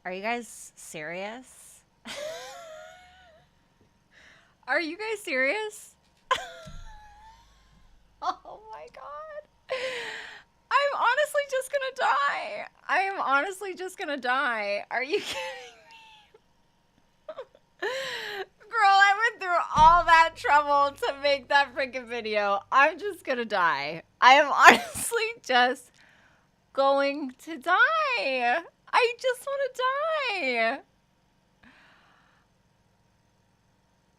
Are you guys serious? Are you guys serious? Oh my God. I'm honestly just gonna die. I am honestly just gonna die. Are you kidding me? Girl, I went through all that trouble to make that freaking video. I'm just gonna die. I am honestly just going to die. I just want to die.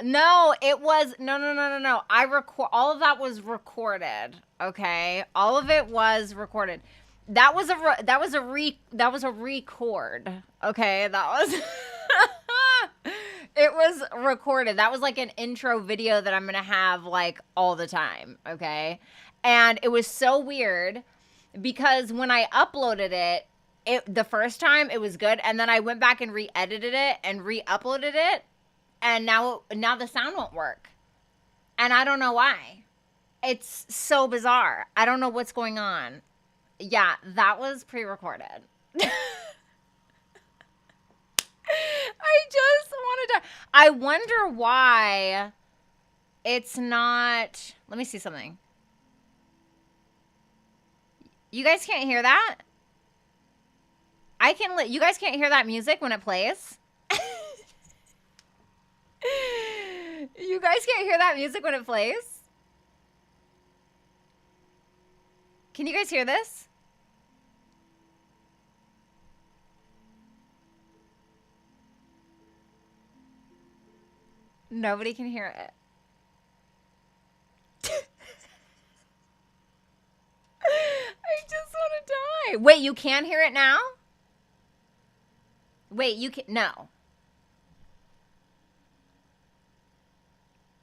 No, it was no. I record all of that was recorded. Okay, all of it was recorded. That was a record. Okay, that was it was recorded. That was like an intro video that I'm gonna have like all the time. Okay, and it was so weird because when I uploaded it, the first time it was good, and then I went back and re-edited it and re-uploaded it. And now the sound won't work. And I don't know why. It's so bizarre. I don't know what's going on. Yeah, that was pre-recorded. I just want to die. I wonder why it's not... Let me see something. You guys can't hear that? You guys can't hear that music when it plays? You guys can't hear that music when it plays? Can you guys hear this? Nobody can hear it. I just want to die. Wait, you can hear it now? Wait, you can... No.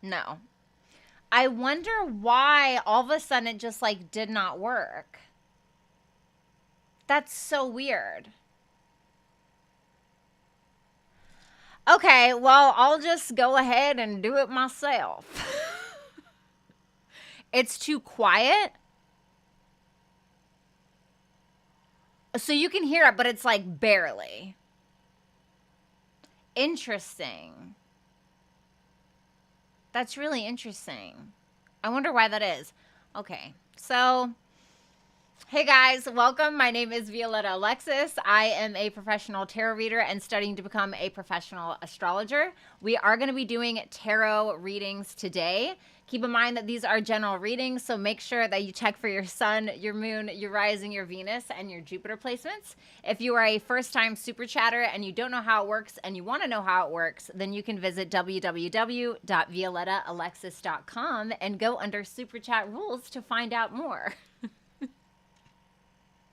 No. I wonder why all of a sudden it just like did not work. That's so weird. Okay, well, I'll just go ahead and do it myself. It's too quiet. So you can hear it, but it's like barely. Interesting. That's really interesting. I wonder why that is. Okay, so, hey guys, welcome. My name is Violetta Alexis. I am a professional tarot reader and studying to become a professional astrologer. We are going to be doing tarot readings today. Keep in mind that these are general readings, so make sure that you check for your sun, your moon, your rising, your Venus, and your Jupiter placements. If you are a first-time super chatter and you don't know how it works and you want to know how it works, then you can visit www.violettaalexis.com and go under Super Chat Rules to find out more.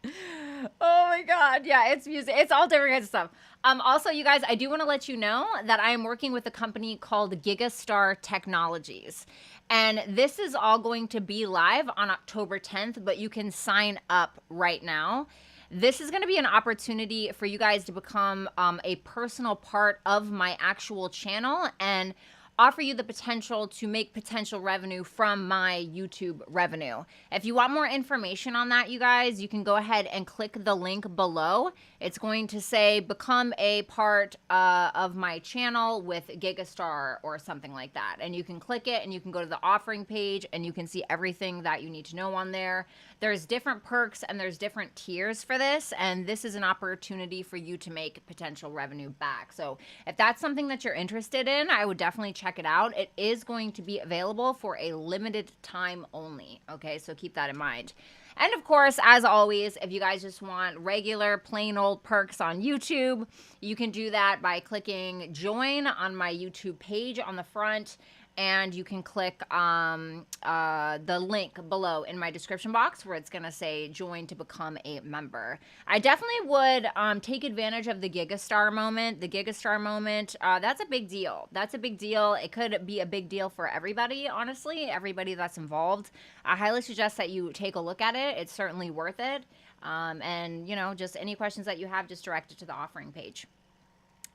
Oh my God. Yeah, it's music. It's all different kinds of stuff. Also, you guys, I do want to let you know that I am working with a company called Gigastar Technologies. And this is all going to be live on October 10th, but you can sign up right now. This is going to be an opportunity for you guys to become a personal part of my actual channel and offer you the potential to make potential revenue from my YouTube revenue. If you want more information on that, you guys, you can go ahead and click the link below. It's going to say become a part of my channel with Gigastar or something like that. And you can click it and you can go to the offering page and you can see everything that you need to know on there. There's different perks and there's different tiers for this. And this is an opportunity for you to make potential revenue back. So if that's something that you're interested in, I would definitely check it out. It is going to be available for a limited time only. Okay, so keep that in mind. And of course, as always, if you guys just want regular plain old perks on YouTube, you can do that by clicking join on my YouTube page on the front. And you can click the link below in my description box where it's going to say join to become a member. I definitely would take advantage of the Gigastar moment. The Gigastar moment, that's a big deal. That's a big deal. It could be a big deal for everybody, honestly, everybody that's involved. I highly suggest that you take a look at it. It's certainly worth it. And, you know, just any questions that you have, just direct it to the offering page.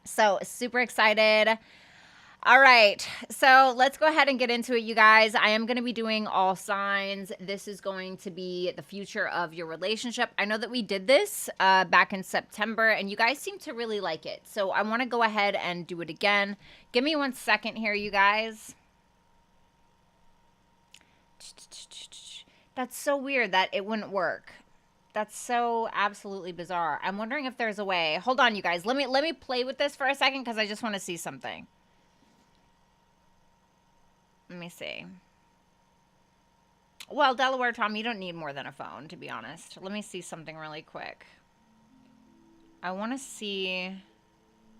So super excited. All right, so let's go ahead and get into it, you guys. I am going to be doing all signs. This is going to be the future of your relationship. I know that we did this back in September, and you guys seem to really like it. So I want to go ahead and do it again. Give me 1 second here, you guys. That's so weird that it wouldn't work. That's so absolutely bizarre. I'm wondering if there's a way. Hold on, you guys. Let me play with this for a second because I just want to see something. Let me see. Well, Delaware Tom, you don't need more than a phone, to be honest. Let me see something really quick. I want to see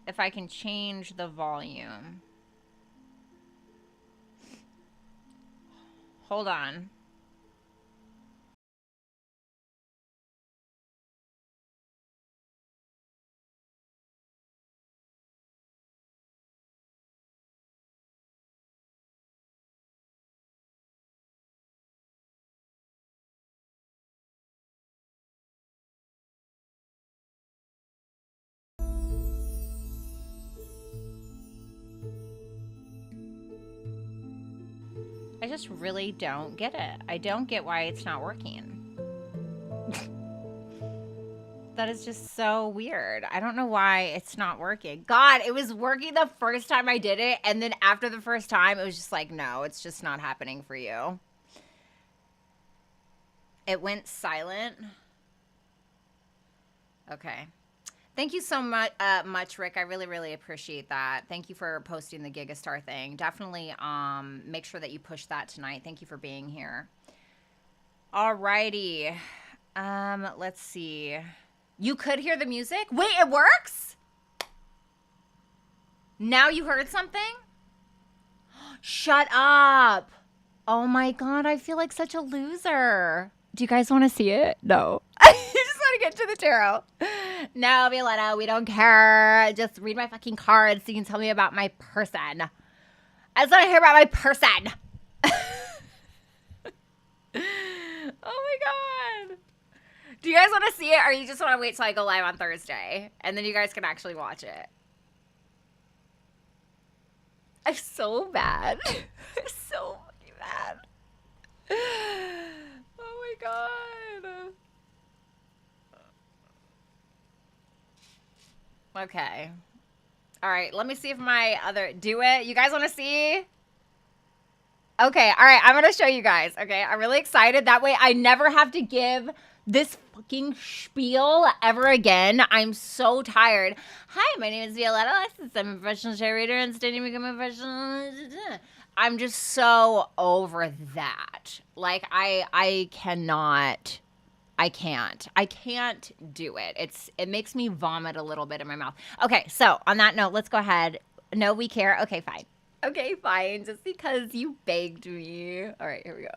if I can change the volume. Hold on. I just really don't get it. I don't get why it's not working. That is just so weird. I don't know why it's not working. God, it was working the first time I did it, and then after the first time, it was just like, no, it's just not happening for you. It went silent. Okay. Thank you so much, Rick. I really, really appreciate that. Thank you for posting the Gigastar thing. Definitely make sure that you push that tonight. Thank you for being here. Alrighty. Let's see. You could hear the music? Wait, it works? Now you heard something? Shut up. Oh my God, I feel like such a loser. Do you guys want to see it? No. You just want to get to the tarot. No, Violetta, we don't care. Just read my fucking cards so you can tell me about my person. I just want to hear about my person. Oh my God. Do you guys want to see it, or you just want to wait till I go live on Thursday and then you guys can actually watch it? I'm so bad. I'm so fucking bad. Oh my God. Okay. All right. Let me see if my other... Do it. You guys want to see? Okay. All right. I'm going to show you guys. Okay. I'm really excited. That way I never have to give this fucking spiel ever again. I'm so tired. Hi, my name is Violetta Alexis. I'm a professional tarot reader and studying to become a professional... I'm just so over that. Like, I cannot... I can't do it. It makes me vomit a little bit in my mouth. Okay, so on that note, let's go ahead. No, we care. Okay, fine. Okay, fine. Just because you begged me. All right, here we go.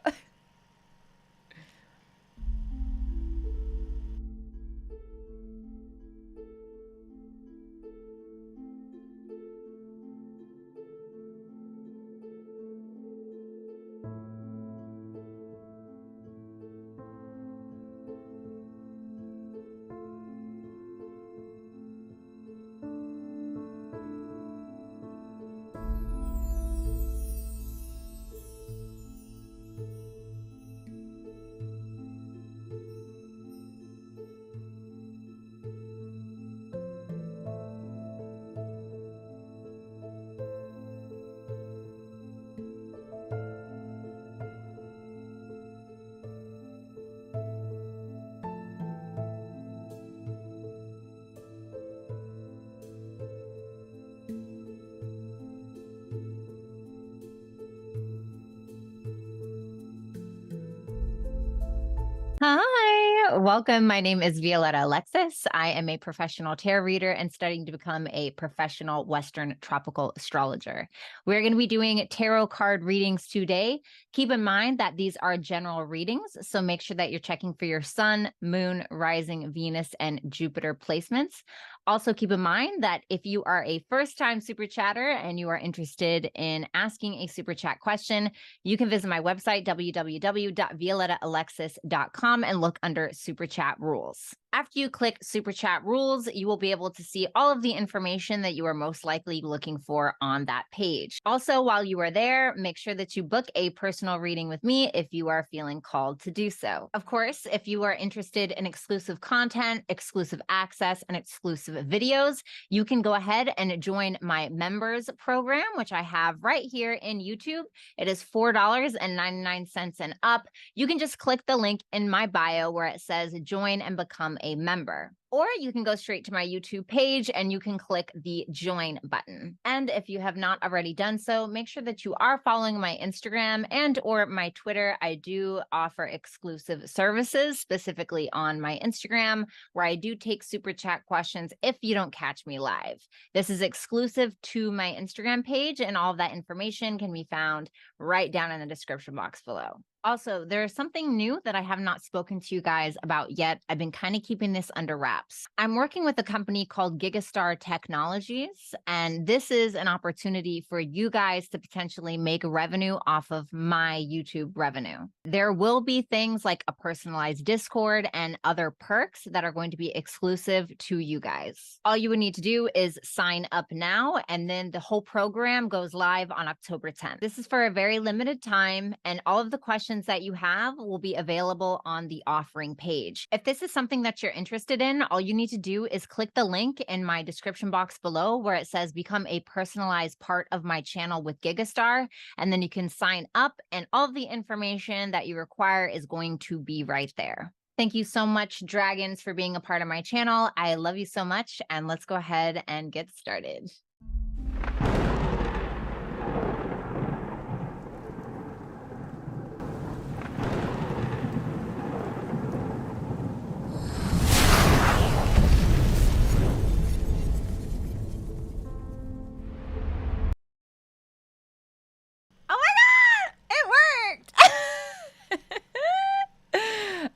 Hi, welcome. My name is Violetta Alexis. I am a professional tarot reader and studying to become a professional Western tropical astrologer. We're going to be doing tarot card readings today. Keep in mind that these are general readings, so make sure that you're checking for your sun, moon, rising, Venus, and Jupiter placements. Also, keep in mind that if you are a first-time super chatter and you are interested in asking a super chat question, you can visit my website, www.violettaalexis.com, and look under super chat rules. After you click Super Chat Rules, you will be able to see all of the information that you are most likely looking for on that page. Also, while you are there, make sure that you book a personal reading with me if you are feeling called to do so. Of course, if you are interested in exclusive content, exclusive access, and exclusive videos, you can go ahead and join my members program, which I have right here in YouTube. It is $4.99 and up. You can just click the link in my bio where it says join and become a member. Or you can go straight to my YouTube page and you can click the join button. And if you have not already done so, make sure that you are following my Instagram and or my Twitter. I do offer exclusive services specifically on my Instagram where I do take super chat questions if you don't catch me live. This is exclusive to my Instagram page and all of that information can be found right down in the description box below. Also, there's something new that I have not spoken to you guys about yet. I've been kind of keeping this under wraps. I'm working with a company called Gigastar Technologies, and this is an opportunity for you guys to potentially make revenue off of my YouTube revenue. There will be things like a personalized Discord and other perks that are going to be exclusive to you guys. All you would need to do is sign up now, and then the whole program goes live on October 10th. This is for a very limited time, and all of the questions that you have will be available on the offering page. If this is something that you're interested in, all you need to do is click the link in my description box below where it says become a personalized part of my channel with Gigastar, and then you can sign up and all of the information that you require is going to be right there. Thank you so much, dragons, for being a part of my channel. I love you so much, and let's go ahead and get started.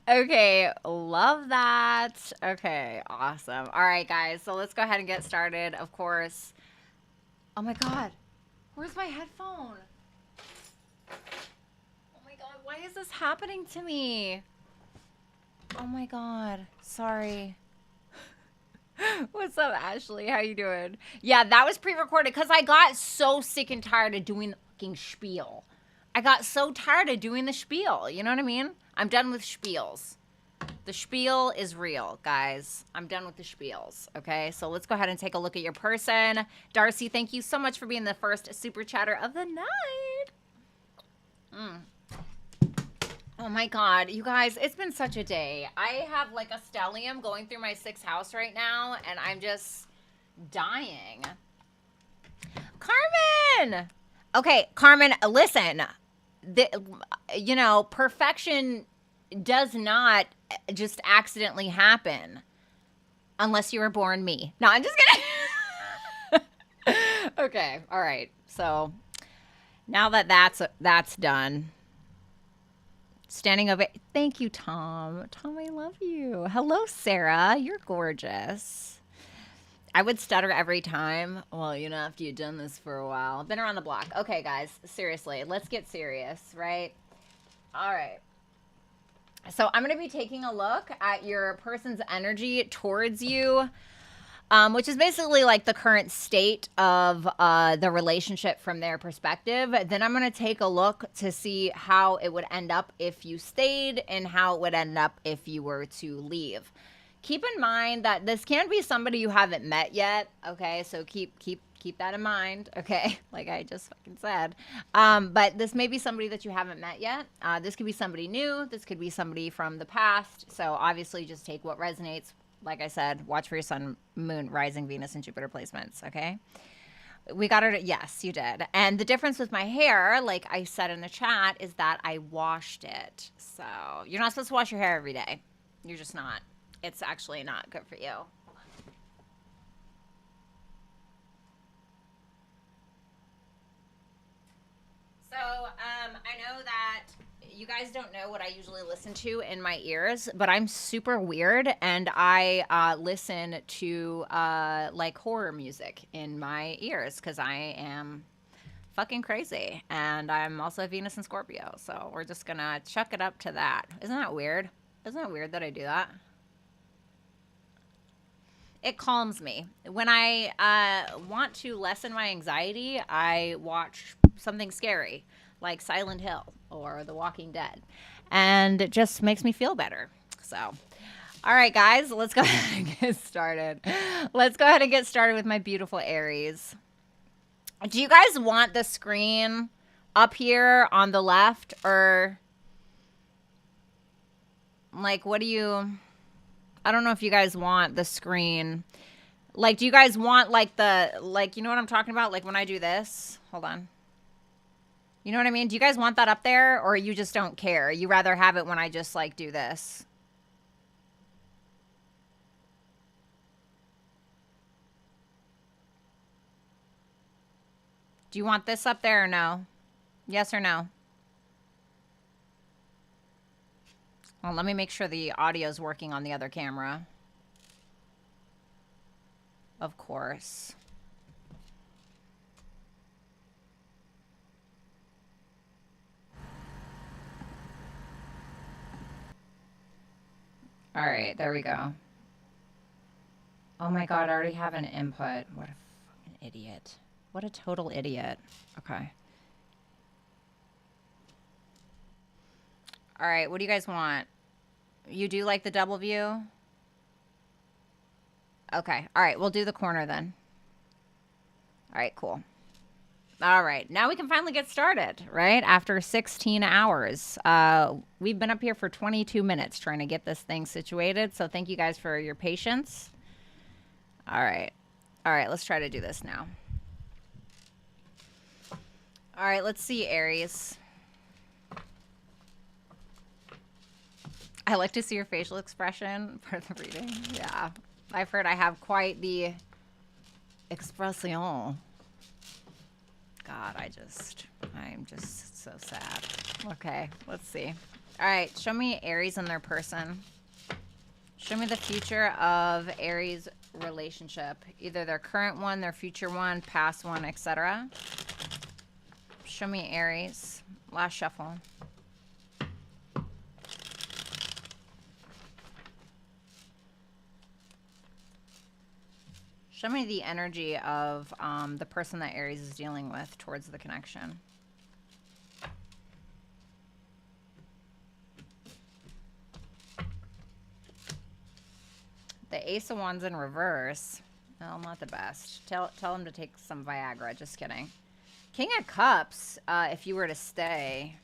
Okay, love that. Okay, awesome. All right, guys, so let's go ahead and get started. Of course. Oh my God, where's my headphone? Oh my God, why is this happening to me? Oh my God, sorry. What's up, Ashley? How you doing? Yeah, that was pre-recorded because I got so sick and tired of doing the fucking spiel. I got so tired of doing the spiel. You know what I mean? I'm done with spiels. The spiel is real, guys. I'm done with the spiels, okay? So let's go ahead and take a look at your person. Darcy, thank you so much for being the first super chatter of the night. Oh my God, you guys, it's been such a day. I have like a stellium going through my 6th house right now, and I'm just dying. Carmen! Okay, Carmen, listen. You know, perfection does not just accidentally happen unless you were born me. No, I'm just kidding. Okay, all right. So now that that's done, standing over. Thank you, Tom. Tom, I love you. Hello, Sarah. You're gorgeous. I would stutter every time. Well, you know, after you've done this for a while. I've been around the block. Okay, guys, seriously, let's get serious, right? All right. So I'm going to be taking a look at your person's energy towards you, which is basically like the current state of the relationship from their perspective. Then I'm going to take a look to see how it would end up if you stayed and how it would end up if you were to leave. Keep in mind that this can be somebody you haven't met yet, okay? So keep that in mind, okay? Like I just fucking said. But this may be somebody that you haven't met yet. This could be somebody new. This could be somebody from the past. So obviously just take what resonates. Like I said, watch for your sun, moon, rising, Venus, and Jupiter placements, okay? We got it. Yes, you did. And the difference with my hair, like I said in the chat, is that I washed it. So you're not supposed to wash your hair every day. You're just not. It's actually not good for you. So, I know that you guys don't know what I usually listen to in my ears, but I'm super weird, and I listen to like horror music in my ears because I am fucking crazy, and I'm also Venus and Scorpio, so we're just gonna chuck it up to that. Isn't that weird? Isn't that weird that I do that? It calms me. When I want to lessen my anxiety, I watch something scary like Silent Hill or The Walking Dead. And it just makes me feel better. So, all right, guys, let's go ahead and get started. Let's go ahead and get started with my beautiful Aries. Do you guys want the screen up here on the left, or like, what do you... I don't know if you guys want the screen. Like, do you guys want, like, the, like, you know what I'm talking about? Like, when I do this. Hold on. You know what I mean? Do you guys want that up there, or you just don't care? You rather have it when I just, like, do this? Do you want this up there or no? Yes or no? Well, let me make sure the audio is working on the other camera. Of course. All right, there we go. Oh my God, I already have an input. What a fucking idiot. What a total idiot. Okay. All right, what do you guys want? You do like the double view? Okay. All right, we'll do the corner then. All right, cool. All right, now we can finally get started, right? After 16 hours. We've been up here for 22 minutes trying to get this thing situated, so thank you guys for your patience. All right. All right, let's try to do this now. All right, let's see, Aries. I like to see your facial expression for the reading. Yeah, I've heard I have quite the expression. God, I'm just so sad. Okay, let's see. All right, show me Aries and their person. Show me the future of Aries relationship. Either their current one, their future one, past one, etc. Show me Aries. Last shuffle. Show me the energy of the person that Aries is dealing with towards the connection. The Ace of Wands in reverse. No, not the best. Tell him to take some Viagra. Just kidding. King of Cups, if you were to stay.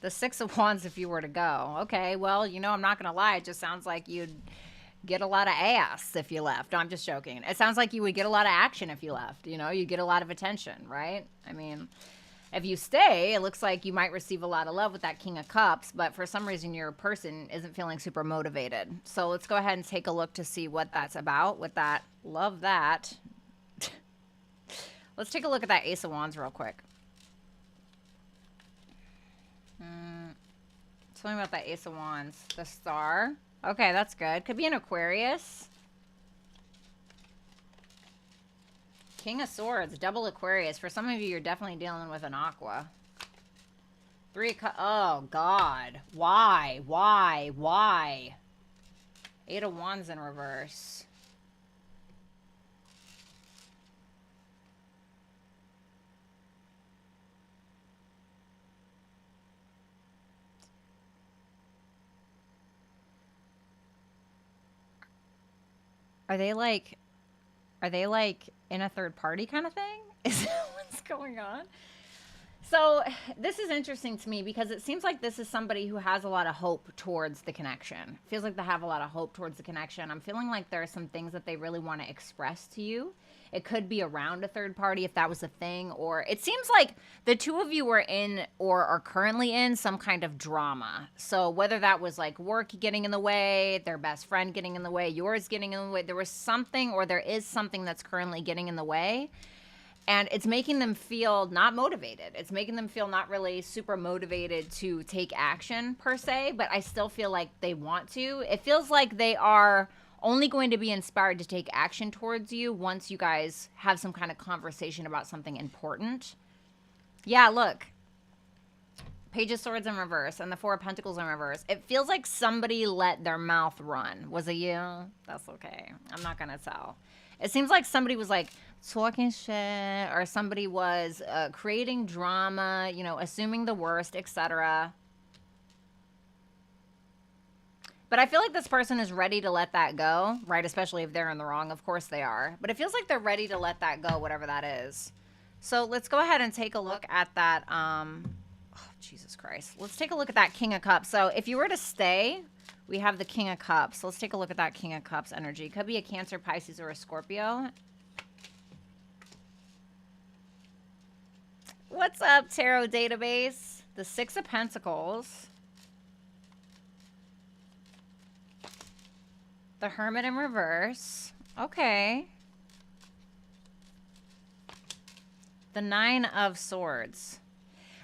The Six of Wands if you were to go. Okay, well, you know, I'm not going to lie. It just sounds like you'd get a lot of ass if you left. No, I'm just joking. It sounds like you would get a lot of action if you left. You know, you get a lot of attention, right? I mean, if you stay, it looks like you might receive a lot of love with that King of Cups, but for some reason your person isn't feeling super motivated. So let's go ahead and take a look to see what that's about with that. Love that. Let's take a look at that Ace of Wands real quick. Tell me about that Ace of Wands. The Star. Okay, that's good. Could be an Aquarius. King of Swords, double Aquarius. For some of you, you're definitely dealing with an Aqua. Oh, God. Why? Why? Why? Eight of Wands in reverse. Are they like in a third party kind of thing? Is that what's going on? So this is interesting to me because it seems like this is somebody who has a lot of hope towards the connection. Feels like they have a lot of hope towards the connection. I'm feeling like there are some things that they really want to express to you. It could be around a third party if that was a thing, or it seems like the two of you were in or are currently in some kind of drama. So whether that was like work getting in the way, their best friend getting in the way, yours getting in the way, there was something or there is something that's currently getting in the way. And it's making them feel not motivated. It's making them feel not really super motivated to take action per se, but I still feel like they want to. It feels like they are only going to be inspired to take action towards you once you guys have some kind of conversation about something important. Yeah, look. Page of Swords in reverse and the Four of Pentacles in reverse. It feels like somebody let their mouth run. Was it you? That's okay. I'm not going to tell. It seems like somebody was like talking shit, or somebody was creating drama, you know, assuming the worst, etc. But I feel like this person is ready to let that go, right? Especially if they're in the wrong. Of course they are. But it feels like they're ready to let that go, whatever that is. So let's go ahead and take a look at that. Oh, Jesus Christ. Let's take a look at that King of Cups. So if you were to stay, we have the King of Cups. So let's take a look at that King of Cups energy. Could be a Cancer, Pisces, or a Scorpio. What's up, Tarot Database? The Six of Pentacles. The Hermit in reverse. Okay. The Nine of Swords.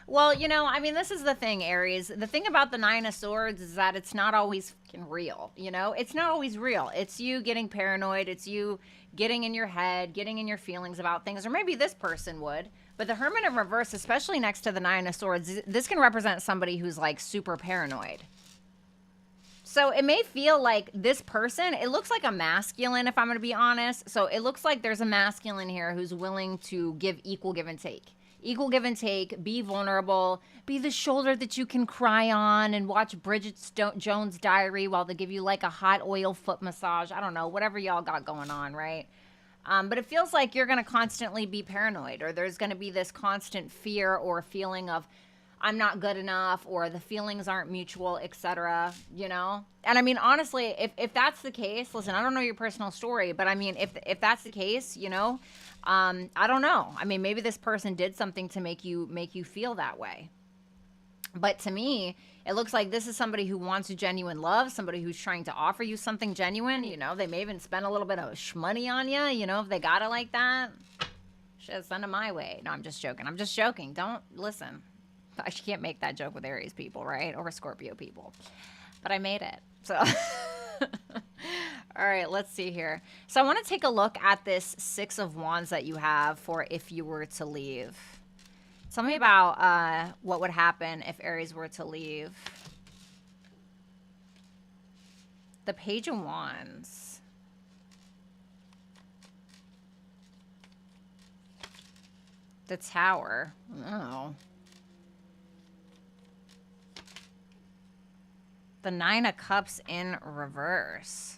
Well, you know, I mean, this is the thing, Aries. The thing about the Nine of Swords is that it's not always fucking real, you know? It's not always real. It's you getting paranoid. It's you getting in your head, getting in your feelings about things. Or maybe this person would. But the Hermit in reverse, especially next to the Nine of Swords, this can represent somebody who's, like, super paranoid. So it may feel like this person, it looks like a masculine, if I'm going to be honest. So it looks like there's a masculine here who's willing to give equal give and take. Equal give and take, be vulnerable, be the shoulder that you can cry on and watch Bridget Jones' Diary while they give you like a hot oil foot massage. I don't know, whatever y'all got going on, right? But it feels like you're going to constantly be paranoid, or there's going to be this constant fear or feeling of, I'm not good enough, or the feelings aren't mutual, etc., you know? And I mean, honestly, if that's the case, listen, I don't know your personal story, but I mean, if that's the case, you know, I don't know. I mean, maybe this person did something to make you feel that way. But to me, it looks like this is somebody who wants genuine love, somebody who's trying to offer you something genuine, you know? They may even spend a little bit of shmoney on you, you know, if they got it like that. Shit, send them my way. No, I'm just joking. I'm just joking. Don't listen. I can't make that joke with Aries people, right? Or Scorpio people. But I made it. So, all right, let's see here. So I want to take a look at this Six of Wands that you have for if you were to leave. Tell me about what would happen if Aries were to leave. The Page of Wands. The Tower. Oh. The Nine of Cups in reverse.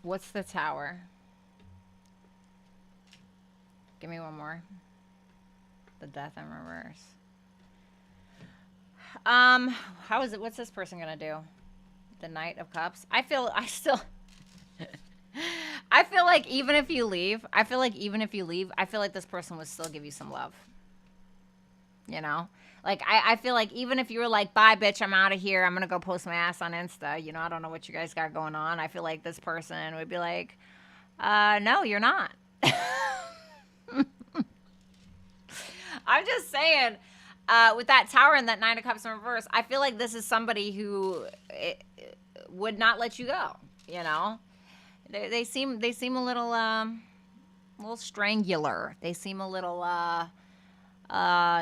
What's the Tower? Give me one more. The Death in reverse. How is it? What's this person gonna do? The Knight of Cups. I feel like even if you leave, I feel like this person would still give you some love. You know? Like, I feel like even if you were like, bye, bitch, I'm out of here. I'm going to go post my ass on Insta. You know, I don't know what you guys got going on. I feel like this person would be like, no, you're not. I'm just saying, with that Tower and that Nine of Cups in reverse, I feel like this is somebody who would not let you go, you know? They seem a little strangular. They seem a little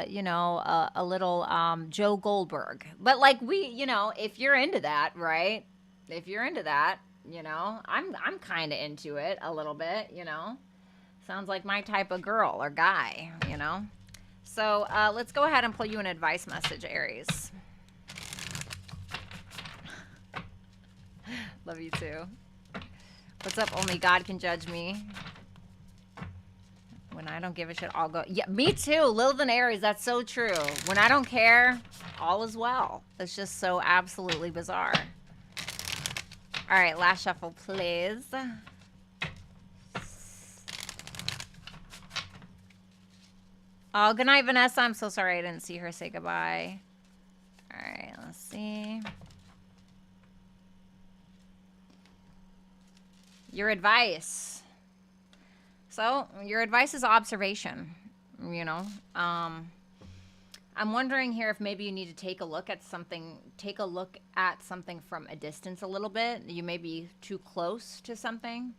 you know, a little Joe Goldberg. But like you know, if you're into that, right? If you're into that, you know, I'm kind of into it a little bit, you know. Sounds like my type of girl or guy, you know. So let's go ahead and pull you an advice message, Aries. Love you too. What's up? Only God can judge me. When I don't give a shit, I'll go. Yeah, me too. Lilith and Aries, that's so true. When I don't care, all is well. It's just so absolutely bizarre. All right, last shuffle, please. Oh, good night, Vanessa. I'm so sorry I didn't see her say goodbye. All right, let's see. Your advice. So, your advice is observation, you know. I'm wondering here if maybe you need to take a look at something from a distance a little bit. You may be too close to something.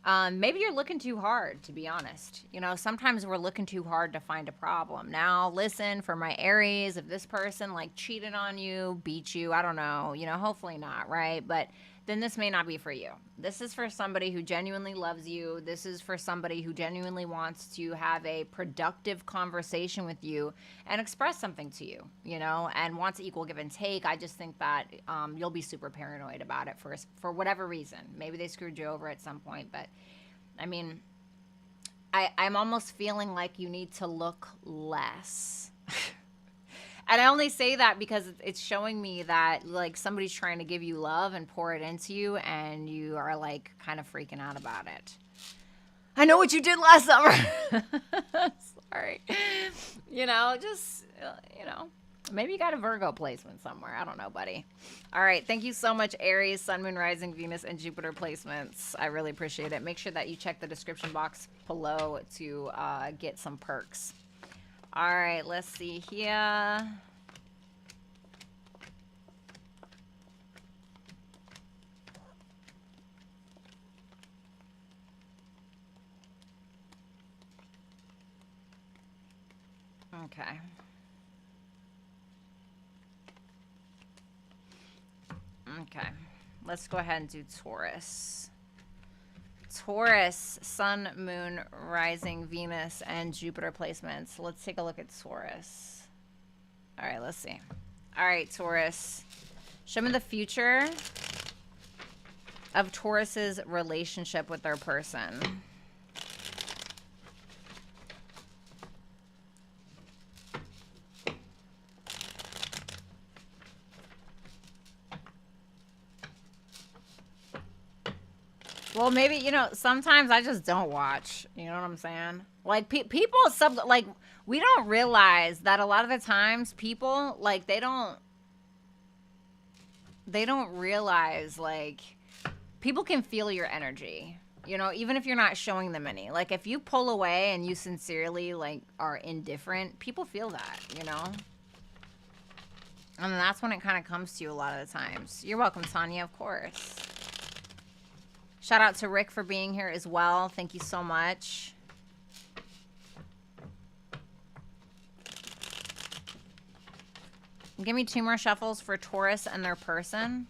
Maybe you're looking too hard, to be honest. You know, sometimes we're looking too hard to find a problem. Now, listen, for my Aries, if this person like cheated on you, beat you, I don't know, you know, hopefully not, right? But then this may not be for you. This is for somebody who genuinely loves you. This is for somebody who genuinely wants to have a productive conversation with you and express something to you, you know, and wants equal give and take. I just think that you'll be super paranoid about it for whatever reason. Maybe they screwed you over at some point, but I mean, I'm almost feeling like you need to look less. And I only say that because it's showing me that like somebody's trying to give you love and pour it into you, and you are like kind of freaking out about it. I know what you did last summer. Sorry. You know, just, you know, maybe you got a Virgo placement somewhere. I don't know, buddy. All right. Thank you so much, Aries, Sun, Moon, Rising, Venus, and Jupiter placements. I really appreciate it. Make sure that you check the description box below to get some perks. All right, let's see here. Okay. Okay. Let's go ahead and do Taurus. Taurus, Sun, Moon, Rising, Venus, and Jupiter placements. Let's take a look at Taurus. All right, let's see. All right, Taurus. Show me the future of Taurus's relationship with their person. Well, maybe, you know, sometimes I just don't watch. You know what I'm saying? Like, people, like, we don't realize that a lot of the times people, like, they don't realize, like, people can feel your energy. You know, even if you're not showing them any. Like, if you pull away and you sincerely, like, are indifferent, people feel that, you know? And that's when it kind of comes to you a lot of the times. You're welcome, Tanya, of course. Shout out to Rick for being here as well. Thank you so much. Give me 2 more shuffles for Taurus and their person.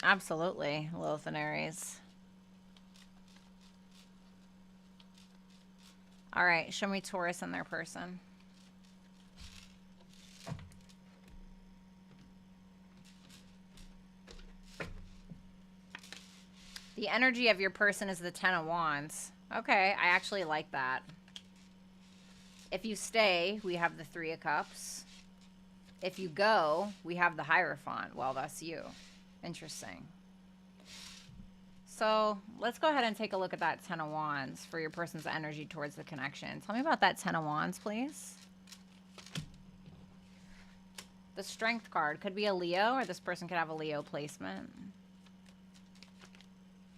Absolutely, Lilith and Aries. All right, show me Taurus and their person. The energy of your person is the 10 of Wands. Okay, I actually like that. If you stay, we have the 3 of Cups. If you go, we have the Hierophant. Well, that's you. Interesting. So let's go ahead and take a look at that 10 of Wands for your person's energy towards the connection. Tell me about that 10 of Wands, please. The Strength card could be a Leo, or this person could have a Leo placement.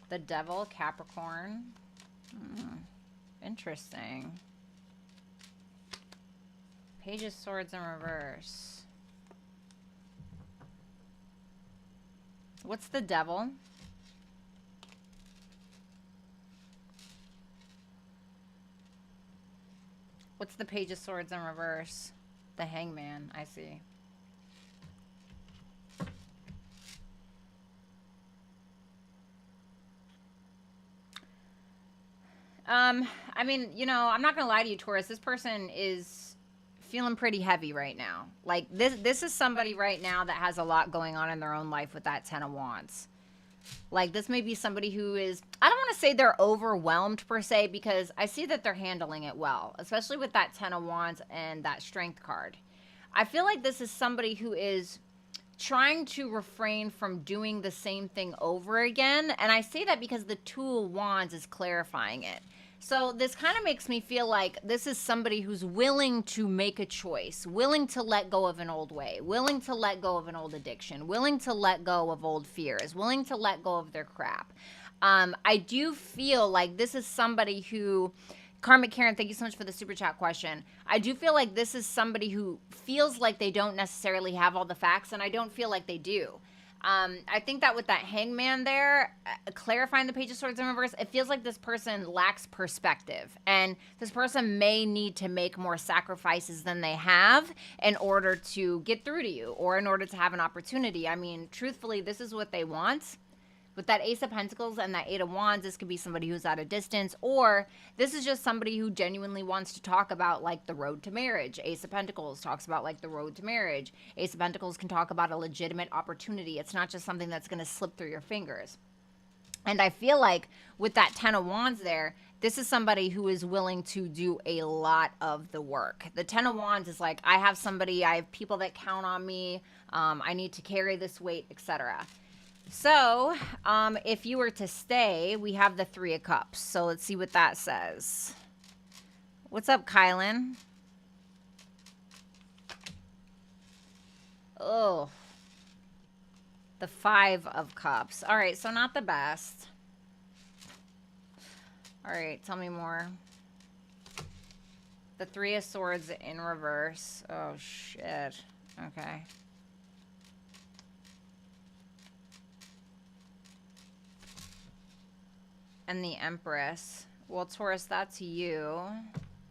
The Devil, Capricorn. Interesting. Page of Swords in reverse. What's the Devil? What's the Page of Swords in reverse? The Hangman, I see. I mean, you know, I'm not going to lie to you, Taurus. This person is feeling pretty heavy right now. Like, this is somebody right now that has a lot going on in their own life with that 10 of Wands. Like, this may be somebody who is, I don't want to say they're overwhelmed per se, because I see that they're handling it well, especially with that 10 of Wands and that Strength card. I feel like this is somebody who is trying to refrain from doing the same thing over again. And I say that because the 2 of Wands is clarifying it. So this kind of makes me feel like this is somebody who's willing to make a choice, willing to let go of an old way, willing to let go of an old addiction, willing to let go of old fears, willing to let go of their crap. I do feel like this is somebody who, Karmic Karen, thank you so much for the super chat question. I do feel like this is somebody who feels like they don't necessarily have all the facts, and I don't feel like they do. I think that with that hangman there, clarifying the Page of Swords in reverse, it feels like this person lacks perspective. And this person may need to make more sacrifices than they have in order to get through to you or in order to have an opportunity. I mean, truthfully, this is what they want. With that Ace of Pentacles and that Eight of Wands, this could be somebody who's at a distance, or this is just somebody who genuinely wants to talk about like the road to marriage. Ace of Pentacles talks about like the road to marriage. Ace of Pentacles can talk about a legitimate opportunity. It's not just something that's going to slip through your fingers. And I feel like with that Ten of Wands there, this is somebody who is willing to do a lot of the work. The Ten of Wands is like, I have somebody, I have people that count on me. I need to carry this weight, etc. So, if you were to stay, we have the Three of Cups. So let's see what that says. What's up, Kylan? Oh, the Five of Cups. All right, so not the best. All right, tell me more. The Three of Swords in reverse. Oh, shit. Okay. And the Empress. Well, Taurus, that's you.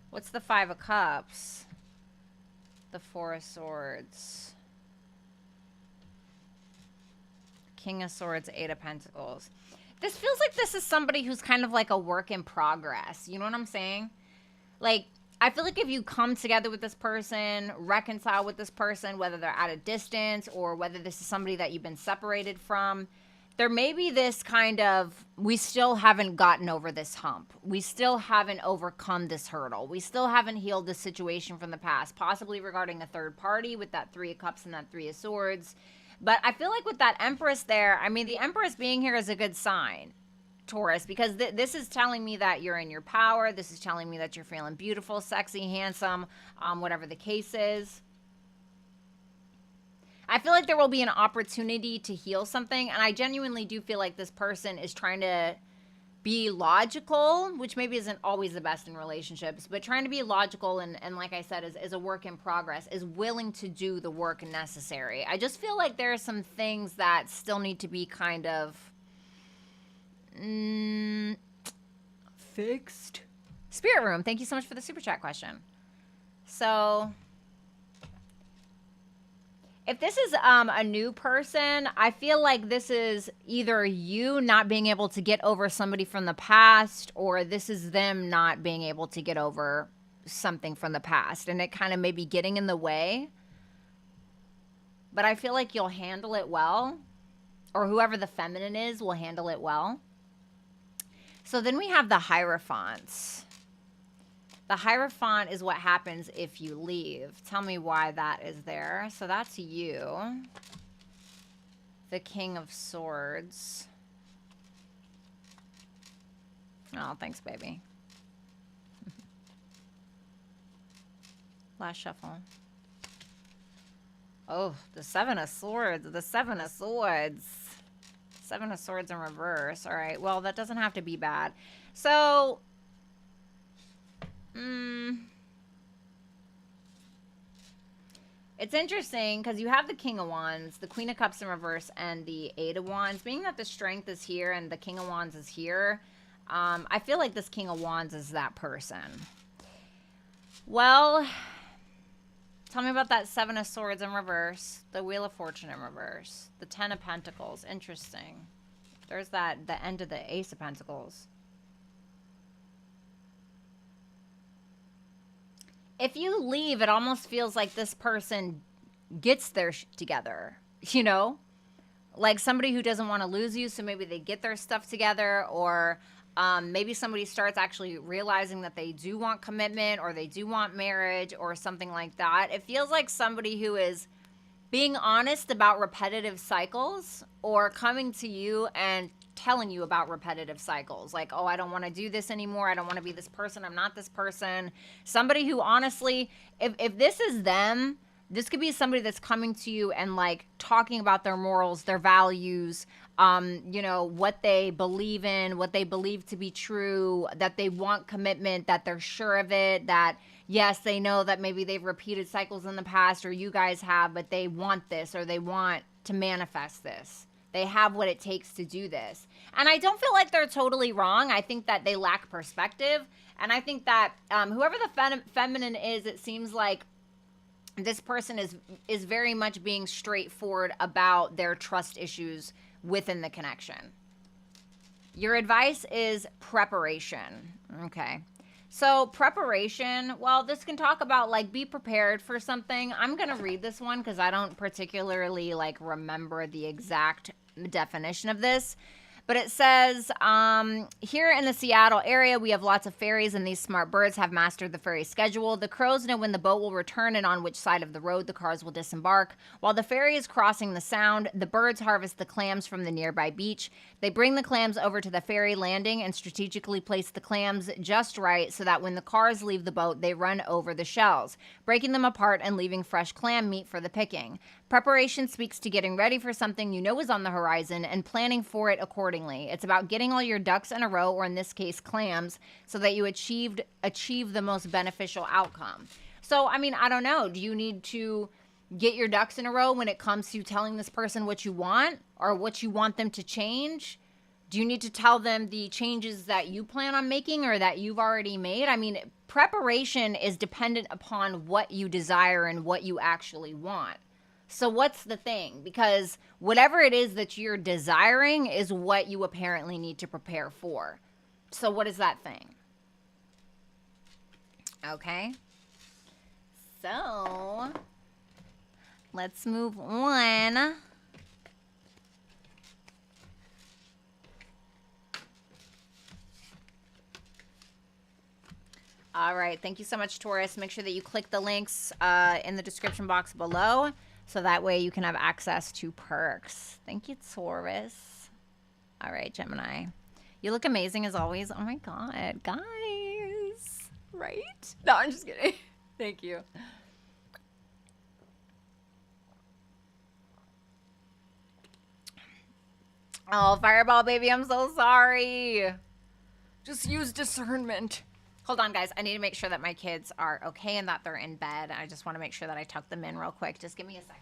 What's the Five of Cups? The Four of Swords. King of Swords, Eight of Pentacles. This feels like this is somebody who's kind of like a work in progress. You know what I'm saying? Like, I feel like if you come together with this person, reconcile with this person, whether they're at a distance or whether this is somebody that you've been separated from, there may be this kind of, we still haven't gotten over this hump. We still haven't overcome this hurdle. We still haven't healed this situation from the past, possibly regarding a third party with that Three of Cups and that Three of Swords. But I feel like with that Empress there, I mean, the Empress being here is a good sign, Taurus, because this is telling me that you're in your power. This is telling me that you're feeling beautiful, sexy, handsome, whatever the case is. I feel like there will be an opportunity to heal something, and I genuinely do feel like this person is trying to be logical, which maybe isn't always the best in relationships, but trying to be logical and like I said, is a work in progress, is willing to do the work necessary. I just feel like there are some things that still need to be kind of fixed. Spirit Room, thank you so much for the super chat question. So if this is a new person, I feel like this is either you not being able to get over somebody from the past, or this is them not being able to get over something from the past, and it kind of maybe getting in the way. But I feel like you'll handle it well, or whoever the feminine is will handle it well. So then we have the Hierophants. The Hierophant is what happens if you leave. Tell me why that is there. So that's you. The King of Swords. Oh, thanks, baby. Last shuffle. Oh, the Seven of Swords. The Seven of Swords. Seven of Swords in reverse. All right, well, that doesn't have to be bad. So it's interesting because you have the King of Wands, the Queen of Cups in reverse, and the Eight of Wands. Being that the Strength is here and the King of Wands is here, I feel like this King of Wands is that person. Well, tell me about that Seven of Swords in reverse, the Wheel of Fortune in reverse, the Ten of Pentacles. Interesting. There's that, the end of the Ace of Pentacles. If you leave, it almost feels like this person gets their shit together, you know? Like somebody who doesn't want to lose you, so maybe they get their stuff together, or maybe somebody starts actually realizing that they do want commitment, or they do want marriage, or something like that. It feels like somebody who is being honest about repetitive cycles, or coming to you and telling you about repetitive cycles. Like, oh, I don't want to do this anymore. I don't want to be this person. I'm not this person. Somebody who honestly, if this is them, this could be somebody that's coming to you and like talking about their morals, their values, you know, what they believe in, what they believe to be true, that they want commitment, that they're sure of it, that yes, they know that maybe they've repeated cycles in the past or you guys have, but they want this or they want to manifest this. They have what it takes to do this. And I don't feel like they're totally wrong. I think that they lack perspective. And I think that whoever the feminine is, it seems like this person is very much being straightforward about their trust issues within the connection. Your advice is preparation. Okay. So preparation, well, this can talk about like be prepared for something. I'm going to read this one because I don't particularly like remember the exact definition of this. But it says, here in the Seattle area, we have lots of ferries, and these smart birds have mastered the ferry schedule. The crows know when the boat will return and on which side of the road the cars will disembark. While the ferry is crossing the sound, the birds harvest the clams from the nearby beach. They bring the clams over to the ferry landing and strategically place the clams just right so that when the cars leave the boat, they run over the shells, breaking them apart and leaving fresh clam meat for the picking. Preparation speaks to getting ready for something you know is on the horizon and planning for it accordingly. It's about getting all your ducks in a row, or in this case, clams, so that you achieve the most beneficial outcome. So, I mean, I don't know. Do you need to get your ducks in a row when it comes to telling this person what you want or what you want them to change? Do you need to tell them the changes that you plan on making or that you've already made? I mean, preparation is dependent upon what you desire and what you actually want. So what's the thing? Because whatever it is that you're desiring is what you apparently need to prepare for. So what is that thing? Okay. So let's move on. All right. Thank you so much, Taurus. Make sure that you click the links in the description box below, so that way you can have access to perks. Thank you, Taurus. All right, Gemini. You look amazing as always. Oh my God, guys. Right? No, I'm just kidding. Thank you. Oh, Fireball baby, I'm so sorry. Just use discernment. Hold on, guys. I need to make sure that my kids are okay and that they're in bed. I just want to make sure that I tuck them in real quick. Just give me a second.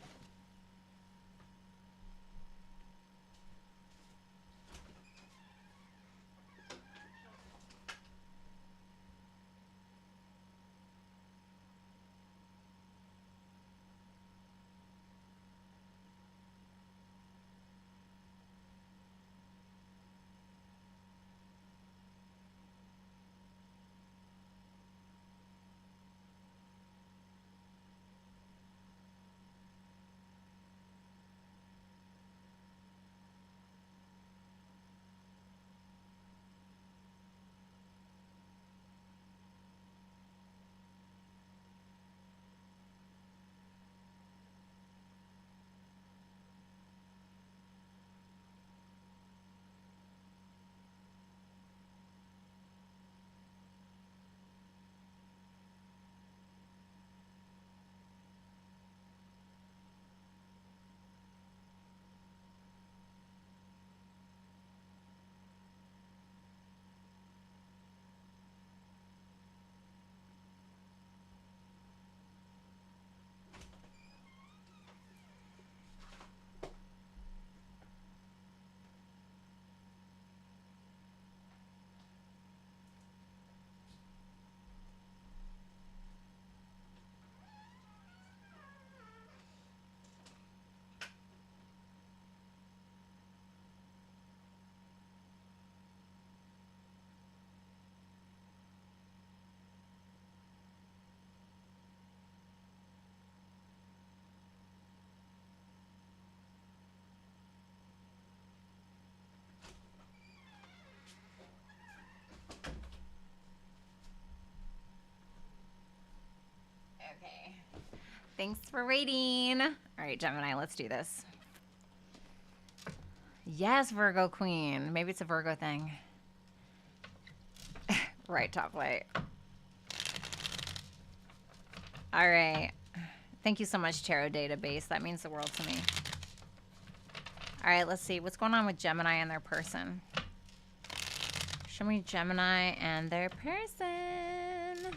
Okay. Thanks for waiting. All right, Gemini, let's do this. Yes, Virgo queen. Maybe it's a Virgo thing. Right, top right. All right. Thank you so much, Tarot Database. That means the world to me. All right, let's see. What's going on with Gemini and their person? Show me Gemini and their person.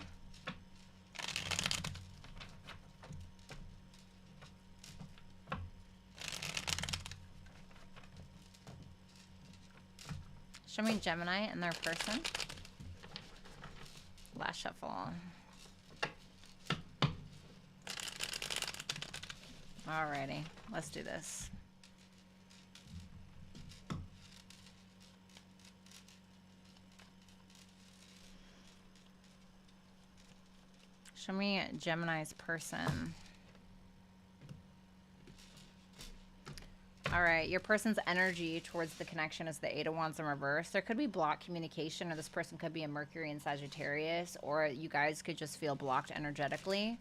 Show me Gemini and their person. Last shuffle. Alrighty, let's do this. Show me Gemini's person. All right, your person's energy towards the connection is the Eight of Wands in reverse. There could be blocked communication, or this person could be a Mercury in Sagittarius, or you guys could just feel blocked energetically.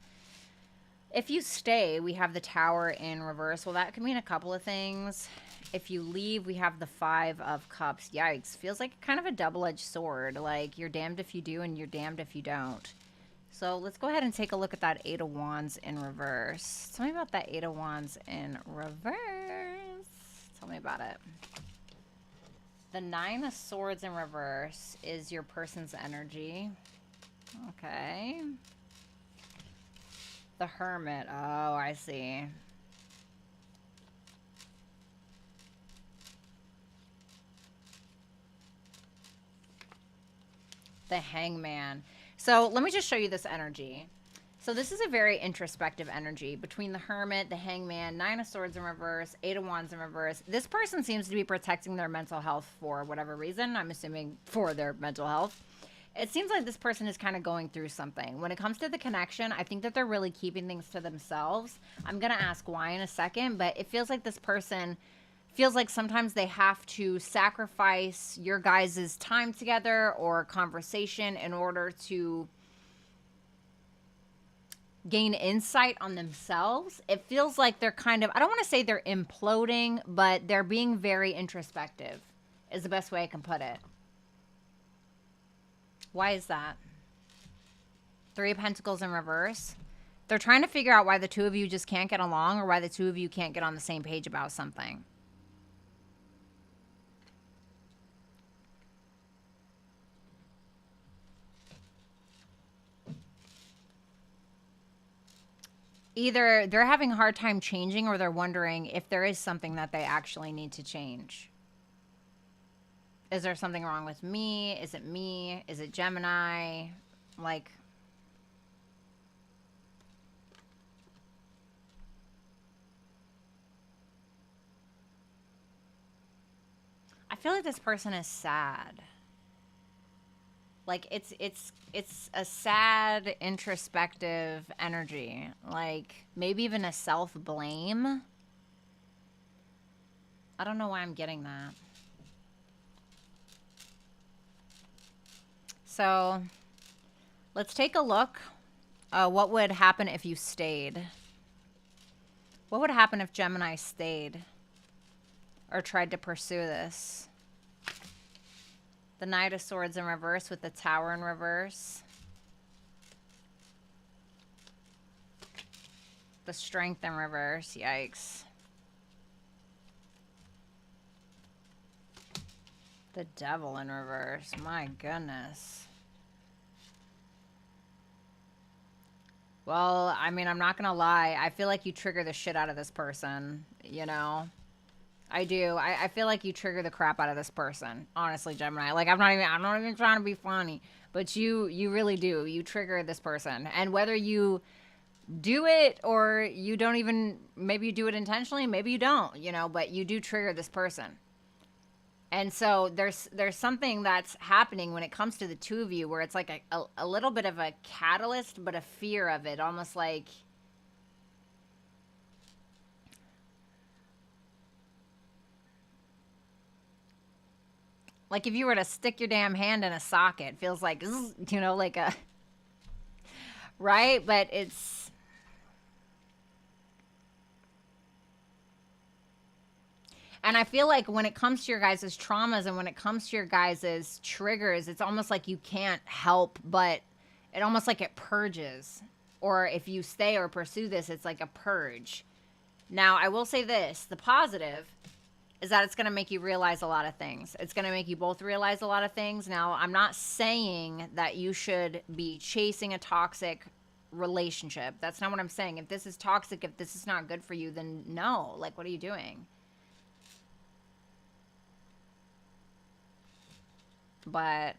If you stay, we have the Tower in reverse. Well, that could mean a couple of things. If you leave, we have the Five of Cups. Yikes. Feels like kind of a double-edged sword. Like, you're damned if you do and you're damned if you don't. So let's go ahead and take a look at that Eight of Wands in reverse. Tell me about that Eight of Wands in reverse. Tell me about it. The Nine of Swords in reverse is your person's energy. Okay. The Hermit. Oh, I see. The Hangman. So let me just show you this energy. So this is a very introspective energy between the Hermit, the Hangman, Nine of Swords in reverse, Eight of Wands in reverse. This person seems to be protecting their mental health for whatever reason. I'm assuming for their mental health. It seems like this person is kind of going through something. When it comes to the connection, I think that they're really keeping things to themselves. I'm going to ask why in a second, but it feels like this person feels like sometimes they have to sacrifice your guys' time together or conversation in order to gain insight on themselves. It feels like they're kind of, I don't want to say they're imploding, but they're being very introspective is the best way I can put it. Why is that? Three of Pentacles in reverse. They're trying to figure out why the two of you just can't get along, or why the two of you can't get on the same page about something. Either they're having a hard time changing, or they're wondering if there is something that they actually need to change. Is there something wrong with me? Is it me? Is it Gemini? Like, I feel like this person is sad. Like, it's a sad, introspective energy. Like, maybe even a self-blame. I don't know why I'm getting that. So, let's take a look. What would happen if you stayed? What would happen if Gemini stayed or tried to pursue this? The Knight of Swords in reverse with the Tower in reverse. The Strength in reverse. Yikes. The Devil in reverse. My goodness. Well, I mean, I'm not going to lie. I feel like you trigger the shit out of this person, you know? I do. I feel like you trigger the crap out of this person. Honestly, Gemini. Like, I'm not even trying to be funny. But you really do. You trigger this person. And whether you do it or you don't even, maybe you do it intentionally, maybe you don't, you know, but you do trigger this person. And so there's something that's happening when it comes to the two of you where it's like a little bit of a catalyst, but a fear of it. Almost like, if you were to stick your damn hand in a socket, it feels like, you know, like a, right? But it's, And I feel like when it comes to your guys' traumas and when it comes to your guys' triggers, it's almost like you can't help but it almost like it purges. Or if you stay or pursue this, it's like a purge. Now, I will say this, the positive is that it's going to make you realize a lot of things. It's going to make you both realize a lot of things. Now, I'm not saying that you should be chasing a toxic relationship. That's not what I'm saying. If this is toxic, if this is not good for you, then no. Like, what are you doing? But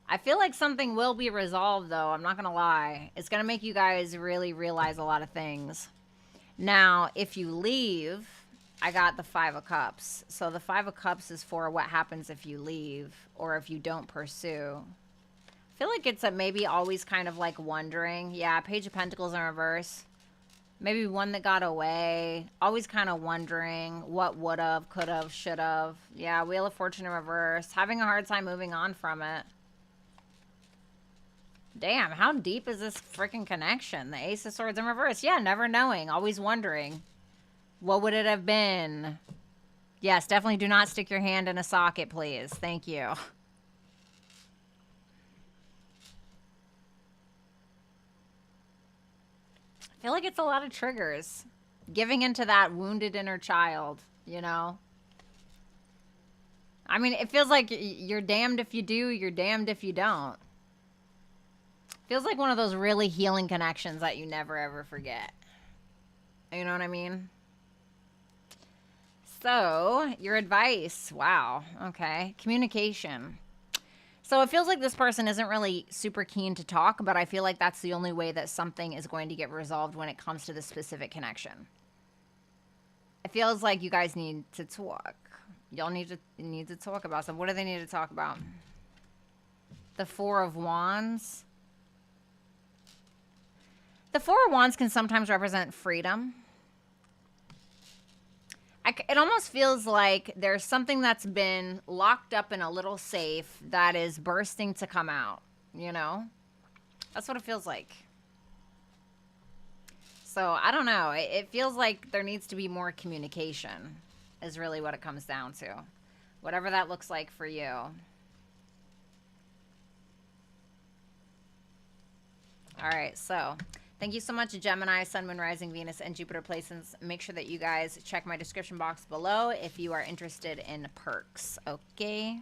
I feel like something will be resolved, though. I'm not going to lie. It's going to make you guys really realize a lot of things. Now, if you leave, I got the 5 of Cups. So the 5 of Cups is for what happens if you leave or if you don't pursue. I feel like it's a maybe always kind of like wondering. Yeah, Page of Pentacles in reverse. Maybe one that got away. Always kind of wondering what would have, could have, should have. Yeah, Wheel of Fortune in reverse. Having a hard time moving on from it. Damn, how deep is this freaking connection? The Ace of Swords in reverse. Yeah, never knowing. Always wondering. What would it have been? Yes, definitely do not stick your hand in a socket, please. Thank you. I feel like it's a lot of triggers. Giving into that wounded inner child, you know? I mean, it feels like you're damned if you do, you're damned if you don't. Feels like one of those really healing connections that you never ever forget. You know what I mean? So, your advice. Wow. Okay. Communication. So, it feels like this person isn't really super keen to talk, but I feel like that's the only way that something is going to get resolved when it comes to this specific connection. It feels like you guys need to talk. Y'all need to talk about something. What do they need to talk about? The 4 of Wands. The 4 of Wands can sometimes represent freedom. It almost feels like there's something that's been locked up in a little safe that is bursting to come out, you know? That's what it feels like. So, I don't know. It feels like there needs to be more communication is really what it comes down to. Whatever that looks like for you. All right, so thank you so much, Gemini, Sun, Moon, Rising, Venus, and Jupiter placements. Make sure that you guys check my description box below if you are interested in perks, okay?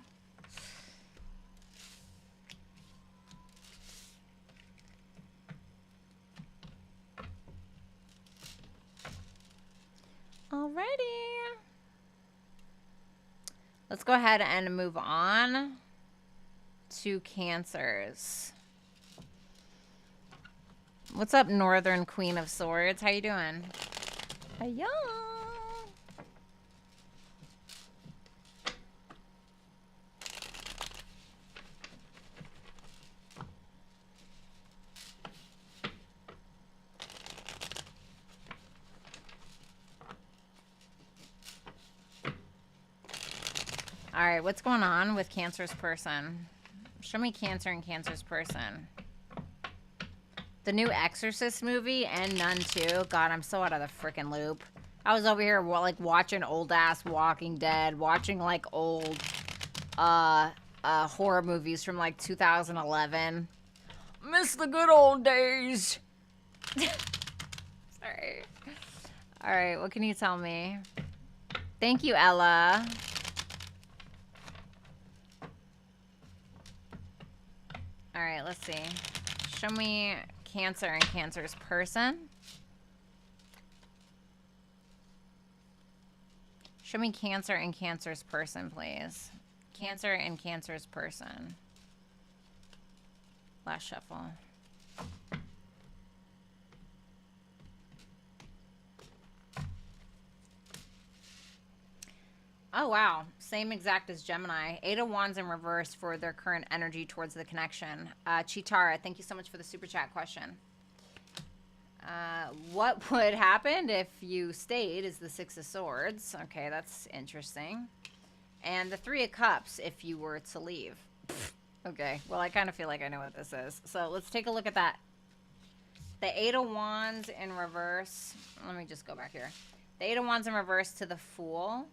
Alrighty. Let's go ahead and move on to Cancers. What's up, Northern Queen of Swords? How you doing? Hiya. All right, what's going on with Cancer's person? Show me Cancer and Cancer's person. The new Exorcist movie and Nun 2. God, I'm so out of the freaking loop. I was over here like watching old ass Walking Dead, watching like old horror movies from like 2011. Miss the good old days. Sorry. All right, what can you tell me? Thank you, Ella. All right, let's see. Show me Cancer and Cancer's person. Show me Cancer and Cancer's person, please. Cancer and Cancer's person. Last shuffle. Oh, wow. Same exact as Gemini. 8 of Wands in reverse for their current energy towards the connection. Chitara, thank you so much for the super chat question. What would happen if you stayed is the 6 of Swords. Okay, that's interesting. And the 3 of Cups if you were to leave. Okay, well, I kind of feel like I know what this is. So let's take a look at that. The 8 of Wands in reverse. Let me just go back here. The 8 of Wands in reverse to the Fool.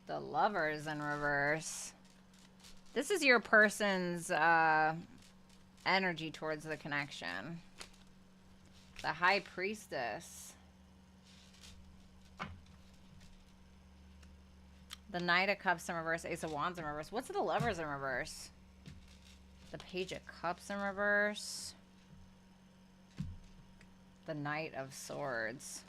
The Lovers in reverse. This is your person's energy towards the connection. The High Priestess. The Knight of Cups in reverse. Ace of Wands in reverse. What's the Lovers in reverse? The Page of Cups in reverse. The Knight of Swords.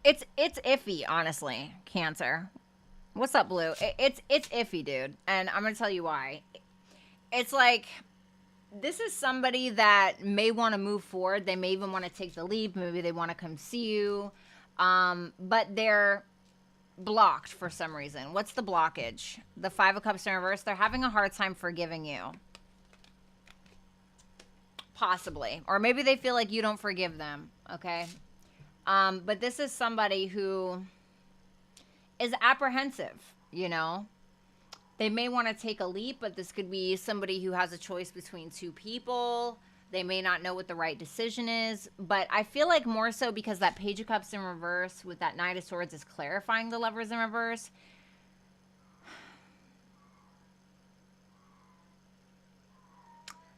It's iffy, honestly, Cancer. What's up, Blue? It's iffy, dude. And I'm going to tell you why. It's like, this is somebody that may want to move forward. They may even want to take the leap. Maybe they want to come see you. But they're blocked for some reason. What's the blockage? The Five of Cups in reverse. They're having a hard time forgiving you. Possibly. Or maybe they feel like you don't forgive them. Okay? But this is somebody who is apprehensive, you know? They may want to take a leap, but this could be somebody who has a choice between two people. They may not know what the right decision is. But I feel like more so because that Page of Cups in reverse with that Knight of Swords is clarifying the Lovers in reverse.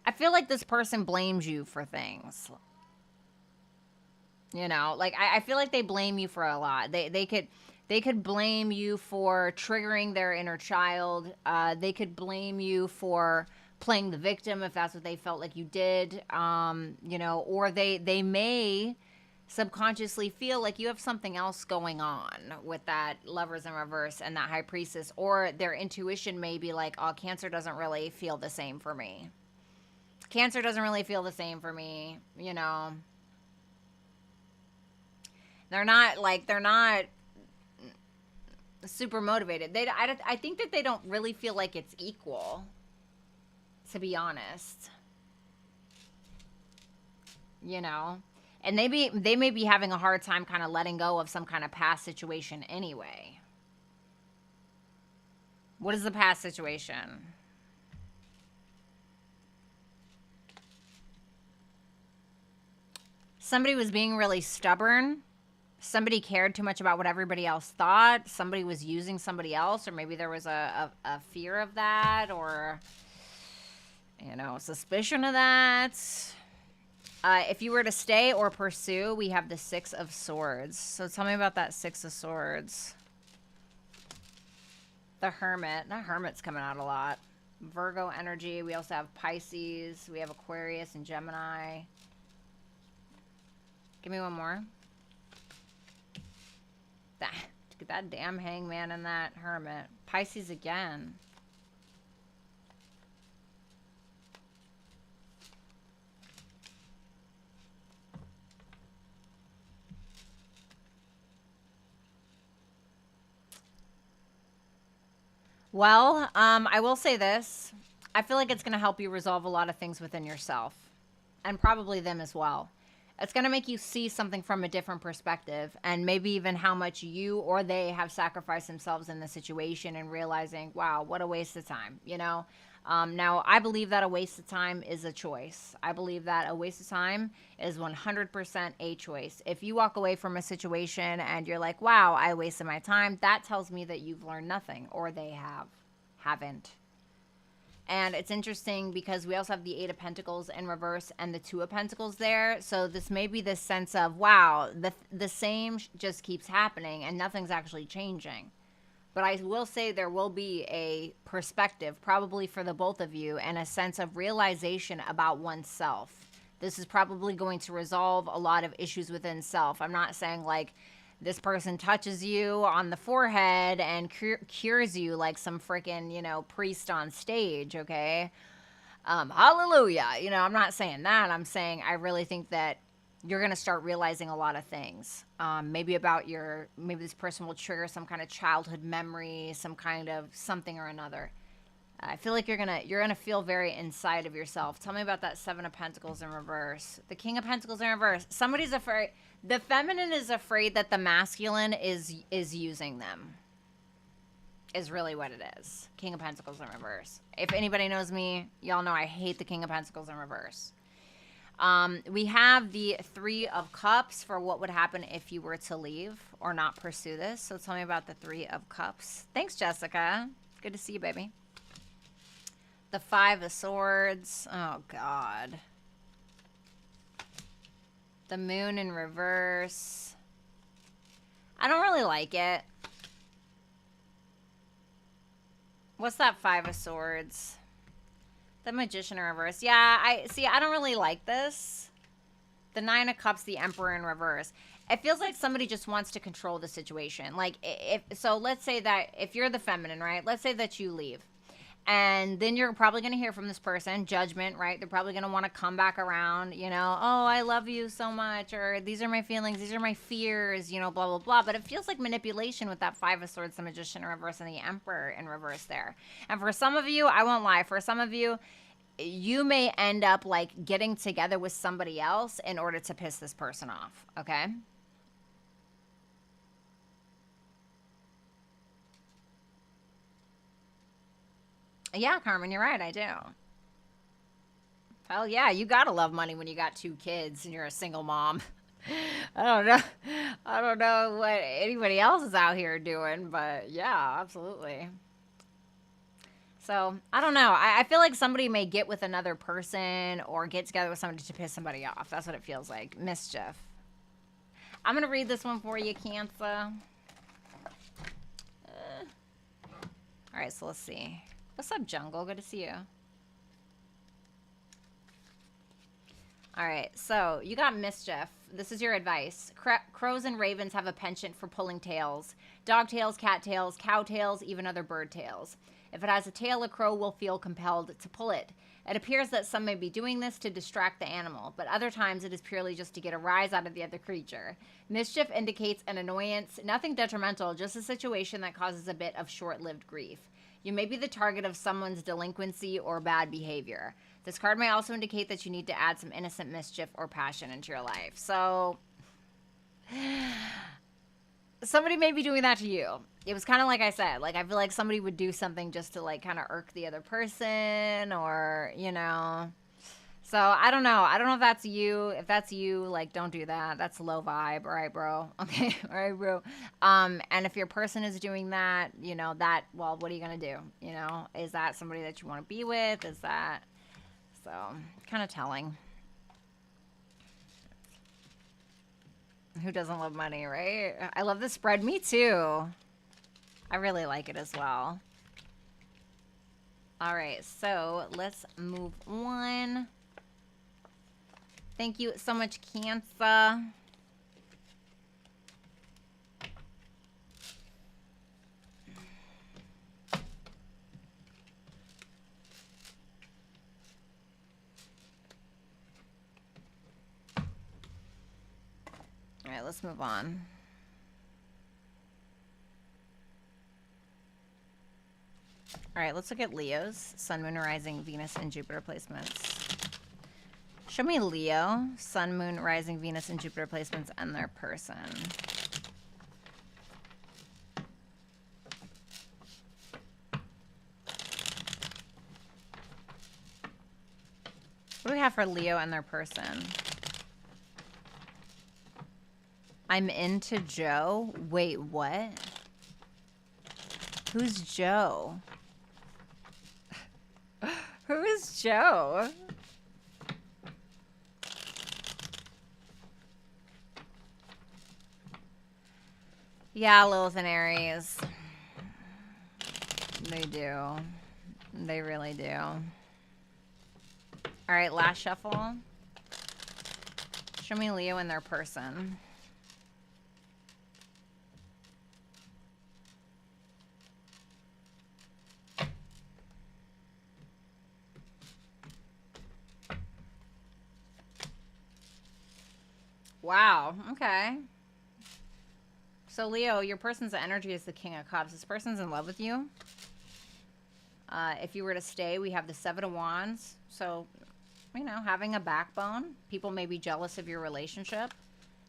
I feel like this person blames you for things. You know, like I feel like they blame you for a lot. They could blame you for triggering their inner child. They could blame you for playing the victim if that's what they felt like you did. You know, or they may subconsciously feel like you have something else going on with that Lovers in reverse and that High Priestess, or their intuition may be like, oh, Cancer doesn't really feel the same for me. Cancer doesn't really feel the same for me, you know. They're not super motivated. I think that they don't really feel like it's equal, to be honest. You know? And they may be having a hard time kind of letting go of some kind of past situation anyway. What is the past situation? Somebody was being really stubborn. Somebody cared too much about what everybody else thought. Somebody was using somebody else, or maybe there was a fear of that, or, you know, suspicion of that. If you were to stay or pursue, we have the Six of Swords. So tell me about that Six of Swords. The Hermit. That Hermit's coming out a lot. Virgo energy. We also have Pisces. We have Aquarius and Gemini. Give me one more. That damn Hangman and that Hermit. Pisces again. Well, I will say this. I feel like it's going to help you resolve a lot of things within yourself. And probably them as well. It's going to make you see something from a different perspective, and maybe even how much you or they have sacrificed themselves in the situation, and realizing, wow, what a waste of time, you know? Now, I believe that a waste of time is a choice. I believe that a waste of time is 100% a choice. If you walk away from a situation and you're like, wow, I wasted my time, that tells me that you've learned nothing, or they haven't. And it's interesting because we also have the Eight of Pentacles in reverse and the Two of Pentacles there. So this may be this sense of, wow, the same just keeps happening and nothing's actually changing. But I will say there will be a perspective, probably for the both of you, and a sense of realization about oneself. This is probably going to resolve a lot of issues within self. I'm not saying like this person touches you on the forehead and cures you like some freaking, you know, priest on stage, okay? Hallelujah. You know, I'm not saying that. I'm saying I really think that you're going to start realizing a lot of things. Maybe this person will trigger some kind of childhood memory, some kind of something or another. I feel like you're gonna feel very inside of yourself. Tell me about that Seven of Pentacles in reverse. The King of Pentacles in reverse. Somebody's afraid. The feminine is afraid that the masculine is using them. is really what it is. King of Pentacles in reverse. If anybody knows me, y'all know I hate the King of Pentacles in reverse. We have the Three of Cups for what would happen if you were to leave or not pursue this. So tell me about the Three of Cups. Thanks, Jessica. Good to see you, baby. The Five of Swords. Oh, God. The Moon in reverse. I don't really like it. What's that Five of Swords? The Magician in reverse. Yeah, I don't really like this. The Nine of Cups, the Emperor in reverse. It feels like somebody just wants to control the situation. Like, so let's say that if you're the feminine, right? Let's say that you leave. And then you're probably going to hear from this person, judgment, right? They're probably going to want to come back around, you know, oh, I love you so much, or these are my feelings, these are my fears, you know, blah, blah, blah. But it feels like manipulation with that Five of Swords, the Magician in reverse, and the Emperor in reverse there. And for some of you, I won't lie, for some of you, you may end up like getting together with somebody else in order to piss this person off, okay? Yeah, Carmen, you're right. I do. Hell yeah, you gotta love money when you got 2 kids and you're a single mom. I don't know. I don't know what anybody else is out here doing, but yeah, absolutely. So, I don't know. I feel like somebody may get with another person or get together with somebody to piss somebody off. That's what it feels like. Mischief. I'm going to read this one for you, Cancer. All right, so let's see. What's up, Jungle? Good to see you. All right, so you got Mischief. This is your advice. Crows and ravens have a penchant for pulling tails. Dog tails, cat tails, cow tails, even other bird tails. If it has a tail, a crow will feel compelled to pull it. It appears that some may be doing this to distract the animal, but other times it is purely just to get a rise out of the other creature. Mischief indicates an annoyance, nothing detrimental, just a situation that causes a bit of short-lived grief. You may be the target of someone's delinquency or bad behavior. This card may also indicate that you need to add some innocent mischief or passion into your life. So, somebody may be doing that to you. It was kind of like I said, like, I feel like somebody would do something just to, like, kind of irk the other person or, you know. So, I don't know. I don't know if that's you. If that's you, like, don't do that. That's low vibe. All right, bro. Okay. All right, bro. And if your person is doing that, you know, that, well, what are you going to do? You know, is that somebody that you want to be with? Is that, so, kind of telling. Who doesn't love money, right? I love the spread. Me too. I really like it as well. All right, so let's move on. Thank you so much, Cancer. All right, let's move on. All right, let's look at Leo's Sun, Moon, Rising, Venus, and Jupiter placements. Show me Leo, Sun, Moon, Rising, Venus, and Jupiter placements and their person. What do we have for Leo and their person? I'm into Joe. Wait, what? Who's Joe? Who is Joe? Yeah, Lilith and Aries. They do. They really do. All right, last shuffle. Show me Leo and their person. Wow, okay. So, Leo, your person's energy is the King of Cups. This person's in love with you. If you were to stay, we have the Seven of Wands. So, you know, having a backbone. People may be jealous of your relationship.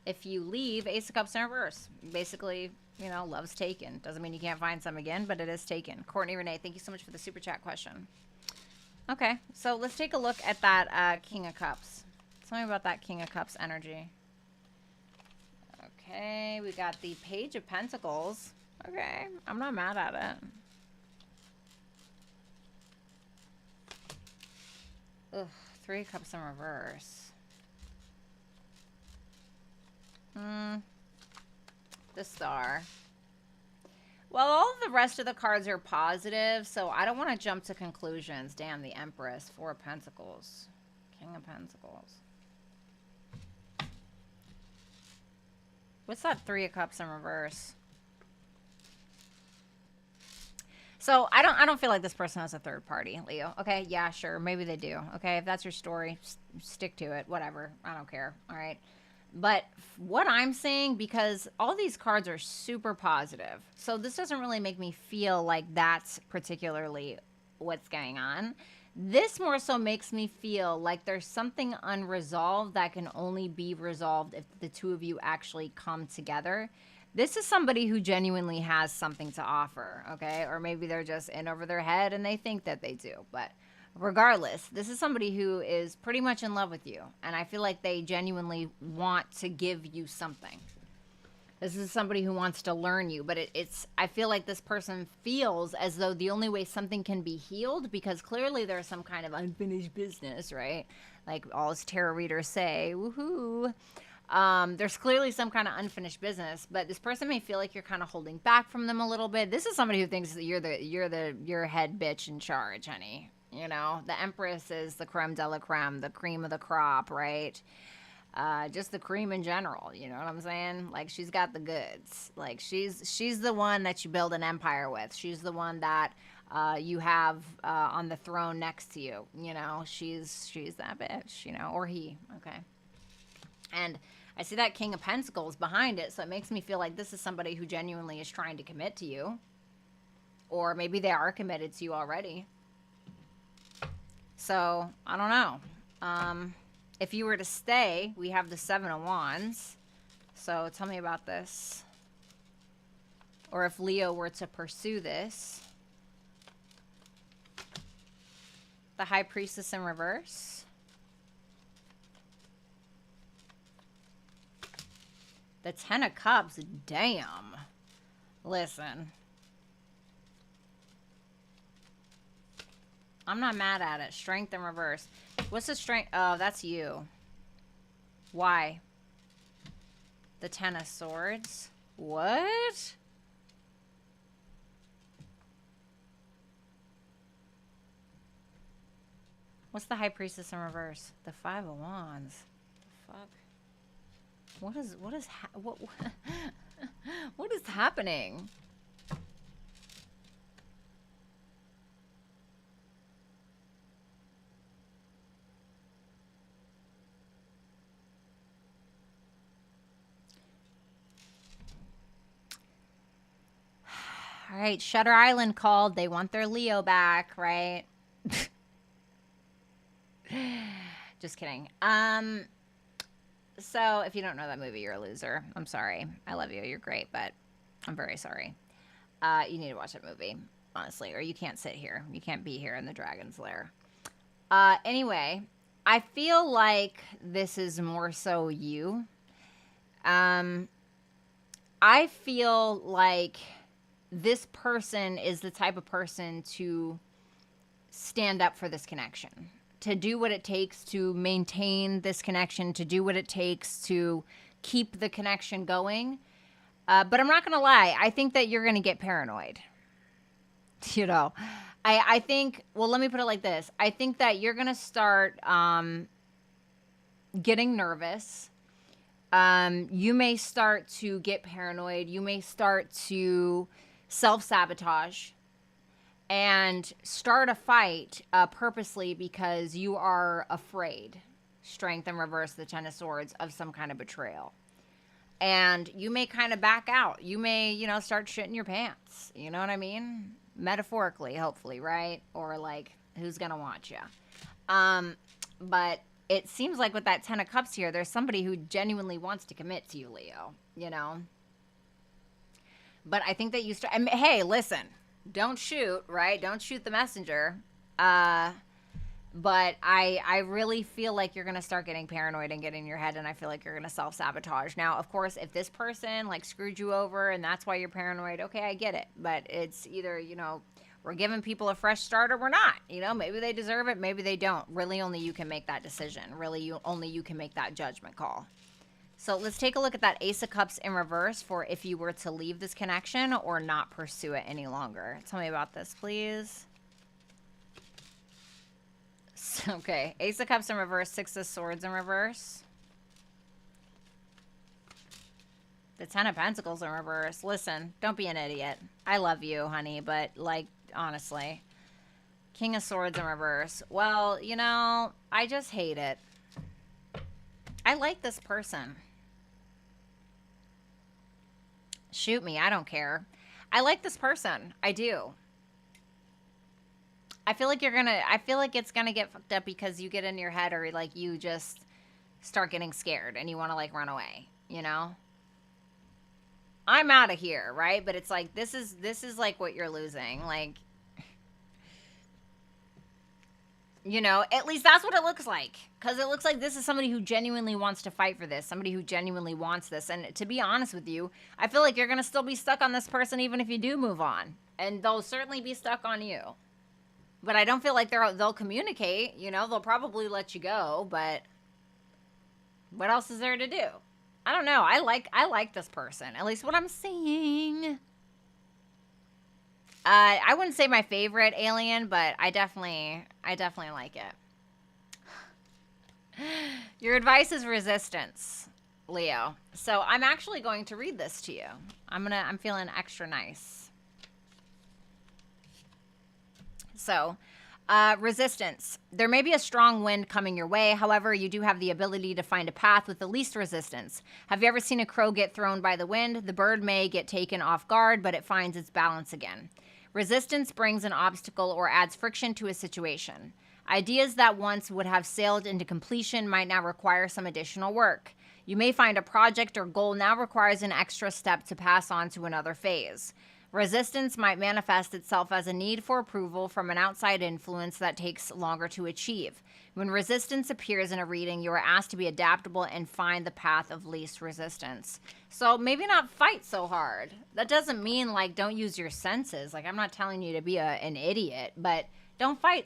If you leave, Ace of Cups in reverse. Basically, you know, love's taken. Doesn't mean you can't find some again, but it is taken. Courtney Renee, thank you so much for the super chat question. Okay, so let's take a look at that King of Cups. Tell me about that King of Cups energy. Okay, we got the Page of Pentacles. Okay, I'm not mad at it. Ugh, Three of Cups in reverse. The Star. Well, all of the rest of the cards are positive, so I don't want to jump to conclusions. Damn, the Empress. Four of Pentacles. King of Pentacles. What's that Three of Cups in reverse? So I don't feel like this person has a third party, Leo. Okay, yeah, sure, maybe they do. Okay, if that's your story, stick to it. Whatever, I don't care. All right. But what I'm saying, because all these cards are super positive, so this doesn't really make me feel like that's particularly what's going on. This more so makes me feel like there's something unresolved that can only be resolved if the two of you actually come together. This is somebody who genuinely has something to offer, okay? Or maybe they're just in over their head and they think that they do, but regardless, this is somebody who is pretty much in love with you. And I feel like they genuinely want to give you something. This is somebody who wants to learn you. But I feel like this person feels as though the only way something can be healed, because clearly there's some kind of unfinished business, right? Like all us tarot readers say, woohoo. There's clearly some kind of unfinished business, but this person may feel like you're kind of holding back from them a little bit. This is somebody who thinks that you're head bitch in charge, honey. You know, the Empress is the creme de la creme, the cream of the crop, right? Just the cream in general, you know what I'm saying? Like, she's got the goods. Like, she's the one that you build an empire with. She's the one that you have on the throne next to you. You know, she's that bitch, you know, or he, okay? And I see that King of Pentacles behind it, so it makes me feel like this is somebody who genuinely is trying to commit to you. Or maybe they are committed to you already. So, I don't know. If you were to stay, we have the Seven of Wands. So, tell me about this. Or if Leo were to pursue this. The High Priestess in reverse. The Ten of Cups. Damn. Listen. I'm not mad at it. Strength in reverse. What's the strength? Oh, that's you. Why? The Ten of Swords. What? What's the High Priestess in reverse? The Five of Wands. The fuck? What is happening? All right, Shutter Island called. They want their Leo back, right? Just kidding. So if you don't know that movie, you're a loser. I'm sorry. I love you. You're great, but I'm very sorry. You need to watch that movie, honestly, or you can't sit here. You can't be here in the Dragon's Lair. Anyway, I feel like this is more so you. I feel like this person is the type of person to stand up for this connection, to do what it takes to maintain this connection, to do what it takes to keep the connection going. But I'm not going to lie. I think that you're going to get paranoid. You know, I think, well, let me put it like this. I think that you're going to start getting nervous. You may start to get paranoid. You may start to self-sabotage and start a fight purposely because you are afraid. Strength in reverse, the Ten of Swords, of some kind of betrayal. And you may kind of back out. You may, you know, start shitting your pants. You know what I mean? Metaphorically, hopefully, right? Or like, who's going to want you? But it seems like with that 10 of Cups here, there's somebody who genuinely wants to commit to you, Leo, you know? But I think that you start, I mean, hey, listen, don't shoot, right? Don't shoot the messenger. But I really feel like you're going to start getting paranoid and getting in your head, and I feel like you're going to self-sabotage. Now, of course, if this person, like, screwed you over and that's why you're paranoid, okay, I get it. But it's either, you know, we're giving people a fresh start or we're not. You know, maybe they deserve it, maybe they don't. Really, only you can make that decision. Really, only you can make that judgment call. So let's take a look at that Ace of Cups in reverse for if you were to leave this connection or not pursue it any longer. Tell me about this, please. Okay, Ace of Cups in reverse, Six of Swords in reverse. The Ten of Pentacles in reverse. Listen, don't be an idiot. I love you, honey, but, like, honestly. King of Swords in reverse. Well, you know, I just hate it. I like this person. Shoot me, I don't care. I like this person. I do. I feel like it's gonna get fucked up because you get in your head or like you just start getting scared and you want to like run away, you know? I'm out of here, right? But it's like, this is like what you're losing. Like, you know, at least that's what it looks like. Because it looks like this is somebody who genuinely wants to fight for this. Somebody who genuinely wants this. And to be honest with you, I feel like you're going to still be stuck on this person even if you do move on. And they'll certainly be stuck on you. But I don't feel like they'll communicate, you know, they'll probably let you go, but what else is there to do? I don't know. I like this person, at least what I'm seeing. I wouldn't say my favorite alien, but I definitely like it. Your advice is resistance, Leo. So I'm actually going to read this to you. I'm feeling extra nice. So, resistance. There may be a strong wind coming your way. However, you do have the ability to find a path with the least resistance. Have you ever seen a crow get thrown by the wind? The bird may get taken off guard, but it finds its balance again. Resistance brings an obstacle or adds friction to a situation. Ideas that once would have sailed into completion might now require some additional work. You may find a project or goal now requires an extra step to pass on to another phase. Resistance might manifest itself as a need for approval from an outside influence that takes longer to achieve. When resistance appears in a reading, you are asked to be adaptable and find the path of least resistance. So maybe not fight so hard. That doesn't mean, like, don't use your senses. Like, I'm not telling you to be an idiot, but don't fight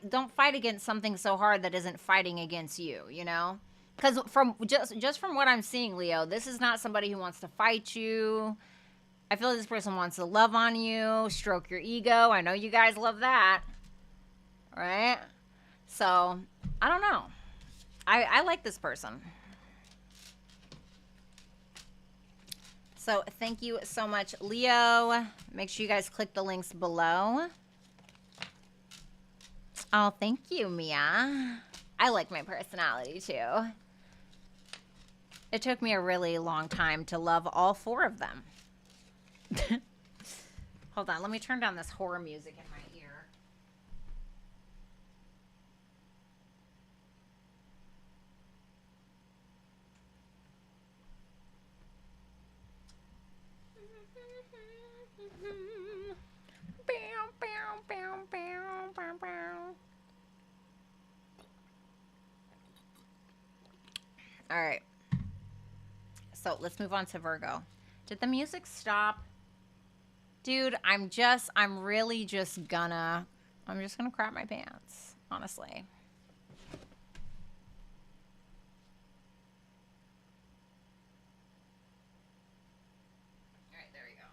against something so hard that isn't fighting against you, you know? Because from just from what I'm seeing, Leo, this is not somebody who wants to fight you. I feel like this person wants to love on you, stroke your ego. I know you guys love that, right? So, I don't know. I like this person. So, thank you so much, Leo. Make sure you guys click the links below. Oh, thank you, Mia. I like my personality, too. It took me a really long time to love all four of them. Hold on, let me turn down this horror music in my ear. All right. So let's move on to Virgo. Did the music stop? Dude, I'm just gonna crap my pants, honestly. All right, there we go.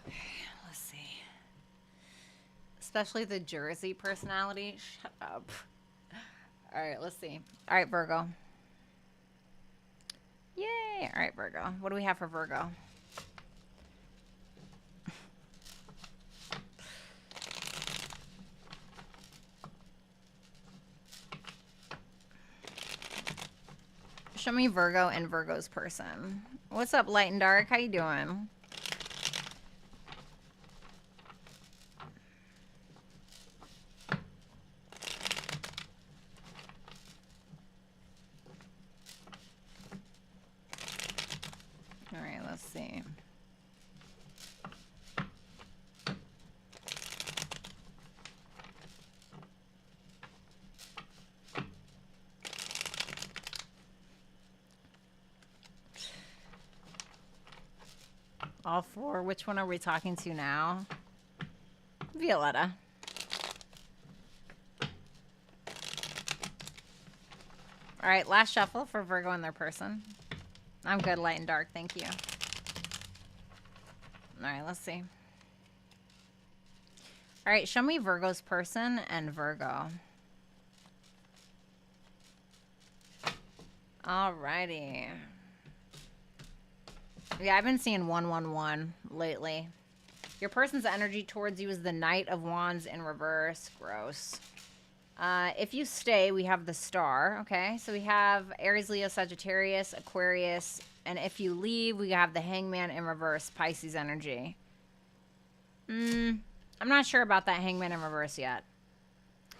Okay, let's see. Especially the Jersey personality. Shut up. All right, let's see. All right, Virgo. Yay. All right, Virgo. What do we have for Virgo? Show me Virgo and Virgo's person. What's up, Light and Dark? How you doing? Let's see. All four. Which one are we talking to now? Violetta. All right, last shuffle for Virgo and their person. I'm good, light and dark. Thank you. All right, let's see. All right, show me Virgo's person and Virgo. All righty. Yeah, I've been seeing 111 lately. Your person's energy towards you is the Knight of Wands in reverse. Gross. If you stay, we have the Star. Okay, so we have Aries, Leo, Sagittarius, Aquarius. And if you leave, we have the Hangman in reverse, Pisces energy. I'm not sure about that Hangman in reverse yet.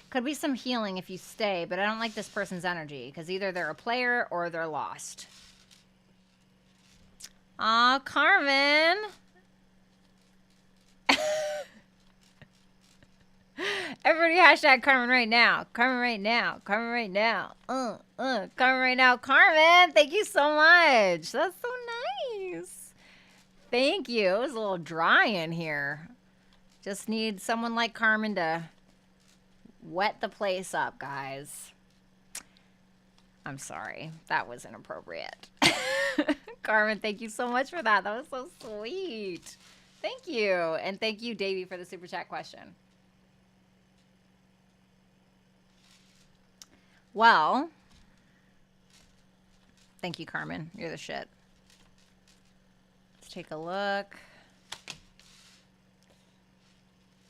Could be some healing if you stay, but I don't like this person's energy because either they're a player or they're lost. Aw, Carmen. Everybody hashtag Carmen right now. Carmen right now. Carmen right now. Carmen right now. Carmen, thank you so much. That's so nice. Thank you. It was a little dry in here. Just need someone like Carmen to wet the place up, guys. I'm sorry. That was inappropriate. Carmen, thank you so much for that. That was so sweet. Thank you. And thank you, Davey, for the super chat question. Well, thank you, Carmen. You're the shit. Let's take a look.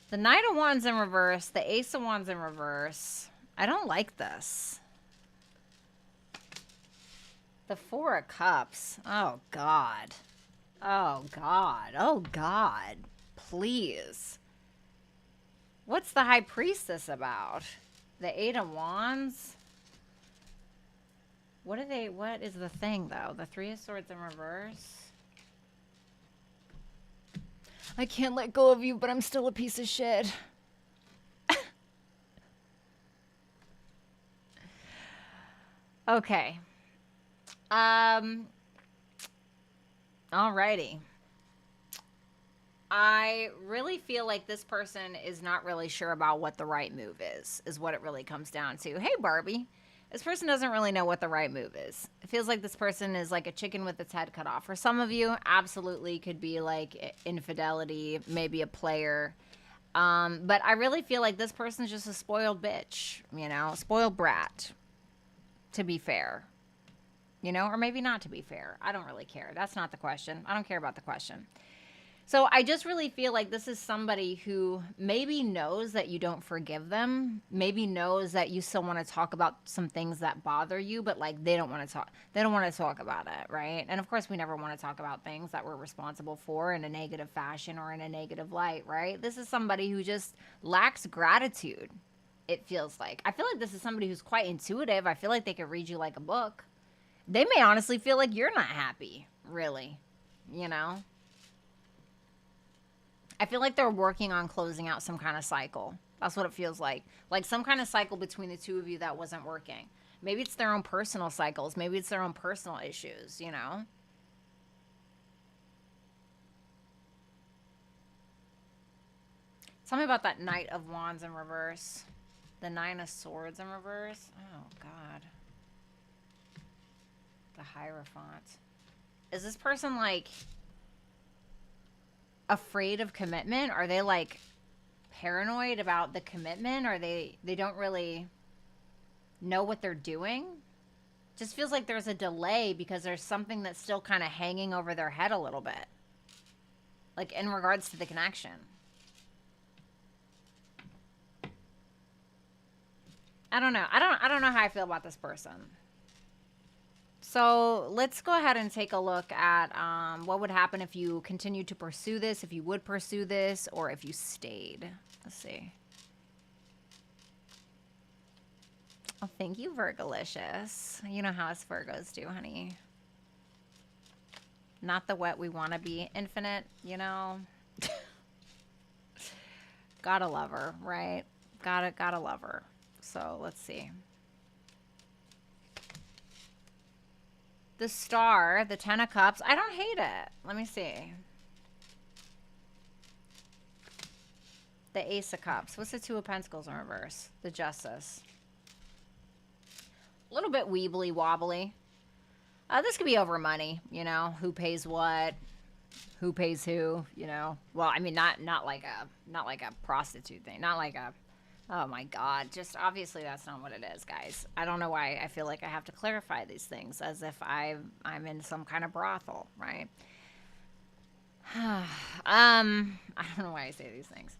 The Knight of Wands in reverse, the Ace of Wands in reverse. I don't like this. The Four of Cups. Oh, God. Oh, God. Oh, God. Please. What's the High Priestess about? The Eight of Wands? What is the thing, though? The Three of Swords in reverse? I can't let go of you, but I'm still a piece of shit. Okay. Alrighty. I really feel like this person is not really sure about what the right move is what it really comes down to. Hey, Barbie. This person doesn't really know what the right move is. It feels like this person is like a chicken with its head cut off. For some of you, absolutely could be like infidelity, maybe a player. But I really feel like this person's just a spoiled bitch, you know, spoiled brat, to be fair. You know, or maybe not to be fair. I don't really care. That's not the question. I don't care about the question. So I just really feel like this is somebody who maybe knows that you don't forgive them, maybe knows that you still want to talk about some things that bother you, but like they don't want to talk. They don't want to talk about it, right? And of course, we never want to talk about things that we're responsible for in a negative fashion or in a negative light, right? This is somebody who just lacks gratitude. It feels like. I feel like this is somebody who's quite intuitive. I feel like they could read you like a book. They may honestly feel like you're not happy, really, you know? I feel like they're working on closing out some kind of cycle. That's what it feels like. Like some kind of cycle between the two of you that wasn't working. Maybe it's their own personal cycles. Maybe it's their own personal issues, you know? Tell me about that Knight of Wands in reverse. The Nine of Swords in reverse. Oh, God. The Hierophant. Is this person, like, afraid of commitment? Are they, like, paranoid about the commitment? Or they don't really know what they're doing? Just feels like there's a delay because there's something that's still kind of hanging over their head a little bit. Like, in regards to the connection. I don't know. I don't know how I feel about this person. So let's go ahead and take a look at what would happen if you continued to pursue this, if you would pursue this, or if you stayed. Let's see. Oh, thank you, Virgolicious. You know how us Virgos do, honey. Not the what we want to be, infinite, you know? Gotta love her, right? Gotta love her. So let's see. The Star, the Ten of Cups. I don't hate it. Let me see. The Ace of Cups. What's the Two of Pentacles in reverse? The Justice. A little bit weebly wobbly. This could be over money, you know, who pays what, who pays who, you know. Well, I mean, not like a prostitute thing, not like a, oh my God, just obviously that's not what it is, guys. I don't know why I feel like I have to clarify these things as if I'm in some kind of brothel, right? I don't know why I say these things.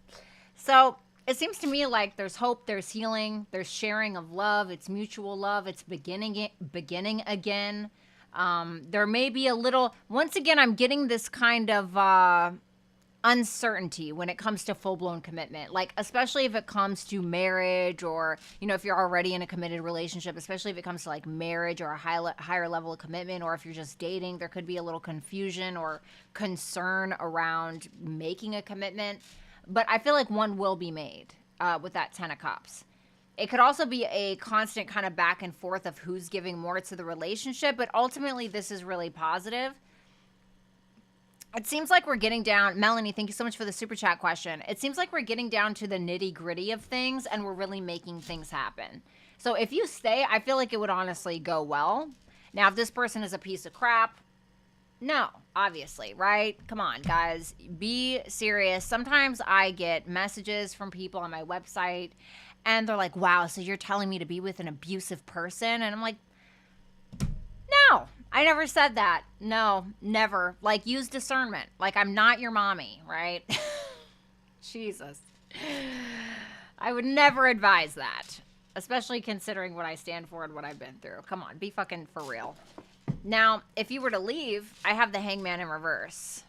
So it seems to me like there's hope, there's healing, there's sharing of love, it's mutual love, it's beginning again. There may be a little, once again, I'm getting this kind of uncertainty when it comes to full-blown commitment, like especially if it comes to marriage, or, you know, if you're already in a committed relationship, especially if it comes to like marriage or a higher level of commitment, or if you're just dating, there could be a little confusion or concern around making a commitment. But I feel like one will be made with that Ten of Cups. It could also be a constant kind of back and forth of who's giving more to the relationship, but ultimately this is really positive. It seems like we're getting down, Melanie, thank you so much for the super chat question. It seems like we're getting down to the nitty gritty of things, and we're really making things happen. So if you stay, I feel like it would honestly go well. Now, if this person is a piece of crap, no, obviously, right? Come on, guys, be serious. Sometimes I get messages from people on my website, and they're like, wow, so you're telling me to be with an abusive person? And I'm like, no, I never said that. No, never. Like, use discernment. Like, I'm not your mommy, right? Jesus. I would never advise that, especially considering what I stand for and what I've been through. Come on, be fucking for real. Now, if you were to leave, I have the Hangman in reverse.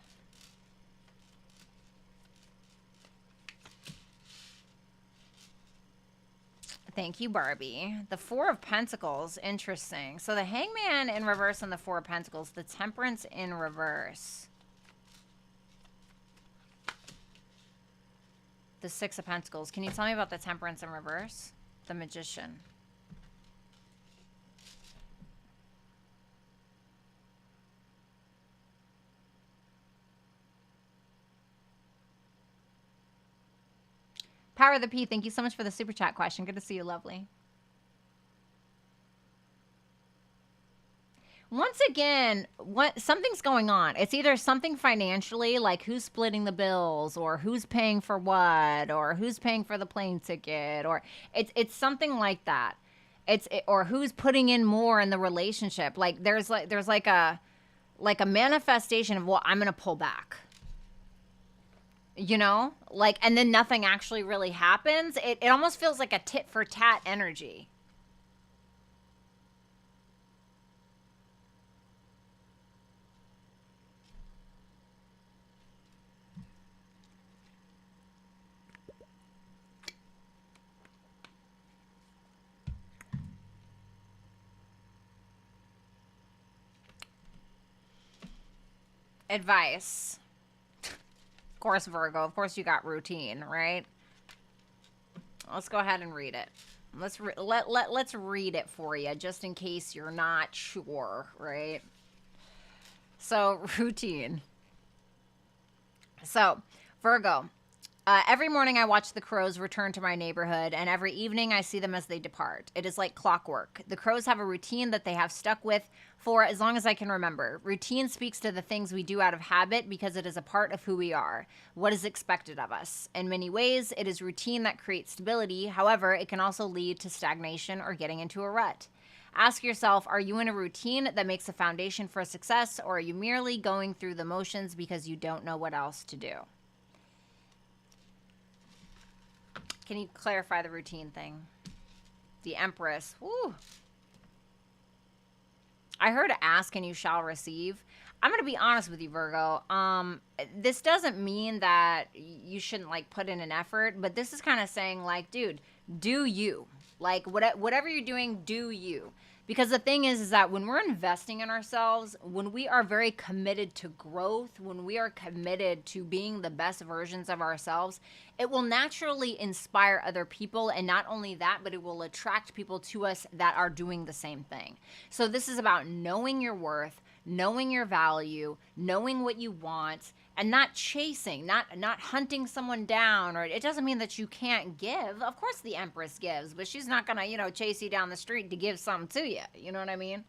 Thank you, Barbie. The Four of Pentacles, interesting. So the Hangman in reverse and the Four of Pentacles, the Temperance in reverse. The Six of Pentacles. Can you tell me about the Temperance in reverse? The Magician. Power of the P, thank you so much for the super chat question. Good to see you, lovely. Once again, something's going on. It's either something financially, like who's splitting the bills, or who's paying for what, or who's paying for the plane ticket, or it's something like that. Or who's putting in more in the relationship. Like there's like a manifestation of, well, I'm gonna pull back. You know, like, and then nothing actually really happens. It almost feels like a tit for tat energy. Advice. Of course, Virgo. Of course, you got routine, right? Let's go ahead and read it. Let's read it for you, just in case you're not sure, right? So, routine. So, Virgo. Every morning I watch the crows return to my neighborhood, and every evening I see them as they depart. It is like clockwork. The crows have a routine that they have stuck with for as long as I can remember. Routine speaks to the things we do out of habit because it is a part of who we are, what is expected of us. In many ways, it is routine that creates stability. However, it can also lead to stagnation or getting into a rut. Ask yourself, are you in a routine that makes a foundation for success, or are you merely going through the motions because you don't know what else to do? Can you clarify the routine thing? The Empress. Woo. I heard ask and you shall receive. I'm going to be honest with you, Virgo. This doesn't mean that you shouldn't like put in an effort, but this is kind of saying like, dude, do you. Like whatever you're doing, do you. Because the thing is that when we're investing in ourselves, when we are very committed to growth, when we are committed to being the best versions of ourselves, it will naturally inspire other people. And not only that, but it will attract people to us that are doing the same thing. So this is about knowing your worth, knowing your value, knowing what you want, and not chasing, not hunting someone down. Or it doesn't mean that you can't give. Of course the Empress gives, but she's not gonna, chase you down the street to give something to you. You know what I mean?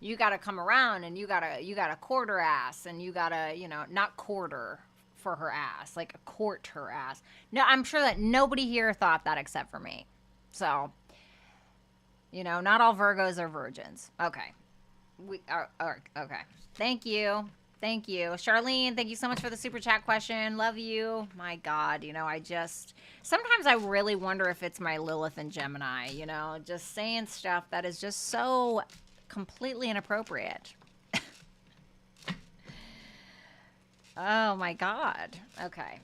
You gotta come around and you gotta court her ass, and you gotta, not quarter for her ass, like court her ass. No, I'm sure that nobody here thought that except for me. So, not all Virgos are virgins. Okay. We are okay. Thank you. Thank you. Charlene, thank you so much for the super chat question. Love you. My God, sometimes I really wonder if it's my Lilith and Gemini, just saying stuff that is just so completely inappropriate. Oh my God. Okay.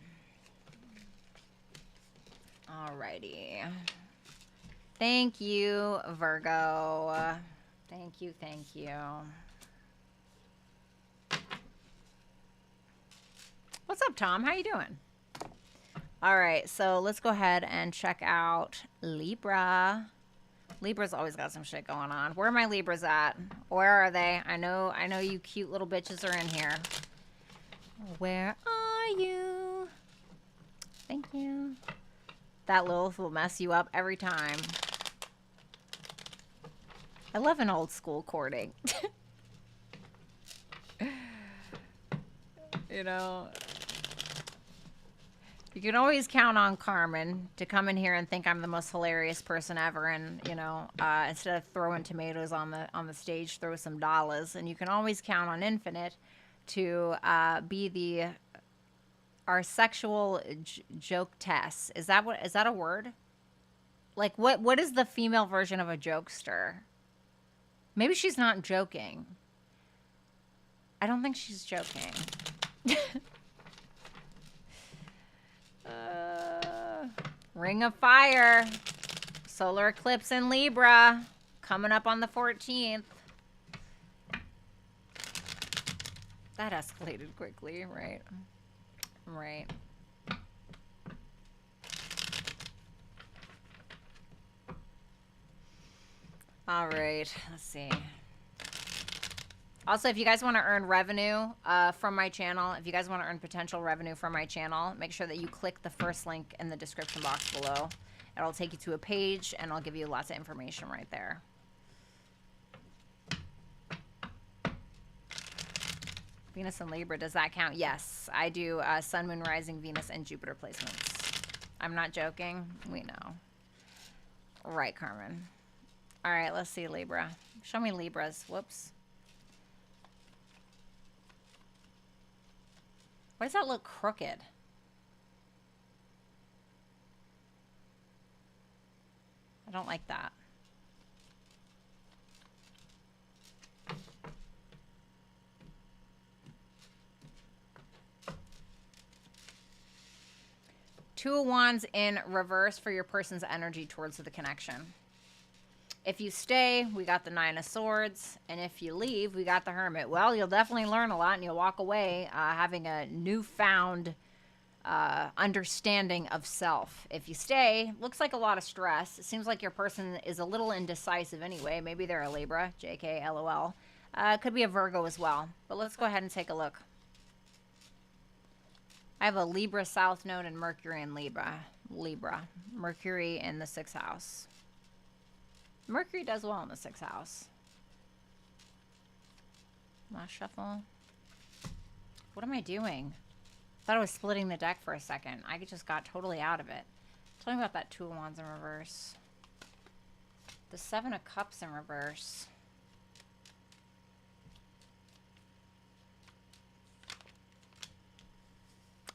Alrighty. Thank you, Virgo. Thank you. Thank you. What's up, Tom? How you doing? All right, so let's go ahead and check out Libra. Libra's always got some shit going on. Where are my Libras at? Where are they? I know you cute little bitches are in here. Where are you? Thank you. That Lilith will mess you up every time. I love an old school courting. You can always count on Carmen to come in here and think I'm the most hilarious person ever, and instead of throwing tomatoes on the stage, throw some dollars. And you can always count on Infinite to be our sexual joke test. Is that a word? Like what is the female version of a jokester? Maybe she's not joking. I don't think she's joking. Ring of Fire. Solar eclipse in Libra. Coming up on the 14th. That escalated quickly, right? Right. All right, let's see. Also, if you guys want to earn revenue from my channel, if you guys want to earn potential revenue from my channel, make sure that you click the first link in the description box below. It'll take you to a page, and I'll give you lots of information right there. Venus and Libra, does that count? Yes, I do Sun, Moon, Rising, Venus, and Jupiter placements. I'm not joking. We know. Right, Carmen. All right, let's see Libra. Show me Libras. Whoops. Why does that look crooked? I don't like that. Two of Wands in reverse for your person's energy towards the connection. If you stay, we got the Nine of Swords. And if you leave, we got the Hermit. Well, you'll definitely learn a lot, and you'll walk away having a newfound understanding of self. If you stay, looks like a lot of stress. It seems like your person is a little indecisive anyway. Maybe they're a Libra, JK, LOL. Could be a Virgo as well. But let's go ahead and take a look. I have a Libra South Node and Mercury in Libra. Mercury in the 6th house. Mercury does well in the 6th house. Last shuffle. What am I doing? I thought I was splitting the deck for a second. I just got totally out of it. Tell me about that Two of Wands in reverse. The Seven of Cups in reverse.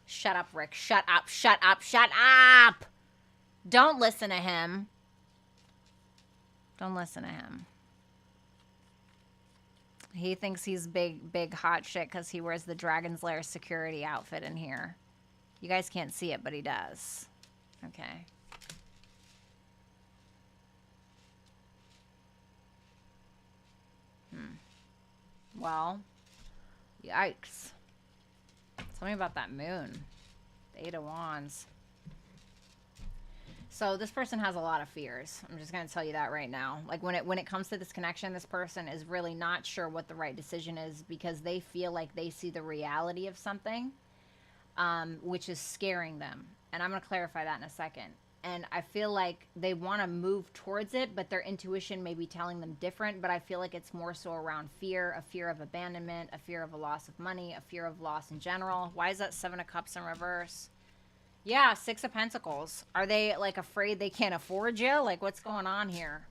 Shut up, Rick. Shut up. Shut up. Shut up. Don't listen to him. Don't listen to him. He thinks he's big hot shit because he wears the Dragon's Lair security outfit in here. You guys can't see it, but he does. Okay. Well, yikes. Tell me about that moon. The Eight of Wands. So this person has a lot of fears. I'm just going to tell you that right now. Like when it comes to this connection, this person is really not sure what the right decision is because they feel like they see the reality of something, which is scaring them. And I'm going to clarify that in a second. And I feel like they want to move towards it, but their intuition may be telling them different. But I feel like it's more so around fear, a fear of abandonment, a fear of a loss of money, a fear of loss in general. Why is that Seven of Cups in reverse? Yeah, Six of Pentacles. Are they, like, afraid they can't afford you? Like, what's going on here?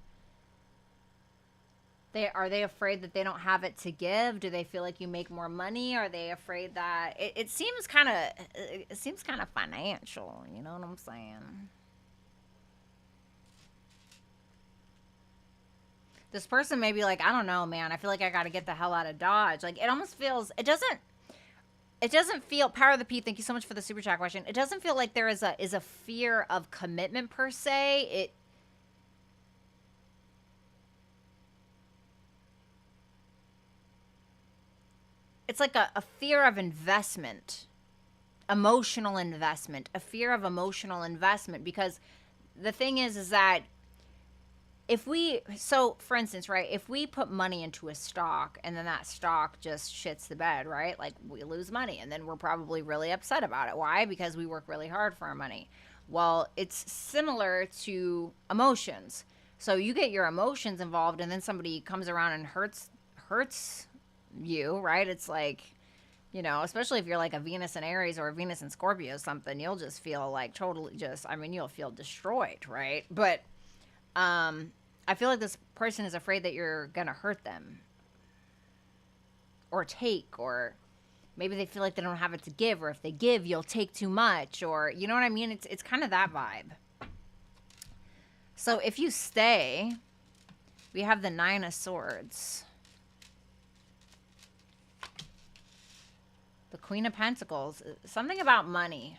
Are they afraid that they don't have it to give? Do they feel like you make more money? Are they afraid that... It seems kind of financial, you know what I'm saying? This person may be like, I don't know, man. I feel like I got to get the hell out of Dodge. Like, it almost feels... It doesn't feel, Power of the P, thank you so much for the super chat question. It doesn't feel like there is a fear of commitment per se. It's like a fear of investment, emotional investment, a fear of emotional investment. Because the thing is that for instance, right, if we put money into a stock and then that stock just shits the bed, right? Like we lose money and then we're probably really upset about it. Why? Because we work really hard for our money. Well, it's similar to emotions. So you get your emotions involved and then somebody comes around and hurts you, right? It's like, you know, especially if you're like a Venus in Aries or a Venus in Scorpio or something, you'll just feel like totally you'll feel destroyed, right? But I feel like this person is afraid that you're going to hurt them or take, or maybe they feel like they don't have it to give, or if they give, you'll take too much, or you know what I mean? It's kind of that vibe. So if you stay, we have the Nine of Swords, the Queen of Pentacles, something about money,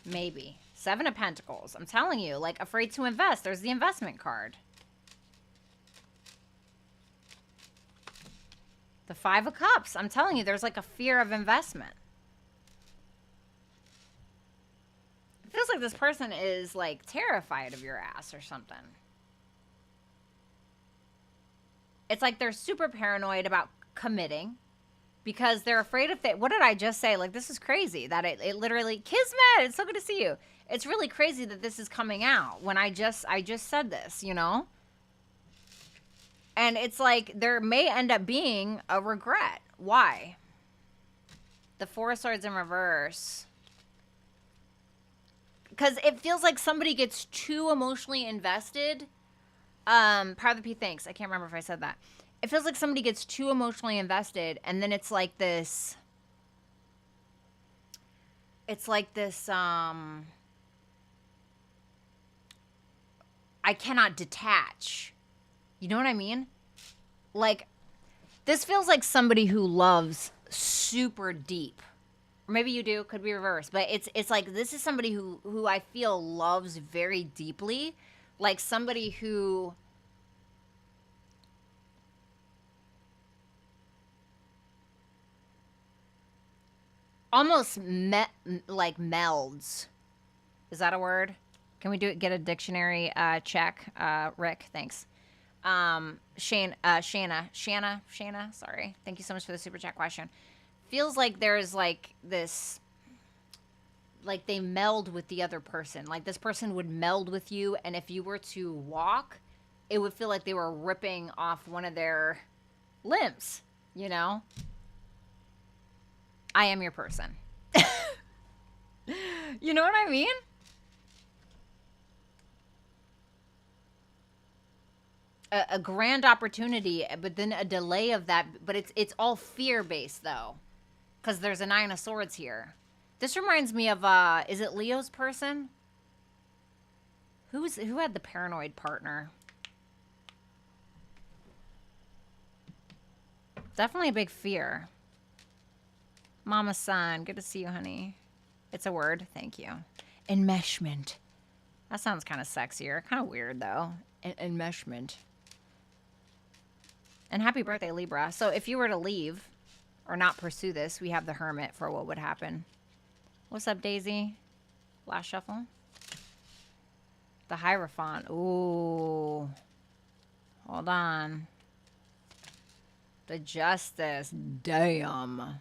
maybe. Seven of Pentacles. I'm telling you, like, afraid to invest. There's the investment card. The Five of Cups. I'm telling you, there's like a fear of investment. It feels like this person is like terrified of your ass or something. It's like they're super paranoid about committing. Because they're afraid if they... What did I just say? Like, this is crazy. That it literally... Kismet! It's so good to see you. It's really crazy that this is coming out when I just said this, you know? And it's like there may end up being a regret. Why? The Four of Swords in reverse. Because it feels like somebody gets too emotionally invested. Power of the P, thanks. I can't remember if I said that. It feels like somebody gets too emotionally invested, and then it's like this, I cannot detach. You know what I mean? Like, this feels like somebody who loves super deep. Or maybe you do, could be reversed. But it's like, this is somebody who I feel loves very deeply. Like somebody who... almost melds. Is that a word? Can we get a dictionary check? Rick, thanks. Shanna, sorry. Thank you so much for the super chat question. Feels like there's like this, like they meld with the other person. Like this person would meld with you, and if you were to walk, it would feel like they were ripping off one of their limbs, you know? I am your person. You know what I mean? A grand opportunity, but then a delay of that. But it's all fear-based, though. Because there's a Nine of Swords here. This reminds me of, is it Leo's person? Who had the paranoid partner? Definitely a big fear. Mama San, good to see you, honey. It's a word, thank you. Enmeshment. That sounds kind of sexier. Kind of weird, though. Enmeshment. And happy birthday, Libra. So if you were to leave or not pursue this, we have the Hermit for what would happen. What's up, Daisy? Last shuffle. The Hierophant. Ooh. Hold on. The Justice. Damn.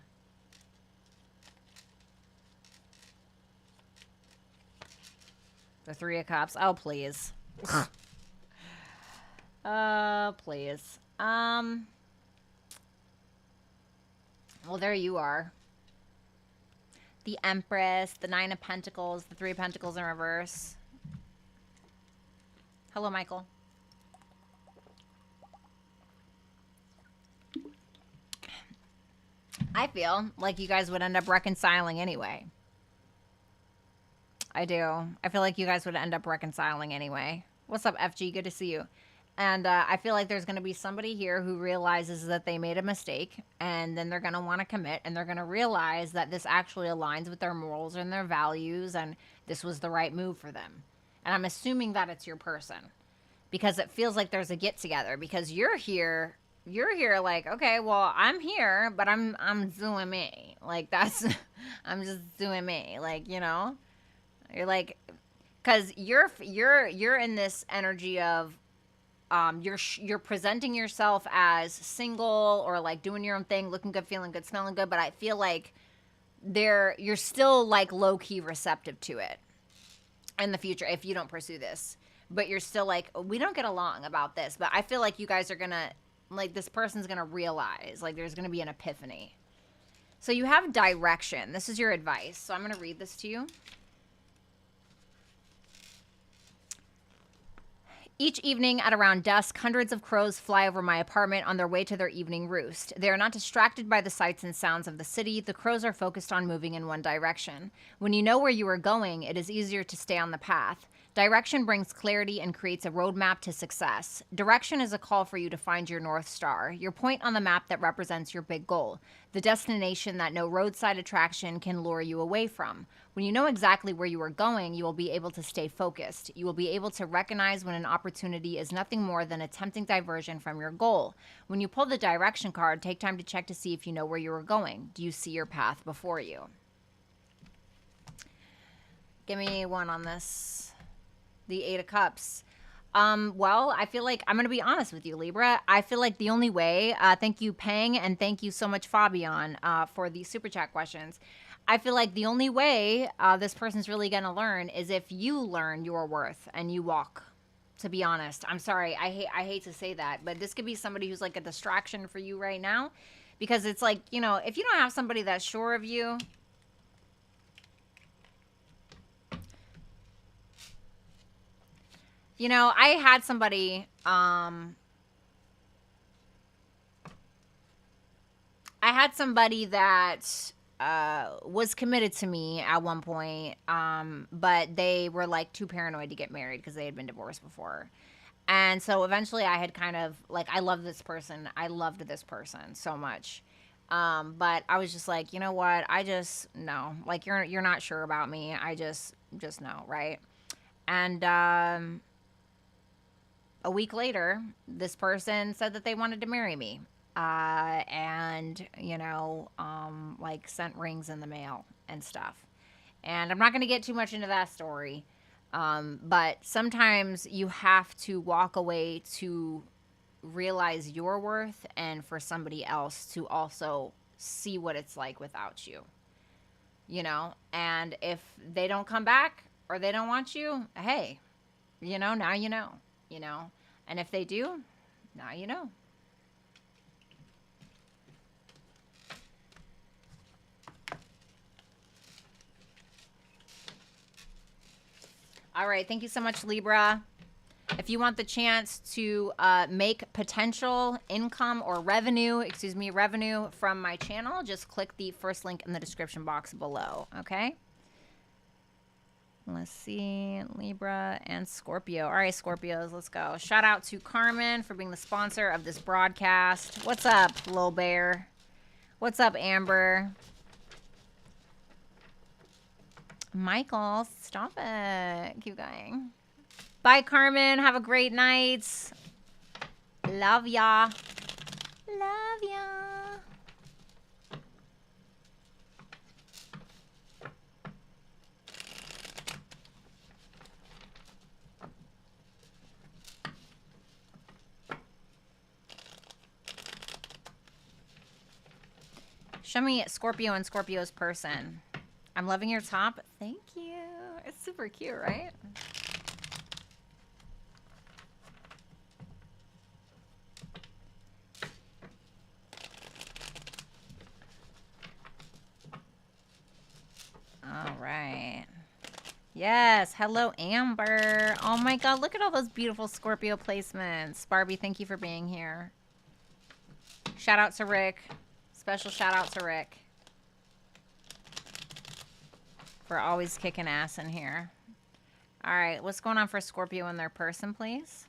The Three of Cups. Oh, please. Please. Well, there you are. The Empress, the Nine of Pentacles, the Three of Pentacles in reverse. Hello, Michael. I feel like you guys would end up reconciling anyway. I do. I feel like you guys would end up reconciling anyway. What's up, FG? Good to see you. And I feel like there's going to be somebody here who realizes that they made a mistake, and then they're going to want to commit, and they're going to realize that this actually aligns with their morals and their values, and this was the right move for them. And I'm assuming that it's your person, because it feels like there's a get together, because you're here like, okay, well, I'm here, but I'm doing me. Like, that's, I'm just doing me. Like, you know, you're like, because you're in this energy of, you're presenting yourself as single or like doing your own thing, looking good, feeling good, smelling good. But I feel like you're still like low key receptive to it in the future if you don't pursue this. But you're still like, we don't get along about this. But I feel like you guys are gonna, like, this person's gonna realize, like, there's gonna be an epiphany. So you have direction. This is your advice. So I'm gonna read this to you. Each evening at around dusk, hundreds of crows fly over my apartment on their way to their evening roost. They are not distracted by the sights and sounds of the city. The crows are focused on moving in one direction. When you know where you are going, it is easier to stay on the path. Direction brings clarity and creates a roadmap to success. Direction is a call for you to find your North Star, your point on the map that represents your big goal, the destination that no roadside attraction can lure you away from. When you know exactly where you are going, you will be able to stay focused. You will be able to recognize when an opportunity is nothing more than a tempting diversion from your goal. When you pull the direction card, take time to check to see if you know where you are going. Do you see your path before you? Give me one on this. The Eight of Cups. Well, I feel like, I'm going to be honest with you, Libra. I feel like the only way, thank you, Peng, and thank you so much, Fabian, for the super chat questions. I feel like the only way this person's really going to learn is if you learn your worth and you walk, to be honest. I'm sorry. I hate to say that, but this could be somebody who's like a distraction for you right now, because it's like, you know, if you don't have somebody that's sure of you, you know, I had somebody, that was committed to me at one point, but they were like too paranoid to get married because they had been divorced before. And so eventually I had kind of like, I love this person. I loved this person so much. But I was just like, you know what? I just, no, like, you're not sure about me. I just no. Right. And, a week later, this person said that they wanted to marry me, and, you know, like, sent rings in the mail and stuff. And I'm not going to get too much into that story, but sometimes you have to walk away to realize your worth and for somebody else to also see what it's like without you, you know? And if they don't come back or they don't want you, hey, you know, now you know. You know, and if they do, now you know. All right, thank you so much, Libra. If you want the chance to make potential income or revenue from my channel, just click the first link in the description box below, okay? Let's see, Libra and Scorpio. All right, Scorpios, let's go. Shout out to Carmen for being the sponsor of this broadcast. What's up, Lil Bear? What's up, Amber? Michael, stop it. Keep going. Bye, Carmen. Have a great night. Love ya. Love ya. Show me Scorpio and Scorpio's person. I'm loving your top. Thank you. It's super cute, right? All right. Yes. Hello, Amber. Oh my God. Look at all those beautiful Scorpio placements. Barbie, thank you for being here. Shout out to Rick. Special shout out to Rick for always kicking ass in here. All right. What's going on for Scorpio and their person, please?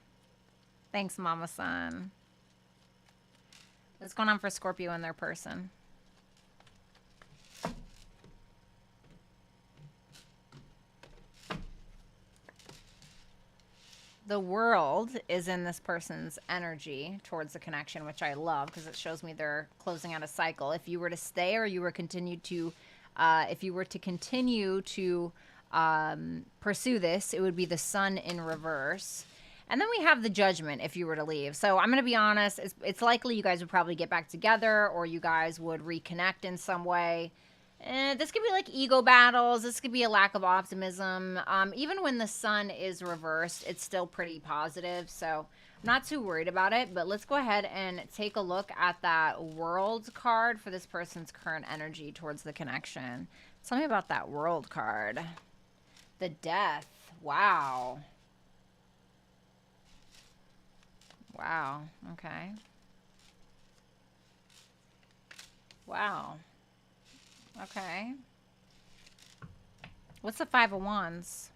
Thanks, Mama Son. What's going on for Scorpio and their person? The World is in this person's energy towards the connection, which I love because it shows me they're closing out a cycle. If you were to stay or you were continue to, if you were to continue to pursue this, it would be the Sun in reverse. And then we have the Judgment if you were to leave. So I'm going to be honest, it's likely you guys would probably get back together or you guys would reconnect in some way. This could be like ego battles. This could be a lack of optimism. Even when the Sun is reversed, it's still pretty positive. So I'm not too worried about it. But let's go ahead and take a look at that World card for this person's current energy towards the connection. Tell me about that World card. The Death. Wow. Wow. Okay. Wow. Okay. What's the Five of Wands?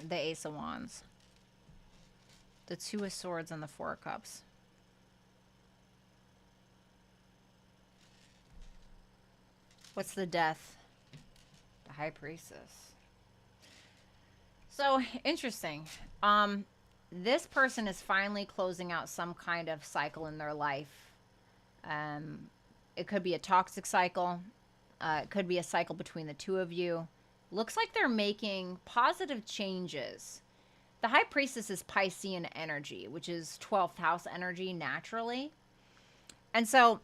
The Ace of Wands. The Two of Swords and the Four of Cups. What's the Death? The High Priestess. So, interesting. This person is finally closing out some kind of cycle in their life. It could be a toxic cycle. It could be a cycle between the two of you. Looks like they're making positive changes. The High Priestess is Piscean energy, which is 12th house energy naturally. And so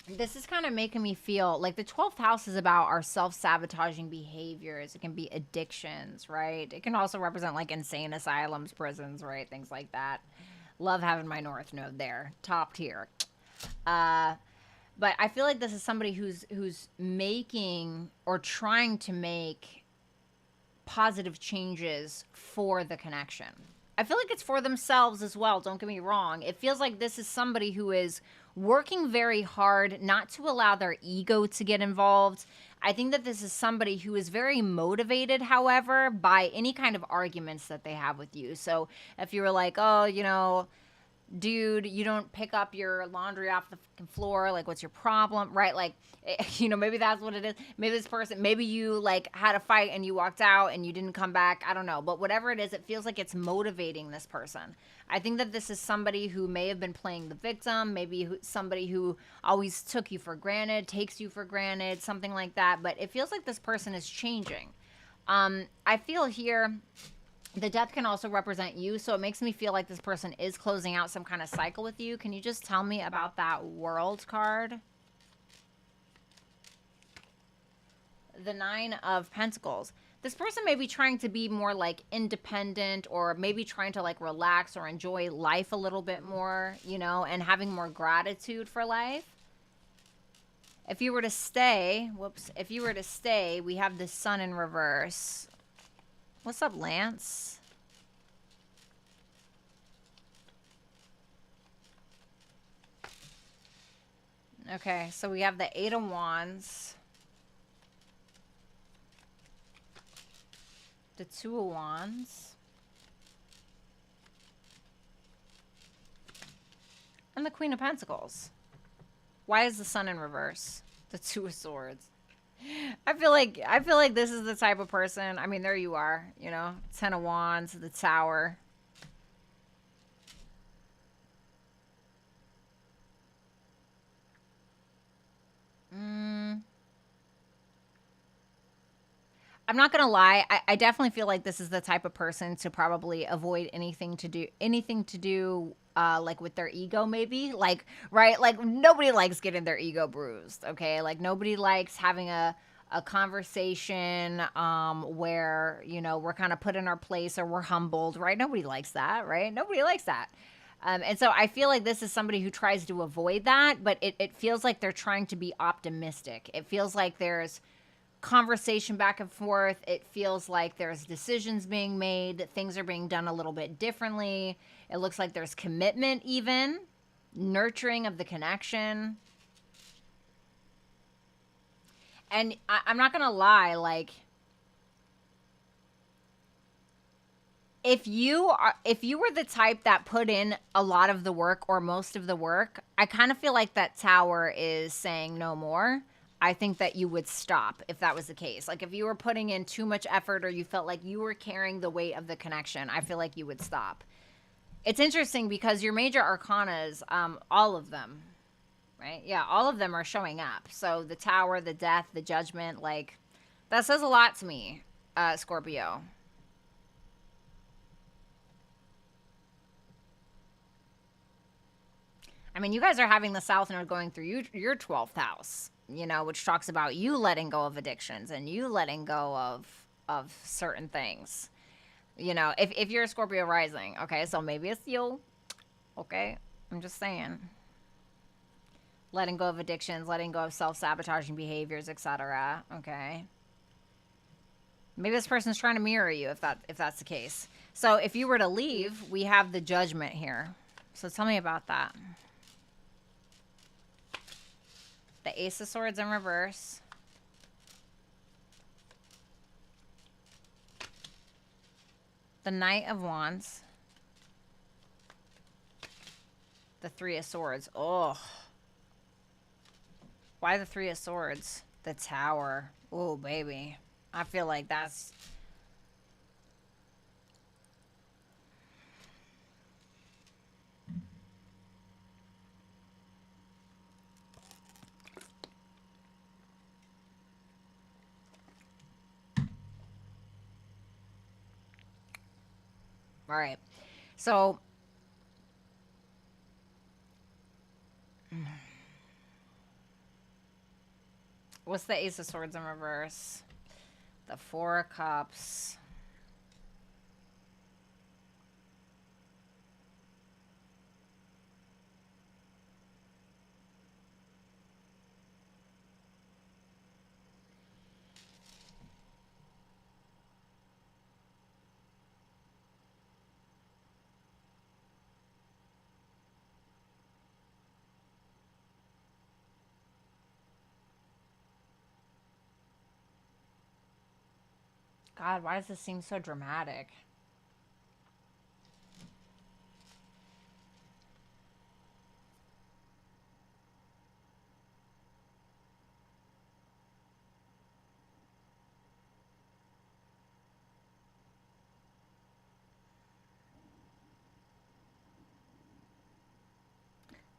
this is kind of making me feel like the 12th house is about our self-sabotaging behaviors. It can be addictions, right? It can also represent like insane asylums, prisons, right? Things like that. Love having my North Node there. Top tier. But I feel like this is somebody who's making or trying to make positive changes for the connection. I feel like it's for themselves as well. Don't get me wrong. It feels like this is somebody who is working very hard not to allow their ego to get involved. I think that this is somebody who is very motivated, however, by any kind of arguments that they have with you. So if you were like, oh, you know, dude, you don't pick up your laundry off the fucking floor, like what's your problem, right? Like, you know, maybe that's what it is. Maybe this person, maybe you like had a fight and you walked out and you didn't come back. I don't know, but whatever it is, it feels like it's motivating this person. I think that this is somebody who may have been playing the victim, maybe somebody who always took you for granted, takes you for granted, something like that. But it feels like this person is changing. I feel here the Death can also represent you, so it makes me feel like this person is closing out some kind of cycle with you. Can you just tell me about that World card? The Nine of Pentacles. This person may be trying to be more like independent, or maybe trying to like relax or enjoy life a little bit more, you know, and having more gratitude for life. If you were to stay, if you were to stay, we have the Sun in reverse. What's up, Lance? Okay, so we have the Eight of Wands. The Two of Wands. And the Queen of Pentacles. Why is the Sun in reverse? The Two of Swords. I feel like this is the type of person. I mean, there you are, you know, Ten of Wands, the Tower. I'm not gonna lie. I definitely feel like this is the type of person to probably avoid anything to do like with their ego, maybe. Like, right? Like nobody likes getting their ego bruised. Okay, like nobody likes having a conversation where we're kind of put in our place or we're humbled, right? Nobody likes that, right? Nobody likes that. And so I feel like this is somebody who tries to avoid that, but it feels like they're trying to be optimistic. It feels like there's conversation back and forth. It feels like there's decisions being made, things are being done a little bit differently. It looks like there's commitment, even nurturing of the connection. And I'm not gonna lie, like if you were the type that put in a lot of the work or most of the work, I kind of feel like that tower is saying no more. I think that you would stop if that was the case. Like if you were putting in too much effort or you felt like you were carrying the weight of the connection, I feel like you would stop. It's interesting because your major arcanas, all of them, right? Yeah, all of them are showing up. So the tower, the death, the judgment, like that says a lot to me, Scorpio. I mean, you guys are having the South Node going through your 12th house, which talks about you letting go of addictions and you letting go of certain things. If you're a Scorpio rising, okay, so maybe it's you, okay? I'm just saying. Letting go of addictions, letting go of self-sabotaging behaviors, etc. Okay. Maybe this person's trying to mirror you if that's the case. So if you were to leave, we have the judgment here. So tell me about that. The Ace of Swords in reverse. The Knight of Wands. The Three of Swords. Oh. Why the Three of Swords? The Tower. Oh, baby. I feel like that's... All right. So... What's the Ace of Swords in reverse? The Four of Cups. God, why does this seem so dramatic?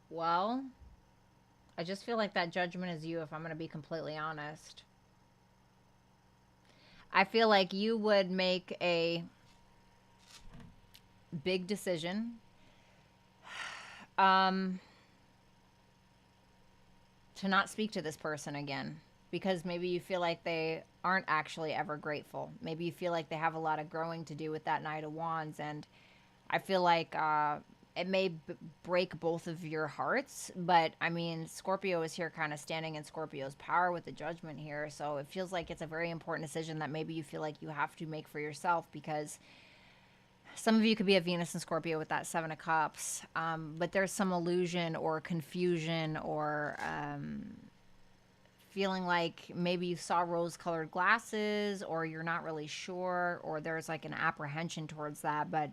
Well, I just feel like that judgment is you, if I'm going to be completely honest. I feel like you would make a big decision to not speak to this person again, because maybe you feel like they aren't actually ever grateful. Maybe you feel like they have a lot of growing to do with that Knight of Wands, and I feel like it may break both of your hearts, but I mean, Scorpio is here kind of standing in Scorpio's power with the judgment here, so it feels like it's a very important decision that maybe you feel like you have to make for yourself, because some of you could be a Venus and Scorpio with that Seven of Cups, but there's some illusion or confusion or feeling like maybe you saw rose-colored glasses, or you're not really sure, or there's like an apprehension towards that. But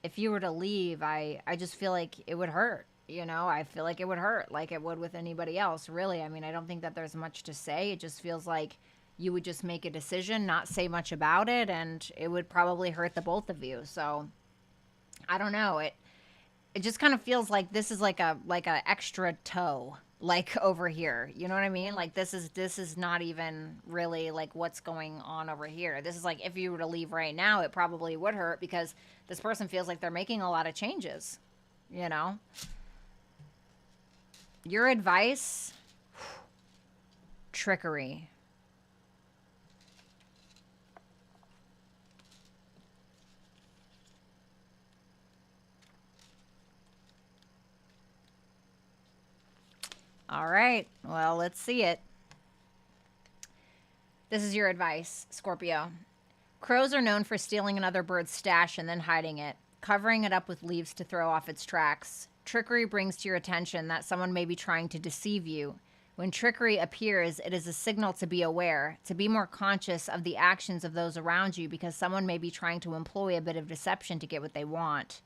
if you were to leave, I just feel like it would hurt. I feel like it would hurt like it would with anybody else, really. I mean, I don't think that there's much to say. It just feels like you would just make a decision, not say much about it, and it would probably hurt the both of you. So I don't know. It just kind of feels like this is like a extra toe, like over here. You know what I mean? Like this is not even really like what's going on over here. This is like if you were to leave right now, it probably would hurt because this person feels like they're making a lot of changes, you know? Your advice, trickery. All right. Well, let's see it. This is your advice, Scorpio. Crows are known for stealing another bird's stash and then hiding it, covering it up with leaves to throw off its tracks. Trickery brings to your attention that someone may be trying to deceive you. When trickery appears, it is a signal to be aware, to be more conscious of the actions of those around you because someone may be trying to employ a bit of deception to get what they want.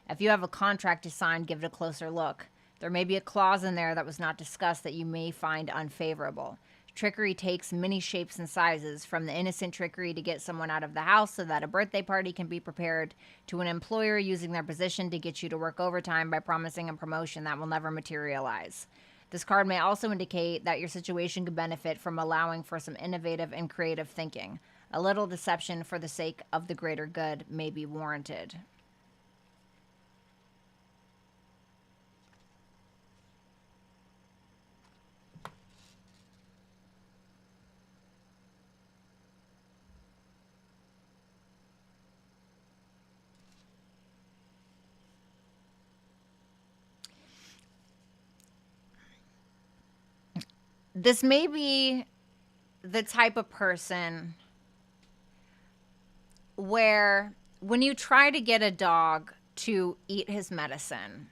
If you have a contract to sign, give it a closer look. There may be a clause in there that was not discussed that you may find unfavorable. Trickery takes many shapes and sizes, from the innocent trickery to get someone out of the house so that a birthday party can be prepared, to an employer using their position to get you to work overtime by promising a promotion that will never materialize. This card may also indicate that your situation could benefit from allowing for some innovative and creative thinking. A little deception for the sake of the greater good may be warranted. This may be the type of person where when you try to get a dog to eat his medicine,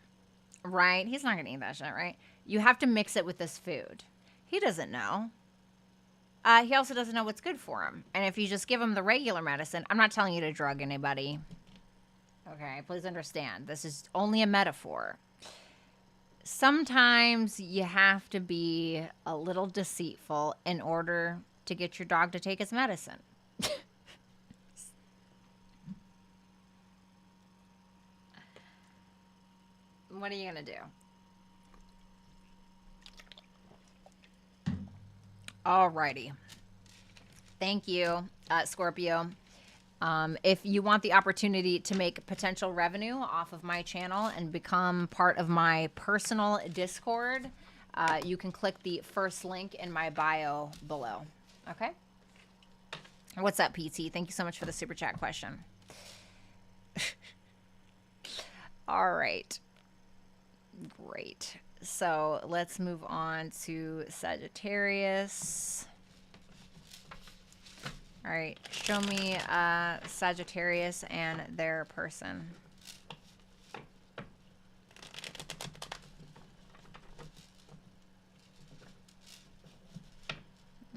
right? He's not going to eat that shit, right? You have to mix it with this food. He doesn't know. He also doesn't know what's good for him. And if you just give him the regular medicine, I'm not telling you to drug anybody. Okay, please understand. This is only a metaphor. Sometimes you have to be a little deceitful in order to get your dog to take his medicine. What are you going to do? Alrighty. Thank you, Scorpio. If you want the opportunity to make potential revenue off of my channel and become part of my personal Discord, you can click the first link in my bio below. Okay? What's up, PT? Thank you so much for the super chat question. All right. Great. So let's move on to Sagittarius. All right, show me Sagittarius and their person.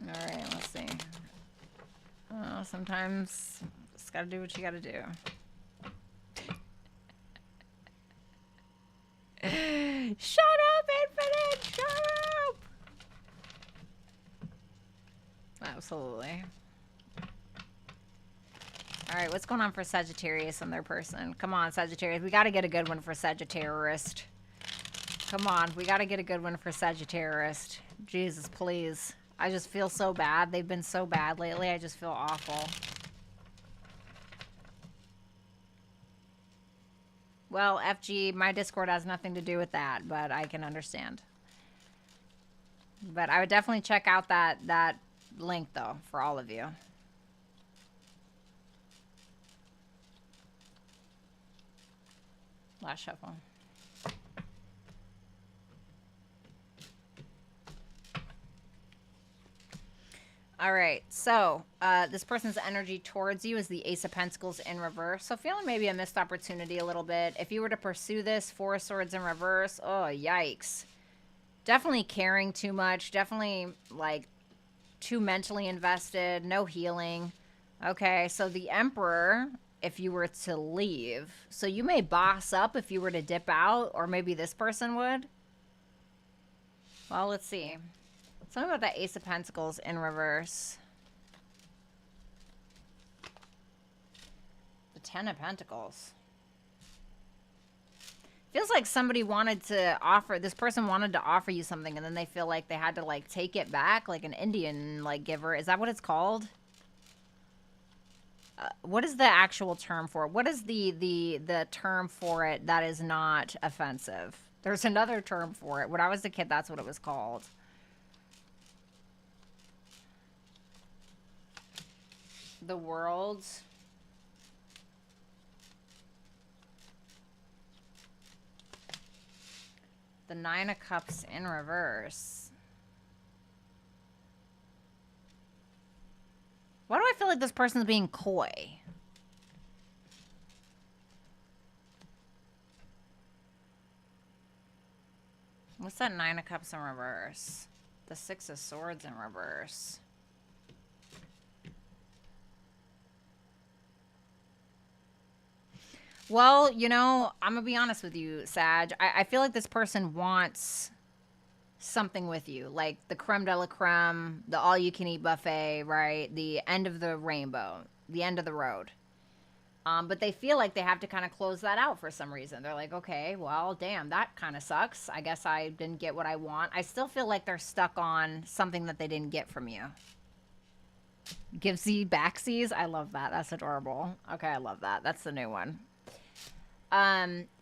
All right, let's see. Oh, sometimes just gotta do what you gotta do. Shut up, Infinite! Shut up! Absolutely. All right, what's going on for Sagittarius and their person? Come on, Sagittarius. We got to get a good one for Sagittarius. Come on, we got to get a good one for Sagittarius. Jesus, please. I just feel so bad. They've been so bad lately. I just feel awful. Well, FG, my Discord has nothing to do with that, but I can understand. But I would definitely check out that link, though, for all of you. Last shuffle. All right, so this person's energy towards you is the Ace of Pentacles in reverse. So feeling maybe a missed opportunity a little bit. If you were to pursue this, Four of Swords in reverse, oh, yikes. Definitely caring too much. Definitely, like, too mentally invested. No healing. Okay, so the Emperor, if you were to leave. So you may boss up if you were to dip out, or maybe this person would. Well, let's see. Tell me about that Ace of Pentacles in reverse. The Ten of Pentacles. Feels like somebody wanted to offer, this person wanted to offer you something, and then they feel like they had to like take it back, like an Indian like giver. Is that what it's called? What is the actual term for it? What is the term for it that is not offensive? There's another term for it. When I was a kid, that's what it was called. The world. The Nine of Cups in reverse. Why do I feel like this person's being coy? What's that Nine of Cups in reverse? The Six of Swords in reverse. Well, you know, I'm going to be honest with you, Sag. I feel like this person wants something with you. Like the creme de la creme, the all-you-can-eat buffet, right? The end of the rainbow, the end of the road. But they feel like they have to kind of close that out for some reason. They're like, okay, well, damn, that kind of sucks. I guess I didn't get what I want. I still feel like they're stuck on something that they didn't get from you. Givesy backsies. I love that. That's adorable. Okay, I love that. That's the new one.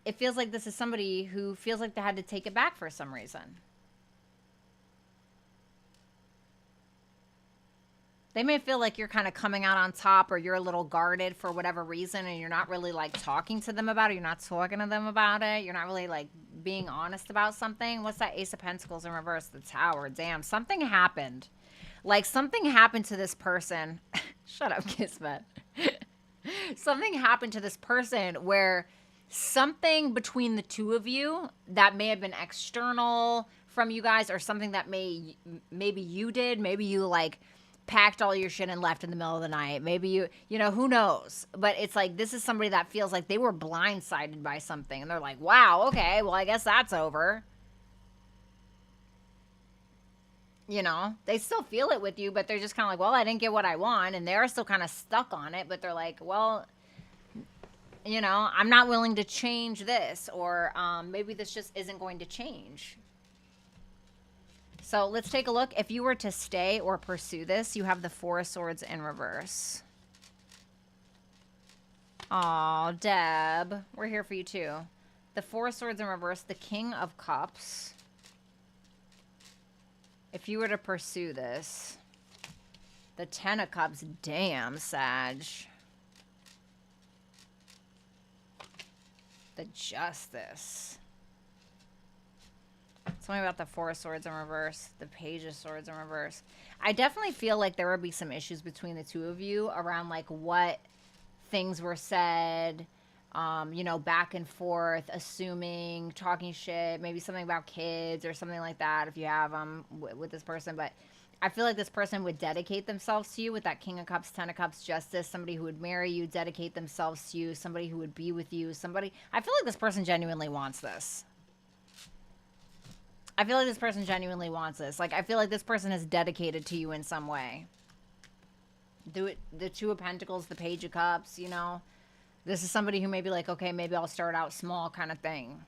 It feels like this is somebody who feels like they had to take it back for some reason. They may feel like you're kind of coming out on top, or you're a little guarded for whatever reason, and you're not really like talking to them about it. You're not talking to them about it. You're not really like being honest about something. What's that Ace of Pentacles in reverse? The Tower. Damn, something happened. Like something happened to this person. Shut up, Kismet. Something happened to this person where something between the two of you that may have been external from you guys, or something that maybe you did, maybe you like packed all your shit and left in the middle of the night. Maybe you know, who knows? But it's like, this is somebody that feels like they were blindsided by something, and they're like, wow, okay, well, I guess that's over. You know, they still feel it with you, but they're just kind of like, well, I didn't get what I want, and they're still kind of stuck on it, but they're like, well, you know, I'm not willing to change this, or maybe this just isn't going to change. So let's take a look. If you were to stay or pursue this, you have the Four of Swords in reverse. Aw, Deb, we're here for you too. The Four of Swords in reverse, the King of Cups. If you were to pursue this, the Ten of Cups. Damn, Sag. The Justice. Tell me about the Four of Swords in reverse, the Page of Swords in reverse. I definitely feel like there would be some issues between the two of you around like what things were said, you know, back and forth, assuming, talking shit, maybe something about kids or something like that if you have them with this person. But I feel like this person would dedicate themselves to you with that King of Cups, Ten of Cups, Justice, somebody who would marry you, dedicate themselves to you, somebody who would be with you, somebody. I feel like this person genuinely wants this. I feel like this person genuinely wants this. Like, I feel like this person is dedicated to you in some way. The Two of Pentacles, the Page of Cups, you know. This is somebody who may be like, okay, maybe I'll start out small kind of thing.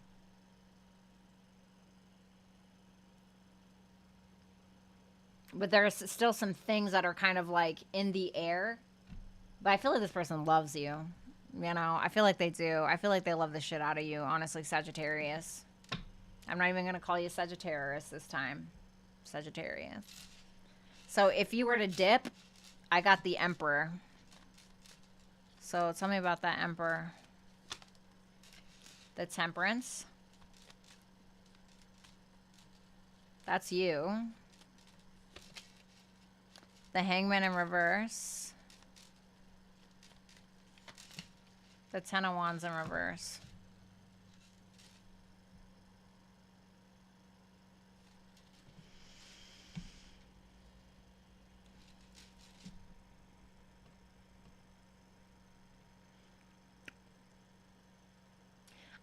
But there's still some things that are kind of like in the air. But I feel like this person loves you. You know, I feel like they do. I feel like they love the shit out of you, honestly, Sagittarius. I'm not even going to call you Sagittarius this time. Sagittarius. So if you were to dip, I got the Emperor. So tell me about that Emperor. The Temperance. That's you. The Hangman in reverse. The Ten of Wands in reverse.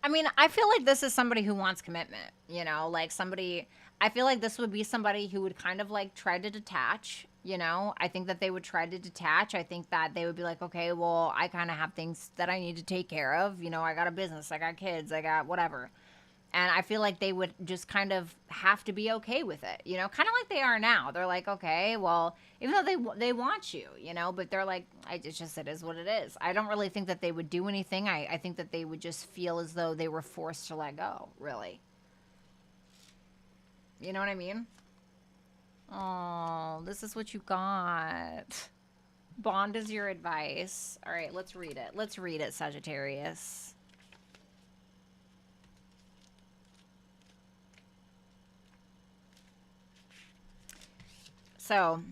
I mean, I feel like this is somebody who wants commitment, you know, like somebody, I feel like this would be somebody who would kind of like try to detach, you know. I think that they would try to detach. I think that they would be like, okay, well, I kind of have things that I need to take care of. You know, I got a business, I got kids, I got whatever. And I feel like they would just kind of have to be okay with it, you know, kind of like they are now. They're like, okay, well, even though they want you, you know, but they're like, it's just, it is what it is. I don't really think that they would do anything. I think that they would just feel as though they were forced to let go, really. You know what I mean? Oh, this is what you got. Bond is your advice. All right, let's read it. Let's read it, Sagittarius. So,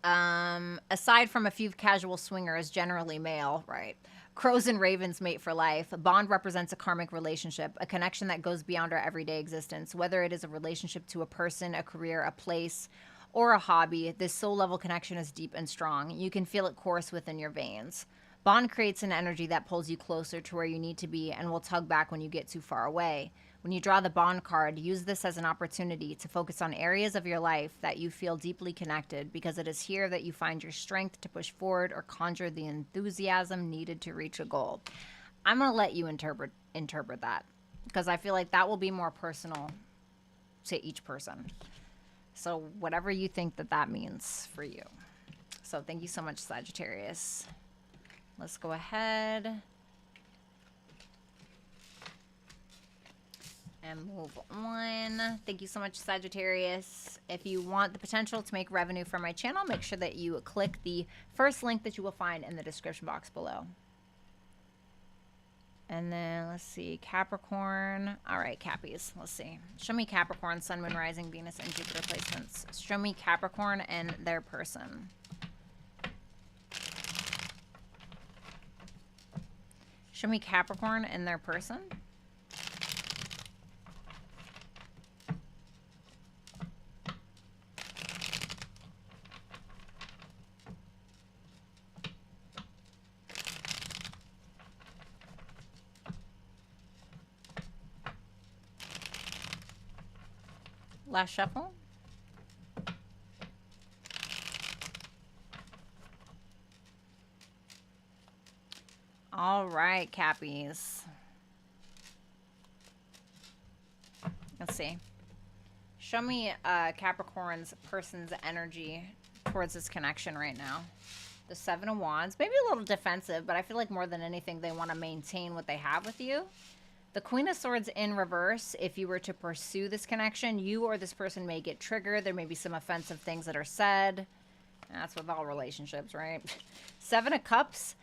aside from a few casual swingers, generally male, right? Crows and ravens mate for life. A bond represents a karmic relationship, a connection that goes beyond our everyday existence. Whether it is a relationship to a person, a career, a place, or a hobby, this soul level connection is deep and strong. You can feel it course within your veins. Bond creates an energy that pulls you closer to where you need to be and will tug back when you get too far away. When you draw the bond card, use this as an opportunity to focus on areas of your life that you feel deeply connected, because it is here that you find your strength to push forward or conjure the enthusiasm needed to reach a goal. I'm going to let you interpret that, because I feel like that will be more personal to each person. So whatever you think that means for you. So thank you so much, Sagittarius. Let's go ahead and move on. Thank you so much, Sagittarius. If you want the potential to make revenue from my channel, make sure that you click the first link that you will find in the description box below. And then let's see, Capricorn. All right, Cappies. Let's see. Show me Capricorn, Sun, Moon, Rising, Venus, and Jupiter placements. Show me Capricorn and their person. Show me Capricorn and their person. Last shuffle. All right, Cappies. Let's see. Show me Capricorn's person's energy towards this connection right now. The Seven of Wands. Maybe a little defensive, but I feel like more than anything, they want to maintain what they have with you. The Queen of Swords in reverse. If you were to pursue this connection, you or this person may get triggered. There may be some offensive things that are said. That's with all relationships, right? Seven of Cups.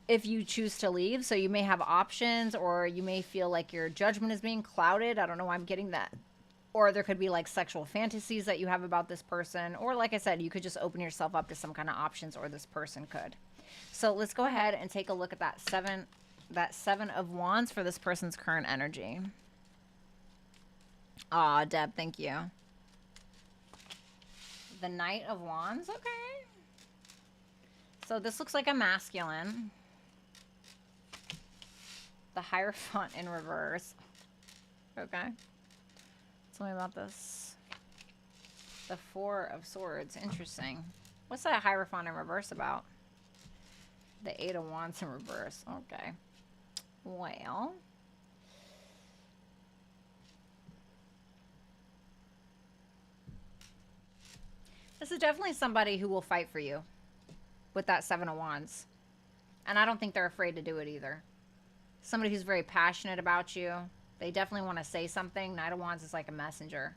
If you choose to leave, so you may have options, or you may feel like your judgment is being clouded. I don't know why I'm getting that. Or there could be like sexual fantasies that you have about this person. Or like I said, you could just open yourself up to some kind of options, or this person could. So let's go ahead and take a look at that Seven of Wands for this person's current energy. Aw, Deb, thank you. The Knight of Wands, okay. So this looks like a masculine. The Hierophant in reverse. Okay. Tell me about this. The Four of Swords, interesting. What's that Hierophant in reverse about? The Eight of Wands in reverse, okay. Well, this is definitely somebody who will fight for you with that Seven of Wands. And I don't think they're afraid to do it either. Somebody who's very passionate about you. They definitely want to say something. Knight of Wands is like a messenger.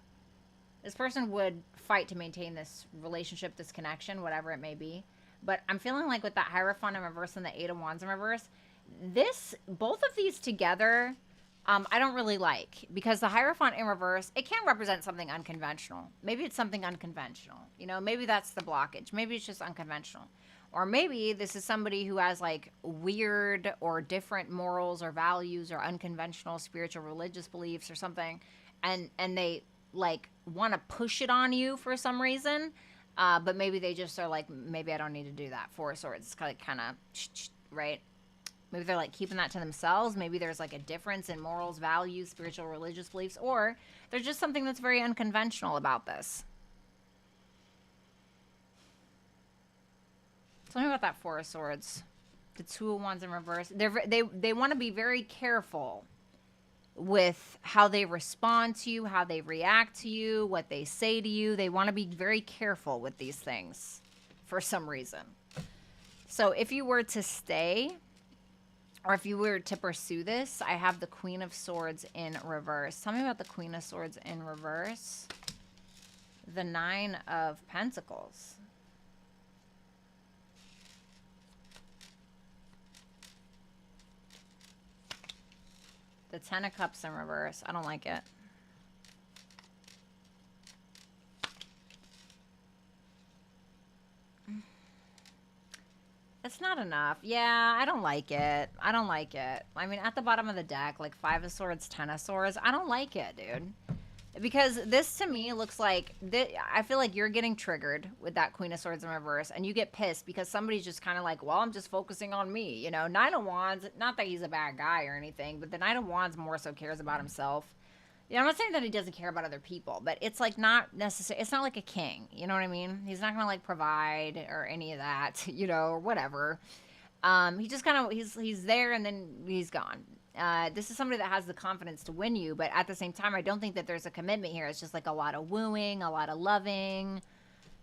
This person would fight to maintain this relationship, this connection, whatever it may be. But I'm feeling like with that Hierophant in reverse and the Eight of Wands in reverse, both of these together, I don't really like, because the Hierophant in reverse, it can represent something unconventional. Maybe it's something unconventional. You know, maybe that's the blockage. Maybe it's just unconventional. Or maybe this is somebody who has like weird or different morals or values or unconventional spiritual religious beliefs or something. And they like want to push it on you for some reason. But maybe they just are like, maybe I don't need to do that. Four of Swords. It's kind of, right? Maybe they're like keeping that to themselves. Maybe there's like a difference in morals, values, spiritual, religious beliefs, or there's just something that's very unconventional about this. Tell me about that Four of Swords. The Two of Wands in reverse. They want to be very careful with how they respond to you, how they react to you, what they say to you. They want to be very careful with these things for some reason. So if you were to stay, or if you were to pursue this, I have the Queen of Swords in reverse. Tell me about the Queen of Swords in reverse. The Nine of Pentacles. The Ten of Cups in reverse. I don't like it. It's not enough. Yeah, I don't like it. I don't like it. I mean, at the bottom of the deck, like 5 of Swords, 10 of Swords. I don't like it, dude. Because this to me looks like, I feel like you're getting triggered with that Queen of Swords in reverse, and you get pissed because somebody's just kind of like, well, I'm just focusing on me. You know, Nine of Wands, not that he's a bad guy or anything, but the Nine of Wands more so cares about himself. Yeah, I'm not saying that he doesn't care about other people, but it's like not necessary. It's not like a king. You know what I mean? He's not going to like provide or any of that, you know, or whatever. He just kind of, he's there and then he's gone. This is somebody that has the confidence to win you, but at the same time, I don't think that there's a commitment here. It's just like a lot of wooing, a lot of loving,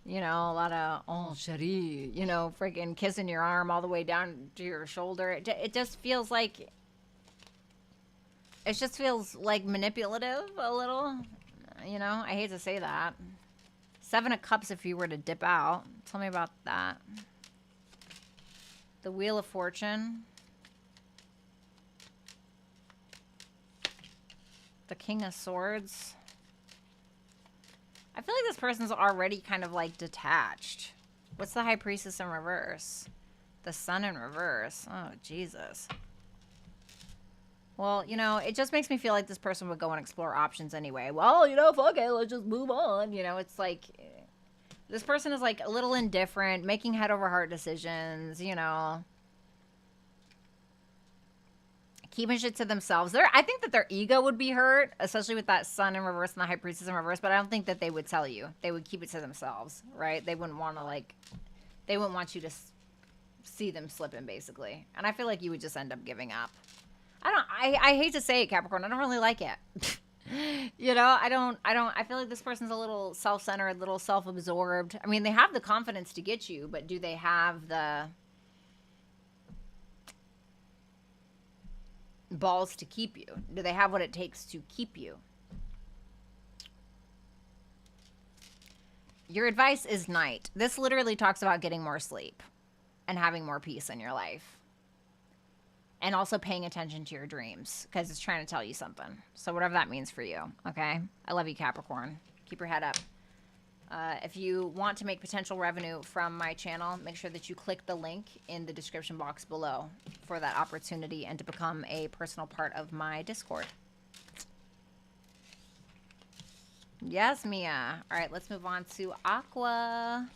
you know, a lot of, oh, chérie, you know, freaking kissing your arm all the way down to your shoulder. It just feels like, manipulative a little, you know. I hate to say that. 7 of Cups if you were to dip out. Tell me about that. The Wheel of Fortune. The King of Swords. I feel like this person's already kind of like detached. What's the High Priestess in reverse? The Sun in reverse. Oh, Jesus. Well, you know, it just makes me feel like this person would go and explore options anyway. Well, you know, fuck it, let's just move on. You know, it's like, this person is like a little indifferent, making head over heart decisions, you know. Keeping shit to themselves. I think that their ego would be hurt, especially with that Sun in reverse and the High Priestess in reverse, but I don't think that they would tell you. They would keep it to themselves, right? They wouldn't want to, like, they wouldn't want you to see them slipping, basically. And I feel like you would just end up giving up. I hate to say it, Capricorn. I don't really like it. You know, I feel like this person's a little self-centered, a little self-absorbed. I mean, they have the confidence to get you, but do they have the balls to keep you? Do they have what it takes to keep you? Your advice is night. This literally talks about getting more sleep and having more peace in your life. And also paying attention to your dreams, because it's trying to tell you something. So whatever that means for you, okay? I love you, Capricorn. Keep your head up. If you want to make potential revenue from my channel, make sure that you click the link in the description box below for that opportunity and to become a personal part of my Discord. Yes, Mia. All right, let's move on to Aqua.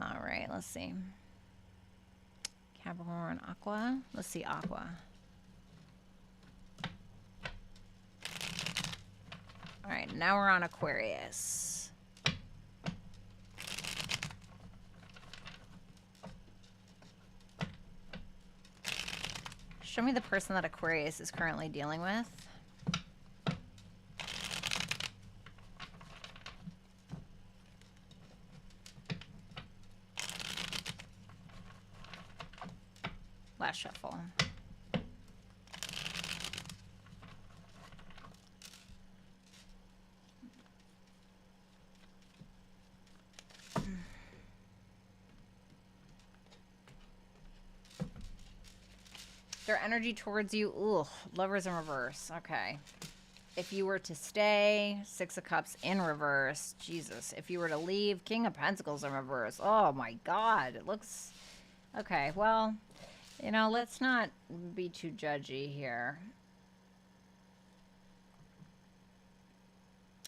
All right, let's see. Capricorn, Aqua. Let's see, Aqua. All right, now we're on Aquarius. Show me the person that Aquarius is currently dealing with. Last shuffle. Their energy towards you, ugh, Lovers in reverse. Okay. If you were to stay, 6 of Cups in reverse. Jesus. If you were to leave, King of Pentacles in reverse. Oh my God. It looks... Okay, well... You know, let's not be too judgy here.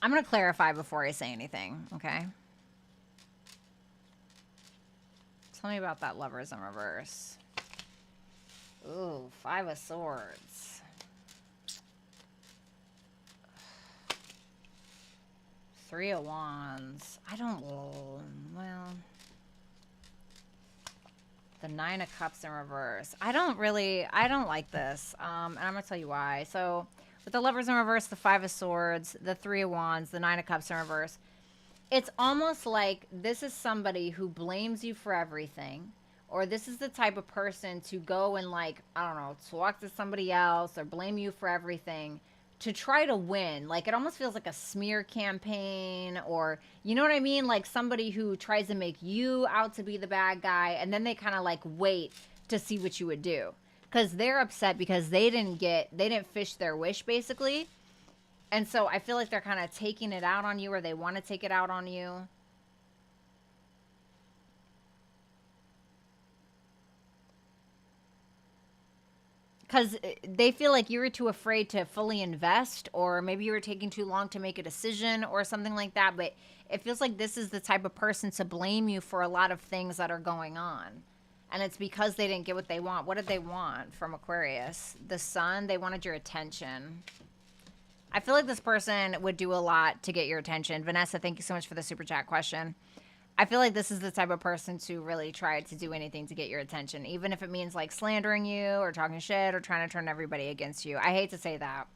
I'm going to clarify before I say anything, okay? Tell me about that Lovers in reverse. Ooh, 5 of Swords. Three of Wands. I don't... Well... The Nine of Cups in reverse. I don't like this. And I'm going to tell you why. So with the Lovers in reverse, the Five of Swords, the Three of Wands, the Nine of Cups in reverse, it's almost like this is somebody who blames you for everything. Or this is the type of person to go and, like, I don't know, talk to somebody else or blame you for everything to try to win. Like, it almost feels like a smear campaign, or, you know what I mean? Like somebody who tries to make you out to be the bad guy, and then they kind of like wait to see what you would do. Because they're upset because they didn't fish their wish, basically. And so I feel like they're kind of taking it out on you, or they want to take it out on you. Because they feel like you were too afraid to fully invest, or maybe you were taking too long to make a decision or something like that. But it feels like this is the type of person to blame you for a lot of things that are going on. And it's because they didn't get what they want. What did they want from Aquarius? The Sun, they wanted your attention. I feel like this person would do a lot to get your attention. Vanessa, thank you so much for the super chat question. I feel like this is the type of person to really try to do anything to get your attention, even if it means like slandering you or talking shit or trying to turn everybody against you. I hate to say that.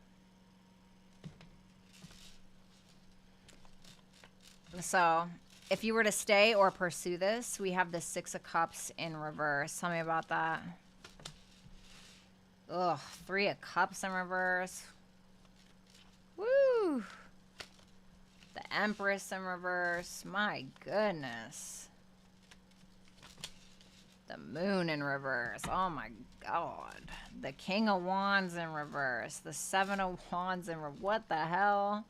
So if you were to stay or pursue this, we have the Six of Cups in reverse. Tell me about that. Ugh, Three of Cups in reverse. Woo! The Empress in reverse. My goodness. The Moon in reverse. Oh my God. The King of Wands in reverse. The Seven of Wands in reverse. What the hell?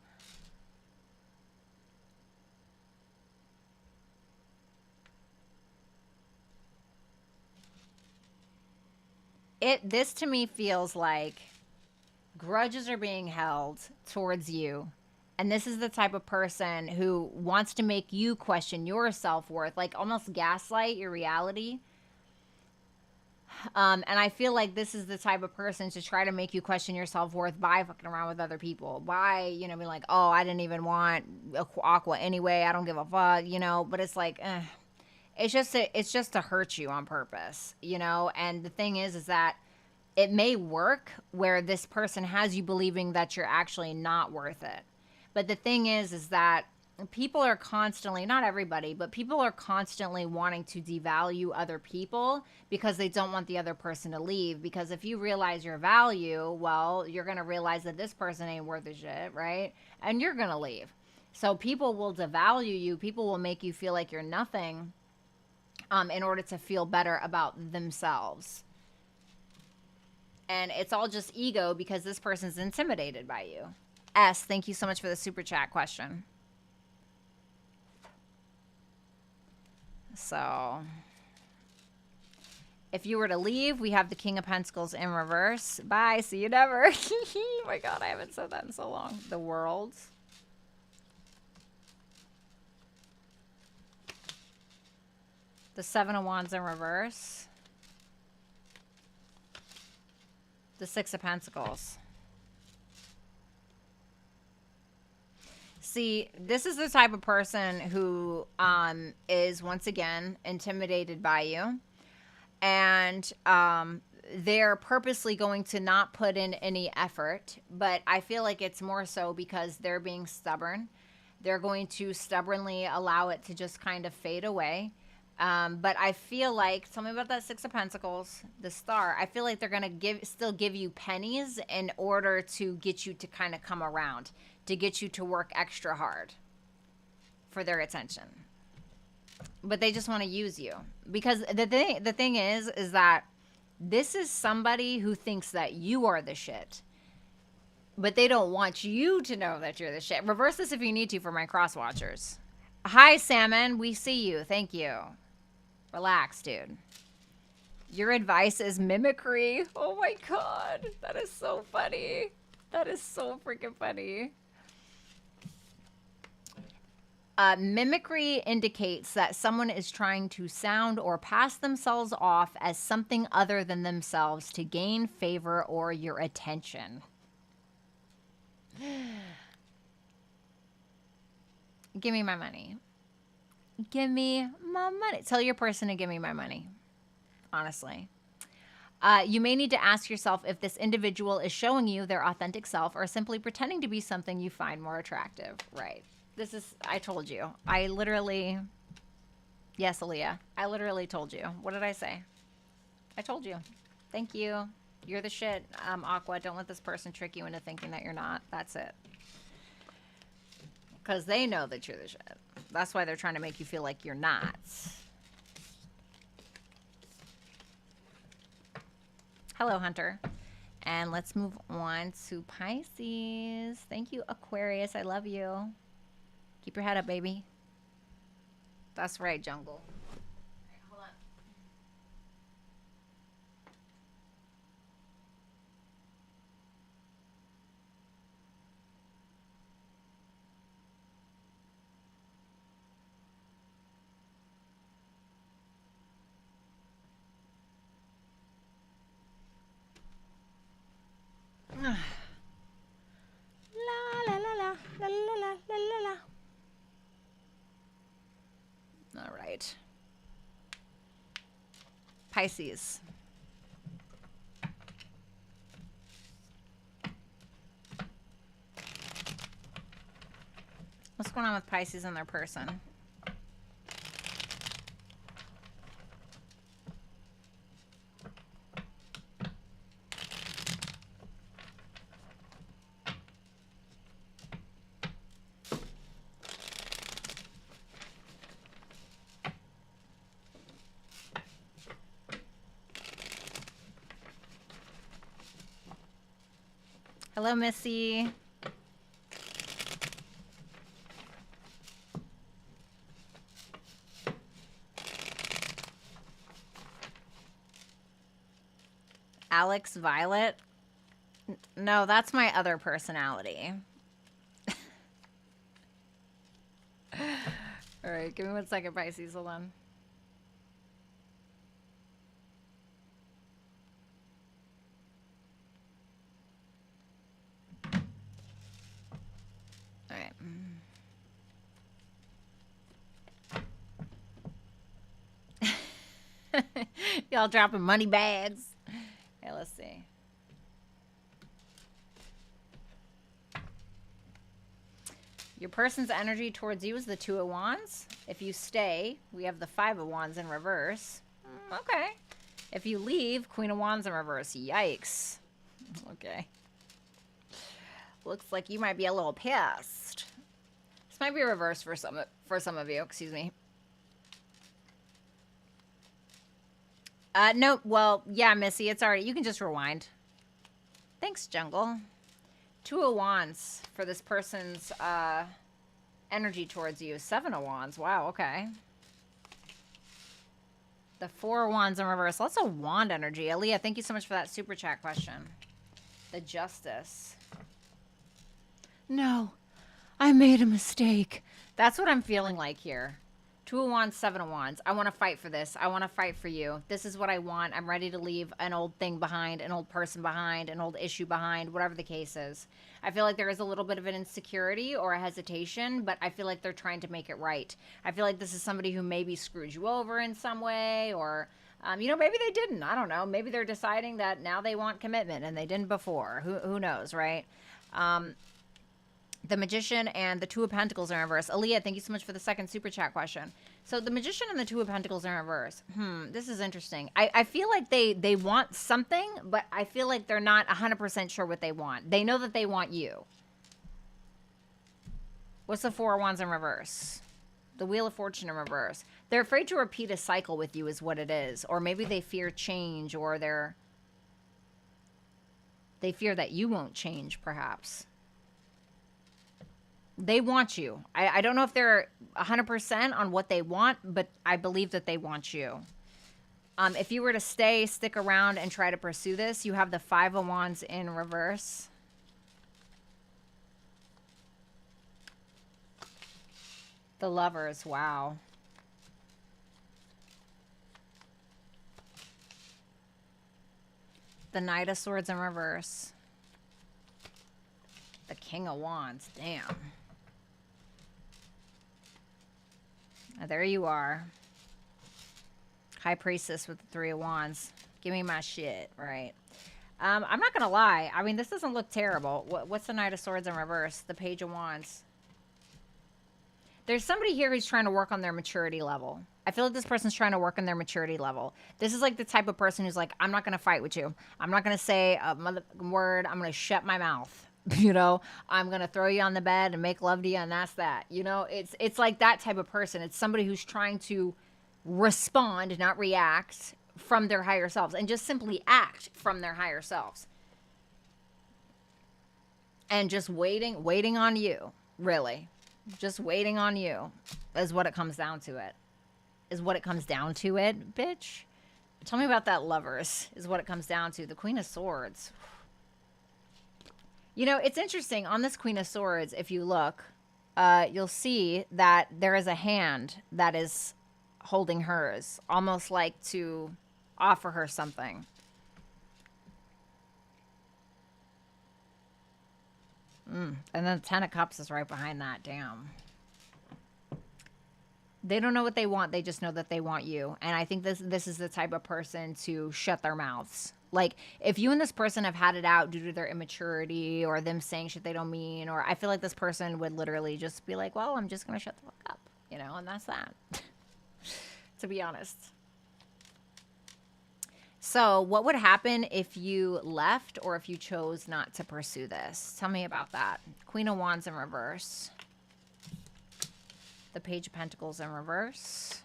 This to me feels like grudges are being held towards you. And this is the type of person who wants to make you question your self-worth, like almost gaslight your reality. And I feel like this is the type of person to try to make you question your self-worth by fucking around with other people. By, you know, being like, oh, I didn't even want Aqua anyway. I don't give a fuck, you know. But it's like, it's just to hurt you on purpose, you know. And the thing is that it may work where this person has you believing that you're actually not worth it. But the thing is that people are constantly, not everybody, but people are constantly wanting to devalue other people because they don't want the other person to leave. Because if you realize your value, well, you're going to realize that this person ain't worth a shit, right? And you're going to leave. So people will devalue you. People will make you feel like you're nothing in order to feel better about themselves. And it's all just ego because this person's intimidated by you. S, thank you so much for the super chat question. So, if you were to leave, we have the King of Pentacles in reverse. Bye, see you never. Oh my God, I haven't said that in so long. The World. The Seven of Wands in reverse. The Six of Pentacles. See, this is the type of person who is, once again, intimidated by you. And they're purposely going to not put in any effort. But I feel like it's more so because they're being stubborn. They're going to stubbornly allow it to just kind of fade away. But I feel like, tell me about that Six of Pentacles, the Star. I feel like they're going to still give you pennies in order to get you to kind of come around, to get you to work extra hard for their attention. But they just want to use you. Because the thing is that this is somebody who thinks that you are the shit. But they don't want you to know that you're the shit. Reverse this if you need to for my cross watchers. Hi, Salmon. We see you. Thank you. Relax, dude. Your advice is mimicry. Oh my God. That is so funny. That is so freaking funny. Mimicry indicates that someone is trying to sound or pass themselves off as something other than themselves to gain favor or your attention. Give me my money. Give me my money. Tell your person to give me my money. honestly. You may need to ask yourself if this individual is showing you their authentic self or simply pretending to be something you find more attractive. Right. This is, I told you. I literally, yes, Aaliyah, I literally told you. What did I say? I told you. Thank you. You're the shit, Aqua. Don't let this person trick you into thinking that you're not. That's it. Because they know that you're the shit. That's why they're trying to make you feel like you're not. Hello, Hunter. And let's move on to Pisces. Thank you, Aquarius. I love you. Keep your head up, baby. That's right, Jungle. All right, hold on. La la la la la la la la la. All right. Pisces. What's going on with Pisces and their person? Hello, Missy. Alex Violet. No, that's my other personality. All right, give me 1 second, Pisces. Hold on. All right. Y'all dropping money bags. Okay, let's see. Your person's energy towards you is the Two of Wands. If you stay, we have the Five of Wands in reverse. Okay. If you leave, Queen of Wands in reverse. Yikes. Okay. Looks like you might be a little pissed. This might be reversed for some of you. Excuse me. No. Well, yeah, Missy. It's already. You can just rewind. Thanks, Jungle. Two of Wands for this person's energy towards you. Seven of Wands. Wow. Okay. The Four of Wands in reverse. Lots of wand energy. Aaliyah, thank you so much for that super chat question. The Justice. No, I made a mistake. That's what I'm feeling like here. Two of Wands, Seven of Wands. I want to fight for this. I want to fight for you. This is what I want. I'm ready to leave an old thing behind, an old person behind, an old issue behind, whatever the case is. I feel like there is a little bit of an insecurity or a hesitation, but I feel like they're trying to make it right. I feel like this is somebody who maybe screwed you over in some way, or, you know, maybe they didn't. I don't know. Maybe they're deciding that now they want commitment and they didn't before. Who knows, right? The Magician and the Two of Pentacles in reverse. Aaliyah, thank you so much for the second super chat question. So the Magician and the Two of Pentacles in reverse. This is interesting. I feel like they want something, but I feel like they're not 100% sure what they want. They know that they want you. What's the Four of Wands in reverse? The Wheel of Fortune in reverse. They're afraid to repeat a cycle with you is what it is. Or maybe they fear change, or they fear that you won't change, perhaps. They want you. I don't know if they're 100% on what they want, but I believe that they want you. If you were to stick around and try to pursue this, you have the Five of Wands in reverse. The Lovers, wow. The Knight of Swords in reverse. The King of Wands, damn. There you are. High Priestess with the Three of Wands. Give me my shit, right? I'm not going to lie. I mean, this doesn't look terrible. What's the Knight of Swords in reverse? The Page of Wands. There's somebody here who's trying to work on their maturity level. I feel like this person's trying to work on their maturity level. This is like the type of person who's like, I'm not going to fight with you. I'm not going to say a mother word. I'm going to shut my mouth. You know, I'm going to throw you on the bed and make love to you, and that's that. You know, it's like that type of person. It's somebody who's trying to respond, not react from their higher selves, and just simply act from their higher selves. And just waiting on you, really. Just waiting on you is what it comes down to it. Is what it comes down to it, bitch. Tell me about that, Lovers, is what it comes down to. The Queen of Swords. You know, it's interesting. On this Queen of Swords, if you look, you'll see that there is a hand that is holding hers, almost like to offer her something. And then the Ten of Cups is right behind that. Damn. They don't know what they want. They just know that they want you. And I think this is the type of person to shut their mouths. Like, if you and this person have had it out due to their immaturity or them saying shit they don't mean, or I feel like this person would literally just be like, well, I'm just going to shut the fuck up, you know, and that's that, to be honest. So what would happen if you left or if you chose not to pursue this? Tell me about that. Queen of Wands in reverse. The Page of Pentacles in reverse.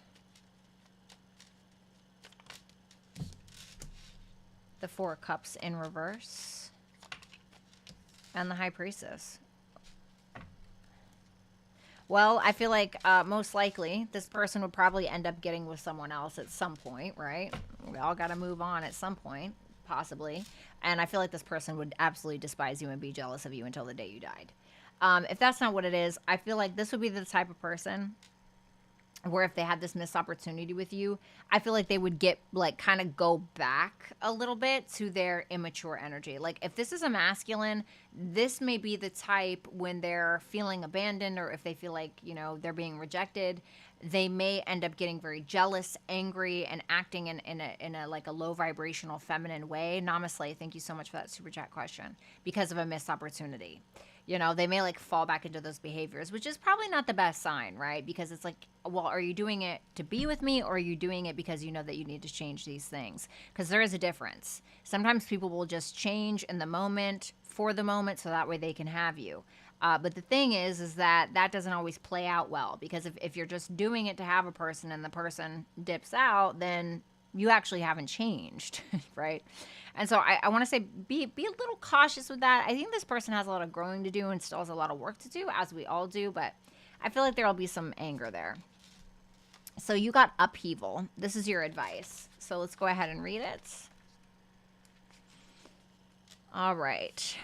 The Four of Cups in reverse. And the High Priestess. Well, I feel like most likely this person would probably end up getting with someone else at some point, right? We all got to move on at some point, possibly. And I feel like this person would absolutely despise you and be jealous of you until the day you died. If that's not what it is, I feel like this would be the type of person where if they had this missed opportunity with you, I feel like they would get, like, kind of go back a little bit to their immature energy. Like, if this is a masculine, this may be the type when they're feeling abandoned, or if they feel like, you know, they're being rejected, they may end up getting very jealous, angry, and acting in a like a low vibrational feminine way. Namaste, thank you so much for that super chat question. Because of a missed opportunity. You know, they may like fall back into those behaviors, which is probably not the best sign, right? Because it's like, well, are you doing it to be with me, or are you doing it because you know that you need to change these things? Because there is a difference. Sometimes people will just change in the moment, for the moment, so that way they can have you. But the thing is that doesn't always play out well, because if you're just doing it to have a person and the person dips out, then you actually haven't changed, right? And so I want to say be a little cautious with that. I think this person has a lot of growing to do and still has a lot of work to do, as we all do, but I feel like there will be some anger there. So you got upheaval. This is your advice. So let's go ahead and read it. All right.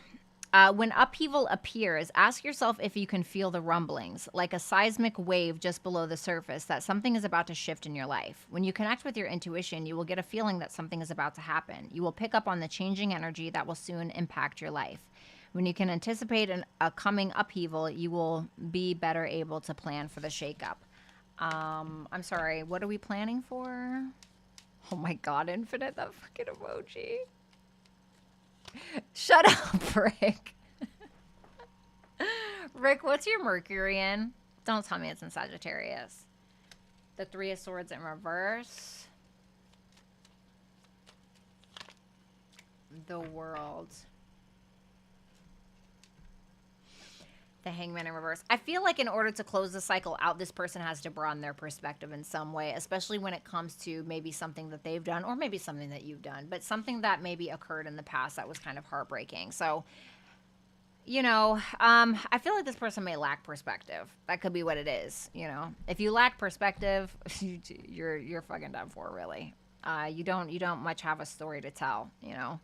When upheaval appears, ask yourself if you can feel the rumblings, like a seismic wave just below the surface, that something is about to shift in your life. When you connect with your intuition, you will get a feeling that something is about to happen. You will pick up on the changing energy that will soon impact your life. When you can anticipate a coming upheaval, you will be better able to plan for the shakeup. I'm sorry, what are we planning for? Oh my God, Infinite, that fucking emoji. Shut up, Rick. Rick, what's your Mercury in? Don't tell me it's in Sagittarius. The Three of Swords in reverse. The World. The Hangman in reverse. I feel like in order to close the cycle out, this person has to broaden their perspective in some way, especially when it comes to maybe something that they've done, or maybe something that you've done, but something that maybe occurred in the past that was kind of heartbreaking. So, you know, I feel like this person may lack perspective. That could be what it is. You know, if you lack perspective, you're fucking done for, really. You don't much have a story to tell, you know.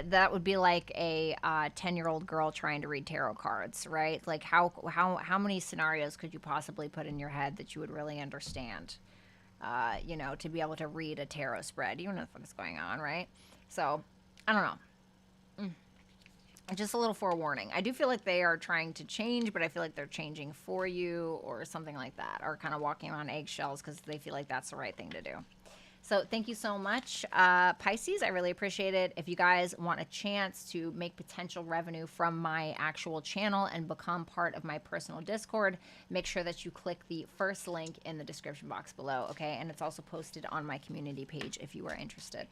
That would be like a 10-year-old girl trying to read tarot cards, right? Like how many scenarios could you possibly put in your head that you would really understand, you know, to be able to read a tarot spread? You don't know what the fuck is going on, right? So, I don't know. Just a little forewarning. I do feel like they are trying to change, but I feel like they're changing for you or something like that, or kind of walking on eggshells because they feel like that's the right thing to do. So thank you so much, Pisces. I really appreciate it. If you guys want a chance to make potential revenue from my actual channel and become part of my personal Discord, make sure that you click the first link in the description box below, okay? And it's also posted on my community page if you are interested.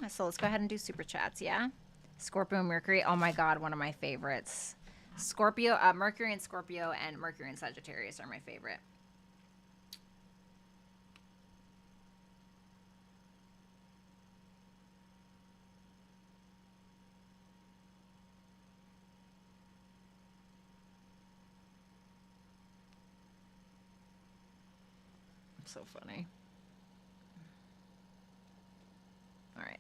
So let's go ahead and do super chats, yeah? Scorpio, Mercury. Oh my God, one of my favorites. Scorpio, Mercury and Scorpio and Mercury and Sagittarius are my favorite. So funny. All right.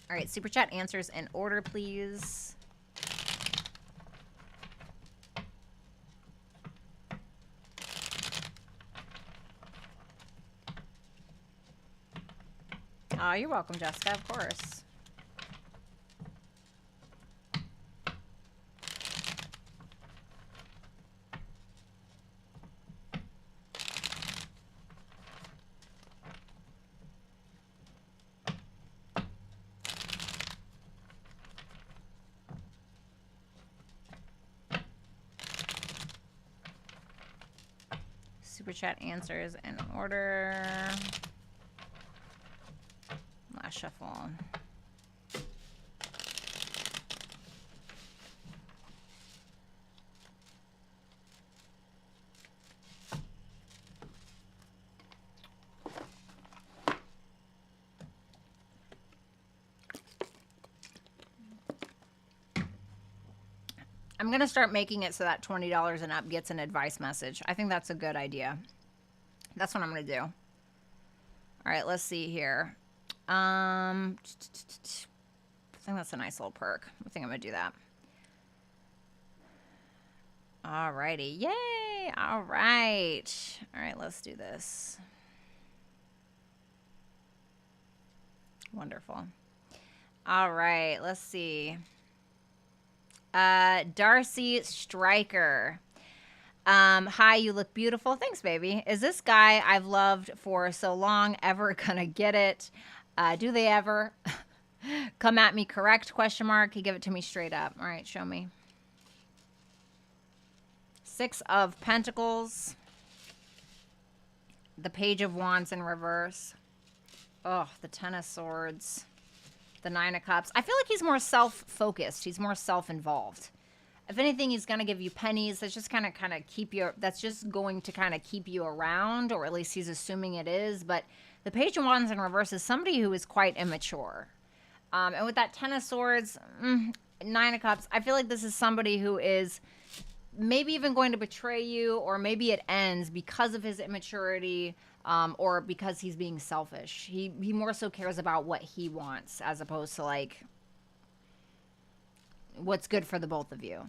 All right, super chat answers in order, please. Oh, you're welcome, Jessica, of course. Super chat answers in order. Last shuffle. I'm going to start making it so that $20 and up gets an advice message. I think that's a good idea. That's what I'm going to do. All right, let's see here. I think that's a nice little perk. I think I'm going to do that. All righty. Yay. All right. All right, let's do this. Wonderful. All right, let's see. Darcy Stryker. Hi, you look beautiful. Thanks, baby. Is this guy I've loved for so long ever gonna get it? Do they ever? Come at me correct, question mark. He give it to me straight up. All right, show me. 6 of Pentacles. The Page of Wands in reverse. Oh, the Ten of Swords. The 9 of Cups. I feel like he's more self-focused. He's more self-involved. If anything, he's going to give you pennies. That's just kind of keep you, that's just going to kind of keep you around, or at least he's assuming it is. But the Page of Wands in reverse is somebody who is quite immature. And with that 10 of Swords, 9 of Cups, I feel like this is somebody who is maybe even going to betray you, or maybe it ends because of his immaturity, or because he's being selfish. He more so cares about what he wants as opposed to like what's good for the both of you.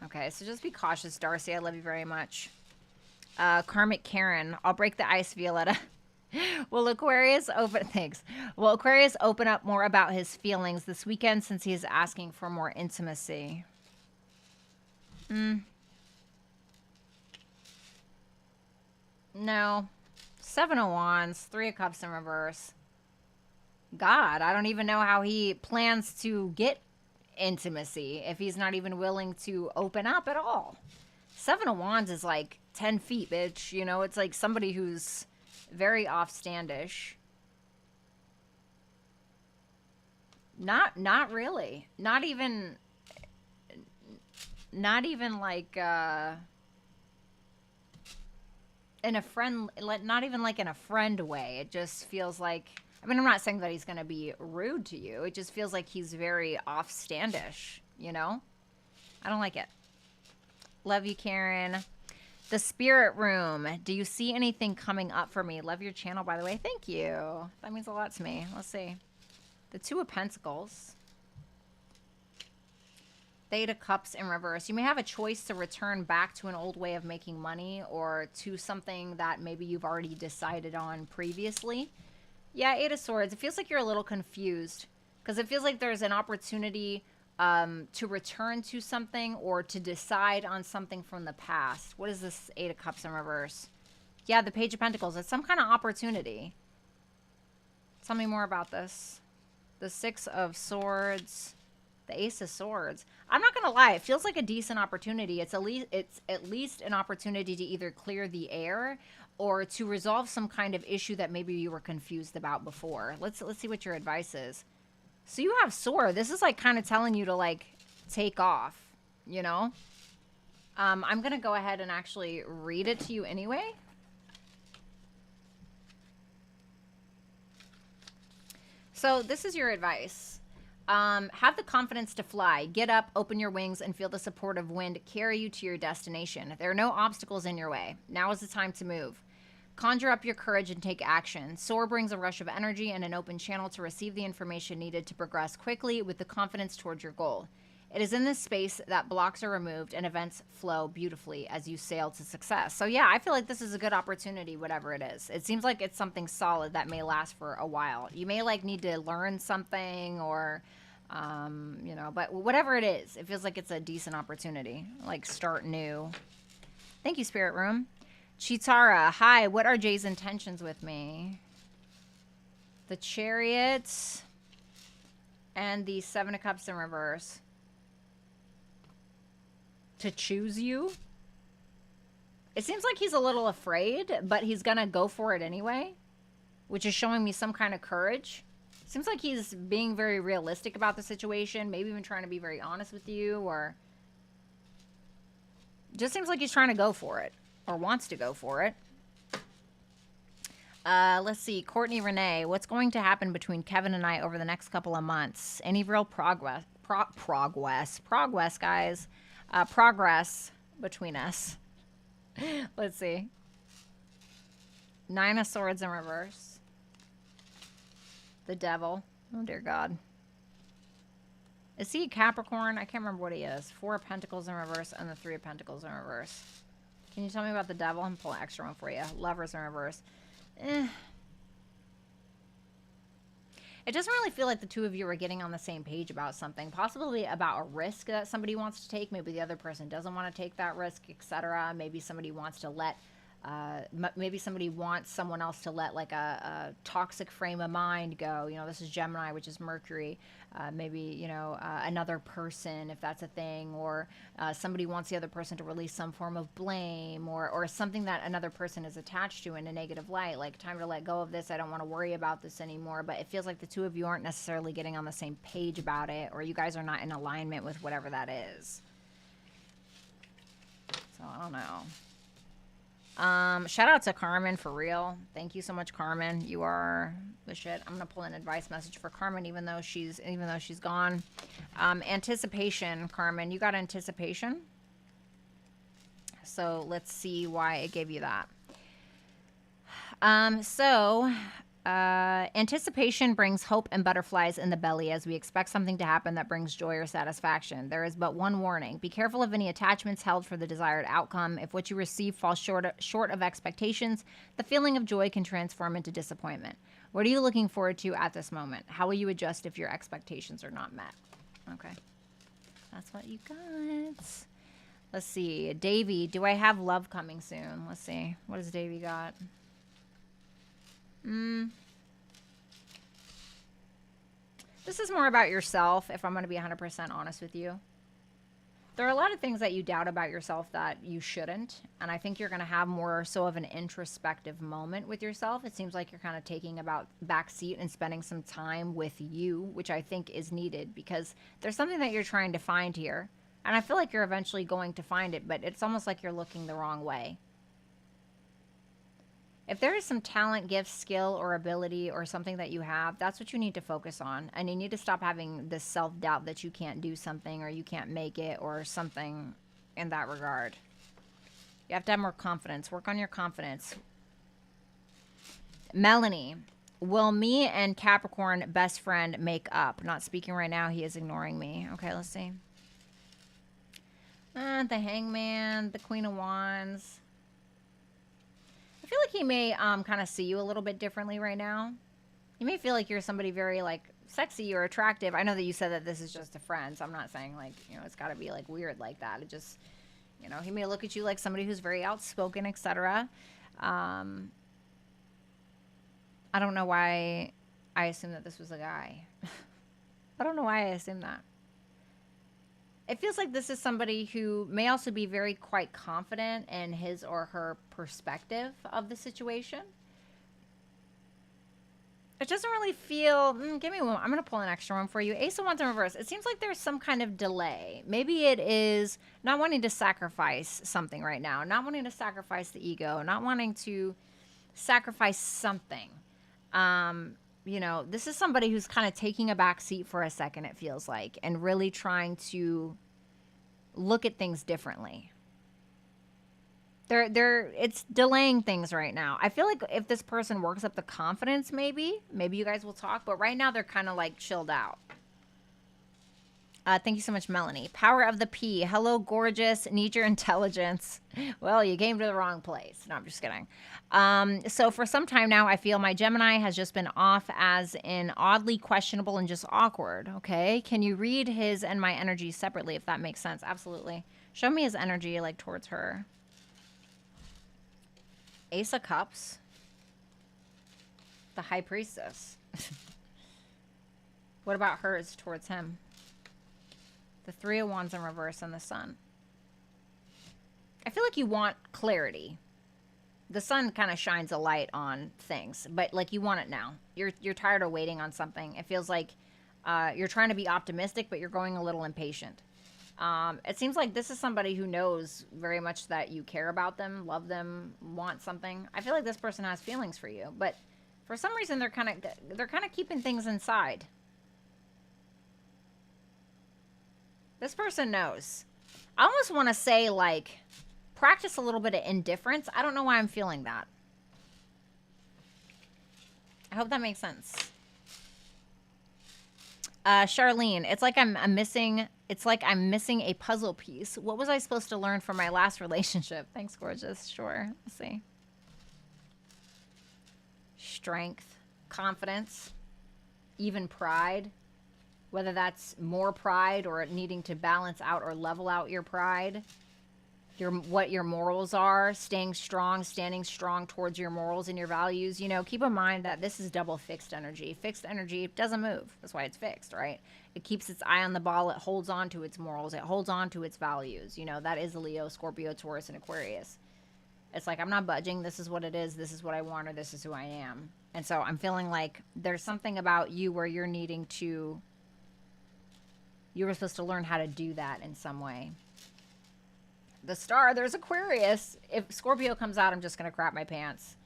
Okay, so just be cautious, Darcy. I love you very much. Karmic Karen, I'll break the ice, Violetta. Will Aquarius open up more about his feelings this weekend since he is asking for more intimacy? No. 7 of Wands, 3 of Cups in reverse. God, I don't even know how he plans to get intimacy if he's not even willing to open up at all. 7 of Wands is like 10 feet, bitch. You know, it's like somebody who's very offstandish. Not really. Not even like in a friend, not even like in a friend way. It just feels like, I mean, I'm not saying that he's going to be rude to you. It just feels like he's very offstandish, you know? I don't like it. Love you, Karen. The Spirit Room. Do you see anything coming up for me? Love your channel, by the way. Thank you. That means a lot to me. Let's see. The 2 of Pentacles. The 8 of Cups in reverse. You may have a choice to return back to an old way of making money, or to something that maybe you've already decided on previously. Yeah, Eight of Swords. It feels like you're a little confused because it feels like there's an opportunity to return to something or to decide on something from the past. What is this Eight of Cups in reverse? Yeah, the Page of Pentacles. It's some kind of opportunity. Tell me more about this. The Six of Swords. The Ace of Swords. I'm not going to lie. It feels like a decent opportunity. It's at least an opportunity to either clear the air or to resolve some kind of issue that maybe you were confused about before. Let's see what your advice is. So you have Sword. This is like kind of telling you to like take off, you know? I'm going to go ahead and actually read it to you anyway. So this is your advice. Have the confidence to fly. Get up, open your wings, and feel the supportive wind carry you to your destination. There are no obstacles in your way. Now is the time to move. Conjure up your courage and take action. Soar brings a rush of energy and an open channel to receive the information needed to progress quickly with the confidence towards your goal. It is in this space that blocks are removed and events flow beautifully as you sail to success. So yeah, I feel like this is a good opportunity, whatever it is. It seems like it's something solid that may last for a while. You may like need to learn something or, you know, but whatever it is, it feels like it's a decent opportunity. Like start new. Thank you, Spirit Room. Chitara, hi, what are Jay's intentions with me? The Chariot and the Seven of Cups in reverse. To choose you? It seems like he's a little afraid, but he's gonna go for it anyway, which is showing me some kind of courage. Seems like he's being very realistic about the situation, maybe even trying to be very honest with you, or just seems like he's trying to go for it. Or wants to go for it. Let's see. Courtney Renee, what's going to happen between Kevin and I over the next couple of months? Any real progress, guys. Progress between us. Let's see. Nine of Swords in reverse. The Devil. Oh, dear God. Is he Capricorn? I can't remember what he is. Four of Pentacles in reverse and the Three of Pentacles in reverse. Can you tell me about the Devil? I'm pulling an extra one for you. Lovers in reverse. It doesn't really feel like the two of you are getting on the same page about something. Possibly about a risk that somebody wants to take. Maybe the other person doesn't want to take that risk, etc. Maybe somebody wants to let... maybe somebody wants someone else to let like a toxic frame of mind go. You know, this is Gemini, which is Mercury. Maybe, you know, another person, if that's a thing, or somebody wants the other person to release some form of blame or something that another person is attached to in a negative light. Like, time to let go of this. I don't want to worry about this anymore. But it feels like the two of you aren't necessarily getting on the same page about it, or you guys are not in alignment with whatever that is. So, I don't know. Shout out to Carmen for real. Thank you so much, Carmen. You are the shit. I'm gonna pull an advice message for Carmen, even though she's gone. Anticipation, Carmen. You got anticipation. So let's see why it gave you that. Anticipation brings hope and butterflies in the belly as we expect something to happen that brings joy or satisfaction. There is but one warning. Be careful of any attachments held for the desired outcome. If what you receive falls short of expectations, the feeling of joy can transform into disappointment. What are you looking forward to at this moment? How will you adjust if your expectations are not met? Okay. That's what you got. Let's see. Davy, do I have love coming soon? Let's see. What does Davy got? This is more about yourself, if I'm going to be 100% honest with you. There are a lot of things that you doubt about yourself that you shouldn't, and I think you're going to have more so of an introspective moment with yourself. It seems like you're kind of taking about backseat and spending some time with you, which I think is needed because there's something that you're trying to find here, and I feel like you're eventually going to find it, but it's almost like you're looking the wrong way. If there is some talent, gift, skill, or ability or something that you have, that's what you need to focus on. And you need to stop having this self-doubt that you can't do something or you can't make it or something in that regard. You have to have more confidence. Work on your confidence. Melanie, will me and Capricorn best friend make up? Not speaking right now. He is ignoring me. Okay, let's see. The Hangman, the Queen of Wands. I feel like he may kind of see you a little bit differently right now. You may feel like you're somebody very like sexy or attractive. I know that you said that this is just a friend, so I'm not saying like, you know, it's got to be like weird like that. It just, you know, he may look at you like somebody who's very outspoken, etc. I don't know why I assumed that this was a guy. I don't know why I assumed that. It feels like this is somebody who may also be very quite confident in his or her perspective of the situation. It doesn't really feel, give me one. I'm going to pull an extra one for you. Ace of Wands in reverse. It seems like there's some kind of delay. Maybe it is not wanting to sacrifice something right now, not wanting to sacrifice the ego, not wanting to sacrifice something. You know, this is somebody who's kind of taking a back seat for a second, it feels like, and really trying to look at things differently. It's delaying things right now. I feel like if this person works up the confidence, maybe you guys will talk, but right now they're kind of like chilled out. Thank you so much, Melanie. Power of the P. Hello, gorgeous. Need your intelligence. Well, you came to the wrong place. No, I'm just kidding. So for some time now, I feel my Gemini has just been off as in oddly questionable and just awkward. Okay. Can you read his and my energy separately, if that makes sense? Absolutely. Show me his energy like towards her. Ace of Cups. The High Priestess. What about hers towards him? The Three of Wands in reverse and the Sun. I feel like you want clarity. The sun kind of shines a light on things, but like you want it now. You're tired of waiting on something. It feels like you're trying to be optimistic, but you're going a little impatient. It seems like this is somebody who knows very much that you care about them, love them, want something. I feel like this person has feelings for you, but for some reason they're kind of keeping things inside. This person knows. I almost want to say, like, practice a little bit of indifference. I don't know why I'm feeling that. I hope that makes sense. Charlene, it's like I'm missing a puzzle piece. What was I supposed to learn from my last relationship? Thanks, gorgeous. Sure. Let's see. Strength, confidence, even pride. Whether that's more pride or needing to balance out or level out your pride. What your morals are, staying strong, standing strong towards your morals and your values. You know, keep in mind that this is double fixed energy. Fixed energy doesn't move. That's why it's fixed, right? It keeps its eye on the ball. It holds on to its morals. It holds on to its values. You know, that is Leo, Scorpio, Taurus, and Aquarius. It's like, I'm not budging. This is what it is. This is what I want, or this is who I am. And so I'm feeling like there's something about you where you're needing to, you were supposed to learn how to do that in some way. The star, there's Aquarius. If Scorpio comes out, I'm just going to crap my pants.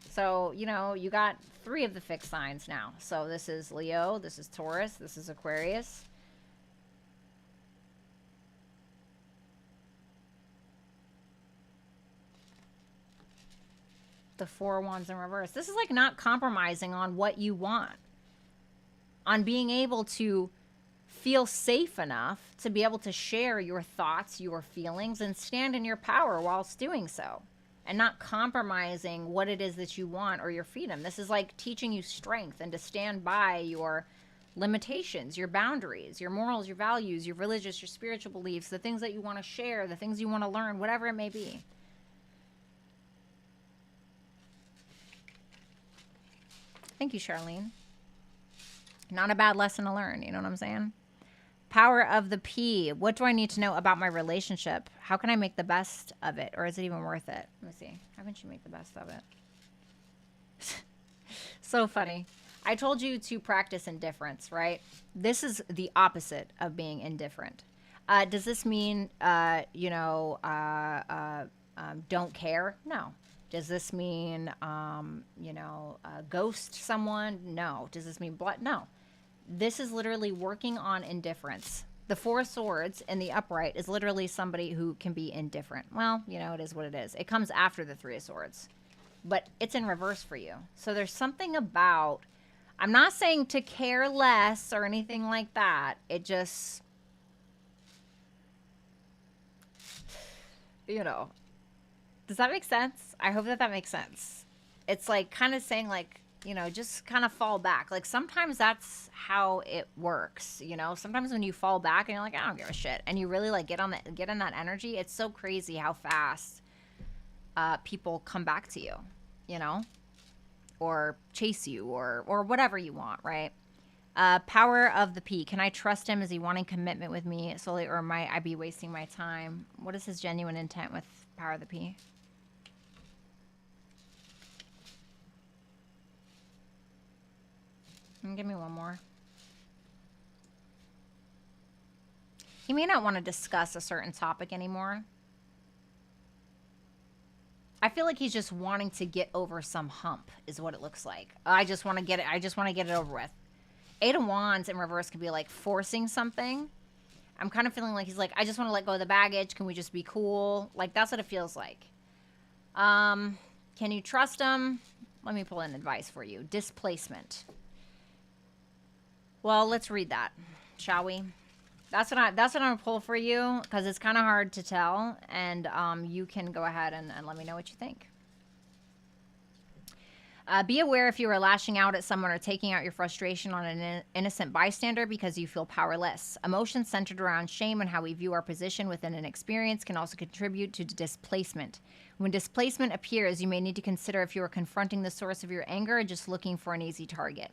So, you know, you got 3 of the fixed signs now. So this is Leo, this is Taurus, this is Aquarius. The 4 of Wands in reverse. This is like not compromising on what you want. On being able to feel safe enough to be able to share your thoughts, your feelings, and stand in your power whilst doing so. And not compromising what it is that you want or your freedom. This is like teaching you strength and to stand by your limitations, your boundaries, your morals, your values, your religious, your spiritual beliefs, the things that you want to share, the things you want to learn, whatever it may be. Thank you, Charlene. Not a bad lesson to learn, you know what I'm saying? Power of the P. What do I need to know about my relationship? How can I make the best of it? Or is it even worth it? Let me see. How can she make the best of it? So funny. I told you to practice indifference, right? This is the opposite of being indifferent. Does this mean, don't care? No. Does this mean, ghost someone? No. Does this mean blood? No. This is literally working on indifference. The 4 of Swords in the upright is literally somebody who can be indifferent. Well, you know, it is what it is. It comes after the 3 of Swords. But it's in reverse for you. So there's something about, I'm not saying to care less or anything like that. It just, you know. Does that make sense? I hope that makes sense. It's like kind of saying like, you know, just kind of fall back. Like sometimes that's how it works, you know. Sometimes when you fall back and you're like, I don't give a shit, and you really like get in that energy, it's so crazy how fast people come back to you, you know, or chase you or whatever you want, right? Power of the P. Can I trust him? Is he wanting commitment with me solely, or might I be wasting my time? What is his genuine intent with Power of the P? Give me one more. He may not want to discuss a certain topic anymore. I feel like he's just wanting to get over some hump is what it looks like. I just want to get it. I just want to get it over with. Eight of Wands in reverse could be like forcing something. I'm kind of feeling like he's like, I just want to let go of the baggage. Can we just be cool? Like, that's what it feels like. Can you trust him? Let me pull in advice for you. Displacement. Well, let's read that, shall we? That's what I'm gonna pull for you, because it's kind of hard to tell, and you can go ahead and let me know what you think. Be aware if you are lashing out at someone or taking out your frustration on an innocent bystander because you feel powerless. Emotions centered around shame and how we view our position within an experience can also contribute to displacement. When displacement appears, you may need to consider if you are confronting the source of your anger or just looking for an easy target.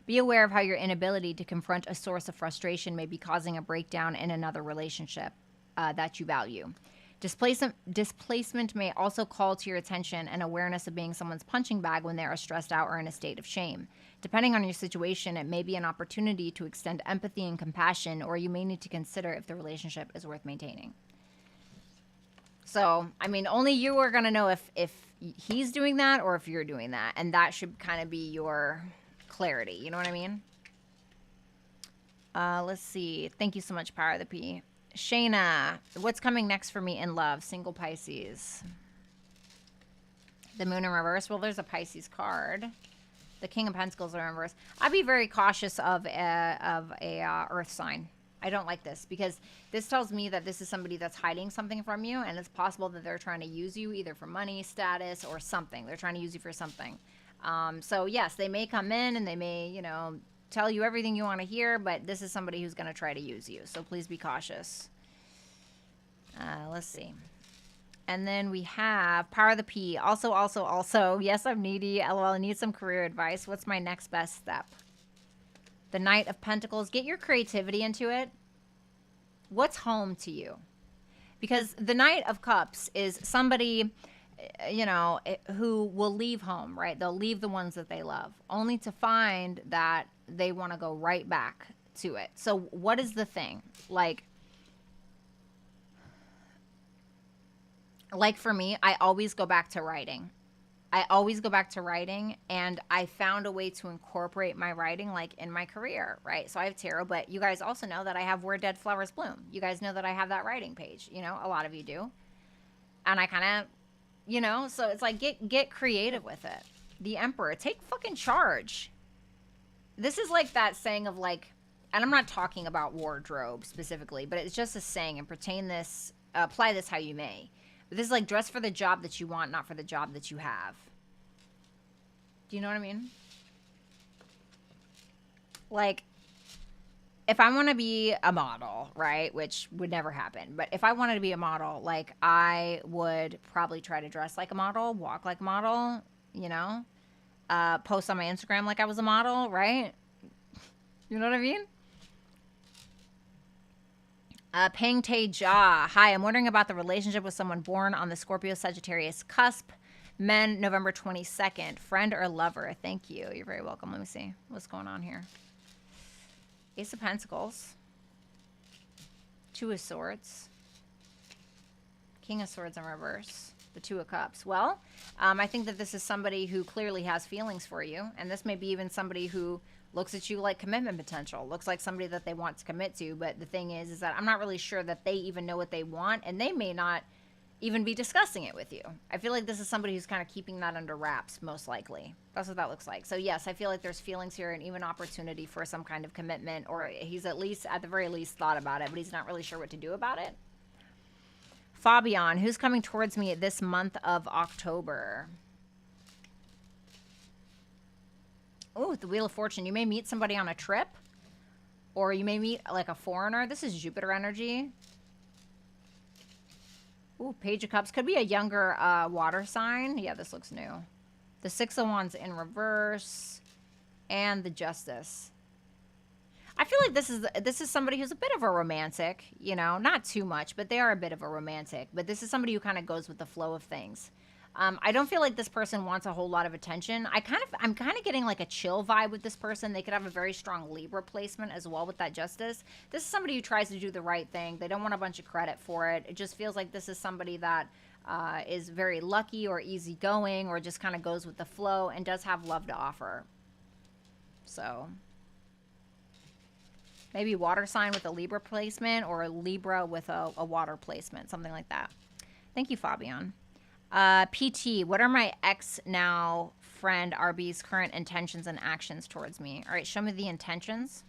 Be aware of how your inability to confront a source of frustration may be causing a breakdown in another relationship that you value. Displacement may also call to your attention an awareness of being someone's punching bag when they are stressed out or in a state of shame. Depending on your situation, it may be an opportunity to extend empathy and compassion, or you may need to consider if the relationship is worth maintaining. So, I mean, only you are going to know if he's doing that or if you're doing that, and that should kind of be your clarity. You know what I mean? Let's see. Thank you so much, Power of the P. Shayna, what's coming next for me in love? Single Pisces. The Moon in reverse. Well, there's a Pisces card. The King of Pentacles are in reverse. I'd be very cautious of a Earth sign. I don't like this because this tells me that this is somebody that's hiding something from you, and it's possible that they're trying to use you either for money, status, or something. They're trying to use you for something. So yes, they may come in and they may, you know, tell you everything you want to hear, but this is somebody who's going to try to use you. So please be cautious. Let's see. And then we have Power of the P. Also, yes, I'm needy. LOL, I need some career advice. What's my next best step? The Knight of Pentacles. Get your creativity into it. What's home to you? Because the Knight of Cups is somebody, you know, who will leave home, right? They'll leave the ones that they love, only to find that they want to go right back to it. So what is the thing? Like for me, I always go back to writing. And I found a way to incorporate my writing like in my career, right? So I have tarot, but you guys also know that I have Where Dead Flowers Bloom. You guys know that I have that writing page, you know, a lot of you do. And I kind of, you know, so it's like get creative with it. The Emperor, take fucking charge. This is like that saying of like, and I'm not talking about wardrobe specifically, but it's just a saying, and apply this how you may. But this is like, dress for the job that you want, not for the job that you have. Do you know what I mean? Like, if I want to be a model, right, which would never happen, but if I wanted to be a model, like, I would probably try to dress like a model, walk like a model, you know, post on my Instagram like I was a model, right? You know what I mean? Peng Tae Ja. Hi, I'm wondering about the relationship with someone born on the Scorpio Sagittarius cusp. Men, November 22nd. Friend or lover? Thank you. You're very welcome. Let me see what's going on here. Ace of Pentacles. Two of Swords. King of Swords in reverse. The Two of Cups. Well, I think that this is somebody who clearly has feelings for you. And this may be even somebody who looks at you like commitment potential. Looks like somebody that they want to commit to. But the thing is that I'm not really sure that they even know what they want. And they may not even be discussing it with you. I feel like this is somebody who's kind of keeping that under wraps, most likely. That's what that looks like. So yes, I feel like there's feelings here and even opportunity for some kind of commitment, or he's at the very least thought about it, but he's not really sure what to do about it. Fabian, who's coming towards me this month of October? Oh, the Wheel of Fortune. You may meet somebody on a trip, or you may meet like a foreigner. This is Jupiter energy. Ooh, Page of Cups. Could be a younger water sign. Yeah, this looks new. The Six of Wands in reverse. And the Justice. I feel like this is somebody who's a bit of a romantic, you know, not too much, but they are a bit of a romantic. But this is somebody who kind of goes with the flow of things. I don't feel like this person wants a whole lot of attention. I'm kind of getting like a chill vibe with this person. They could have a very strong Libra placement as well with that Justice. This is somebody who tries to do the right thing. They don't want a bunch of credit for it. It just feels like this is somebody that is very lucky or easygoing or just kind of goes with the flow and does have love to offer. So maybe water sign with a Libra placement or a Libra with a water placement, something like that. Thank you, Fabian. PT, what are my ex now friend RB's current intentions and actions towards me? All right, show me the intentions.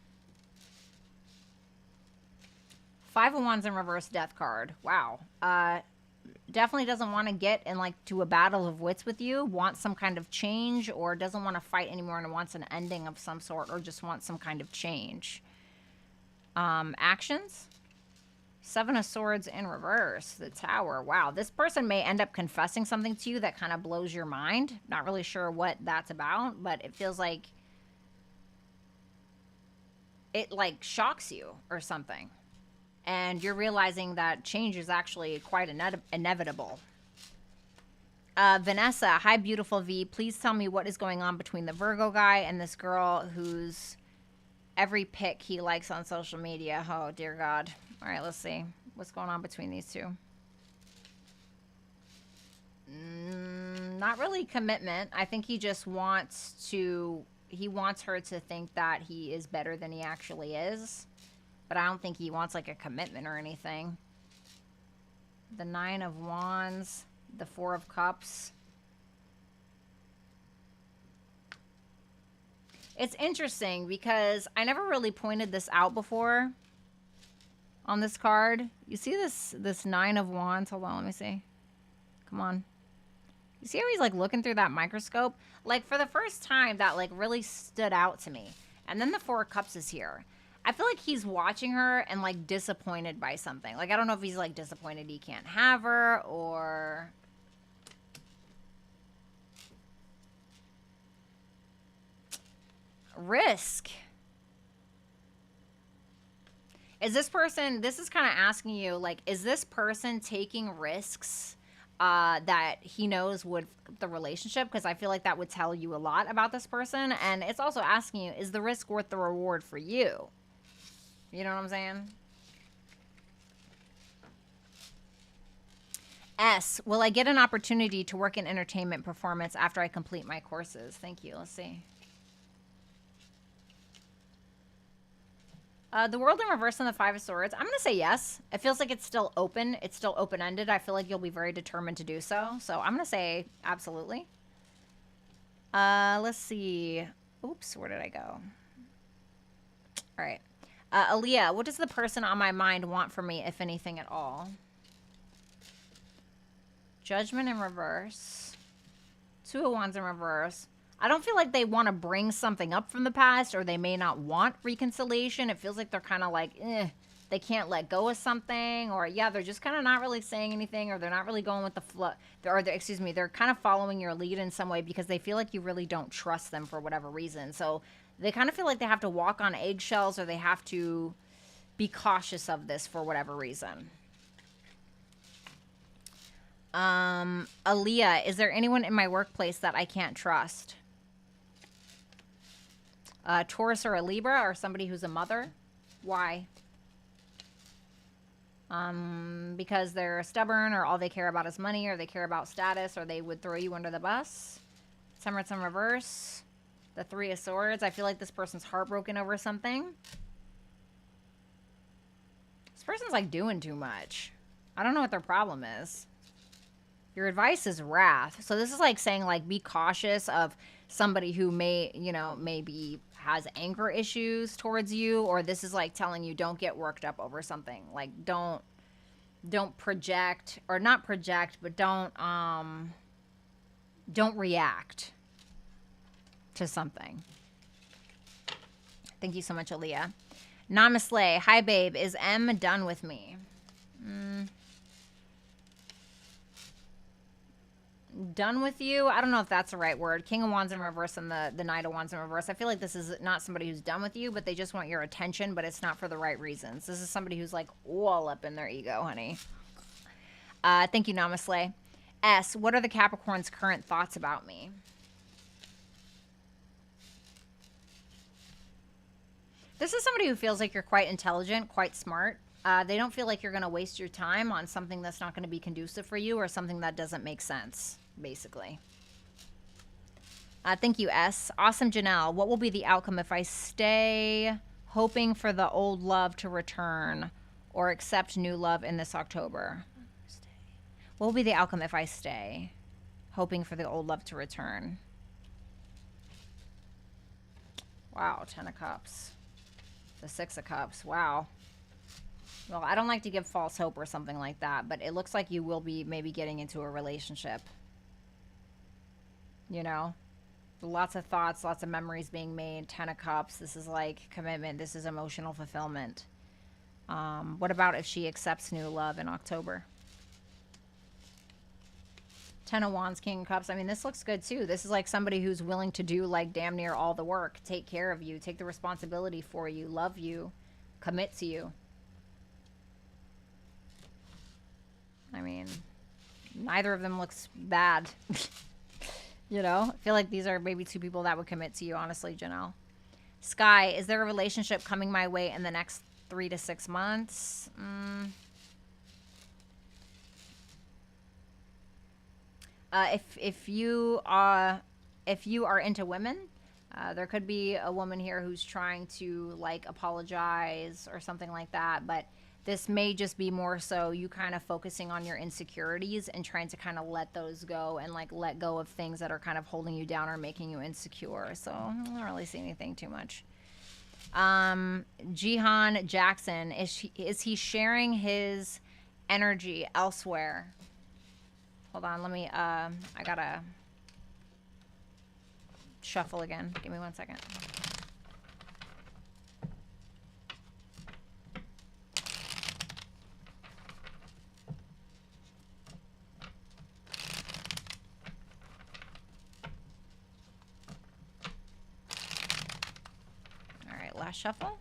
Five of Wands in reverse, Death card. Wow. Definitely doesn't want to get in like to a battle of wits with you, wants some kind of change, or doesn't want to fight anymore and wants an ending of some sort, or just wants some kind of change. Actions. Seven of Swords in reverse, the Tower. Wow, this person may end up confessing something to you that kind of blows your mind. Not really sure what that's about, but it feels like it like shocks you or something. And you're realizing that change is actually quite inevitable. Vanessa, hi, beautiful V. Please tell me what is going on between the Virgo guy and this girl whose every pic he likes on social media. Oh, dear God. All right, let's see. What's going on between these two? Not really commitment. I think he just wants to... He wants her to think that he is better than he actually is. But I don't think he wants, like, a commitment or anything. The Nine of Wands. The Four of Cups. It's interesting because I never really pointed this out before on this card. You see this Nine of Wands? Hold on, let me see. Come on. You see how he's, like, looking through that microscope? Like, for the first time, that, like, really stood out to me. And then the Four of Cups is here. I feel like he's watching her and, like, disappointed by something. Like, I don't know if he's, like, disappointed he can't have her or... Risk. Is this person... This is kind of asking you, like, is this person taking risks that he knows would the relationship? Because I feel like that would tell you a lot about this person. And it's also asking you, is the risk worth the reward for you? You know what I'm saying? S, will I get an opportunity to work in entertainment performance after I complete my courses? Thank you. Let's see. The World in reverse and the Five of Swords. I'm going to say yes. It feels like it's still open. It's still open-ended. I feel like you'll be very determined to do so. So I'm going to say absolutely. Let's see. Oops, where did I go? All right. Aaliyah, what does the person on my mind want from me, if anything at all? Judgment in reverse. Two of Wands in reverse. I don't feel like they want to bring something up from the past, or they may not want reconciliation. It feels like they're kind of like, they can't let go of something, or yeah, they're just kind of not really saying anything, or they're not really going with the flow. Excuse me, they're kind of following your lead in some way because they feel like you really don't trust them for whatever reason. So they kind of feel like they have to walk on eggshells, or they have to be cautious of this for whatever reason. Aaliyah, is there anyone in my workplace that I can't trust? Taurus or a Libra, or somebody who's a mother. Why? Because they're stubborn, or all they care about is money, or they care about status, or they would throw you under the bus. Temperance in reverse. The Three of Swords. I feel like this person's heartbroken over something. This person's like doing too much. I don't know what their problem is. Your advice is wrath. So this is like saying, like, be cautious of somebody who may, you know, maybe has anger issues towards you, or this is like telling you don't get worked up over something. Like, don't project, or not project, but don't react to something. Thank you so much, Aaliyah. Namaste. Hi, babe. Is M done with me? Done with you? I don't know if that's the right word. King of Wands in reverse and the Knight of Wands in reverse. I feel like this is not somebody who's done with you, but they just want your attention, but it's not for the right reasons. This is somebody who's like all up in their ego, honey. Thank you, Namaste. S, what are the Capricorn's current thoughts about me? This is somebody who feels like you're quite intelligent, quite smart. They don't feel like you're going to waste your time on something that's not going to be conducive for you or something that doesn't make sense, basically. Thank you, S. Awesome, Janelle. What will be the outcome if I stay hoping for the old love to return or accept new love in this October? What will be the outcome if I stay hoping for the old love to return? Wow, 10 of Cups. The 6 of Cups. Wow. Well, I don't like to give false hope or something like that, but it looks like you will be maybe getting into a relationship. You know? Lots of thoughts, lots of memories being made. 10 of Cups. This is like commitment. This is emotional fulfillment. What about if she accepts new love in October? 10 of Wands, King of Cups. I mean, this looks good too. This is like somebody who's willing to do like damn near all the work, take care of you, take the responsibility for you, love you, commit to you. I mean, neither of them looks bad. You know, I feel like these are maybe two people that would commit to you, honestly, Janelle. Sky, is there a relationship coming my way in the next 3 to 6 months? If you are into women, there could be a woman here who's trying to like apologize or something like that, but this may just be more so you kind of focusing on your insecurities and trying to kind of let those go and like let go of things that are kind of holding you down or making you insecure. So I don't really see anything too much. Jihan Jackson, is he sharing his energy elsewhere? Hold on, let me, I gotta shuffle again. Give me 1 second. All right, last shuffle.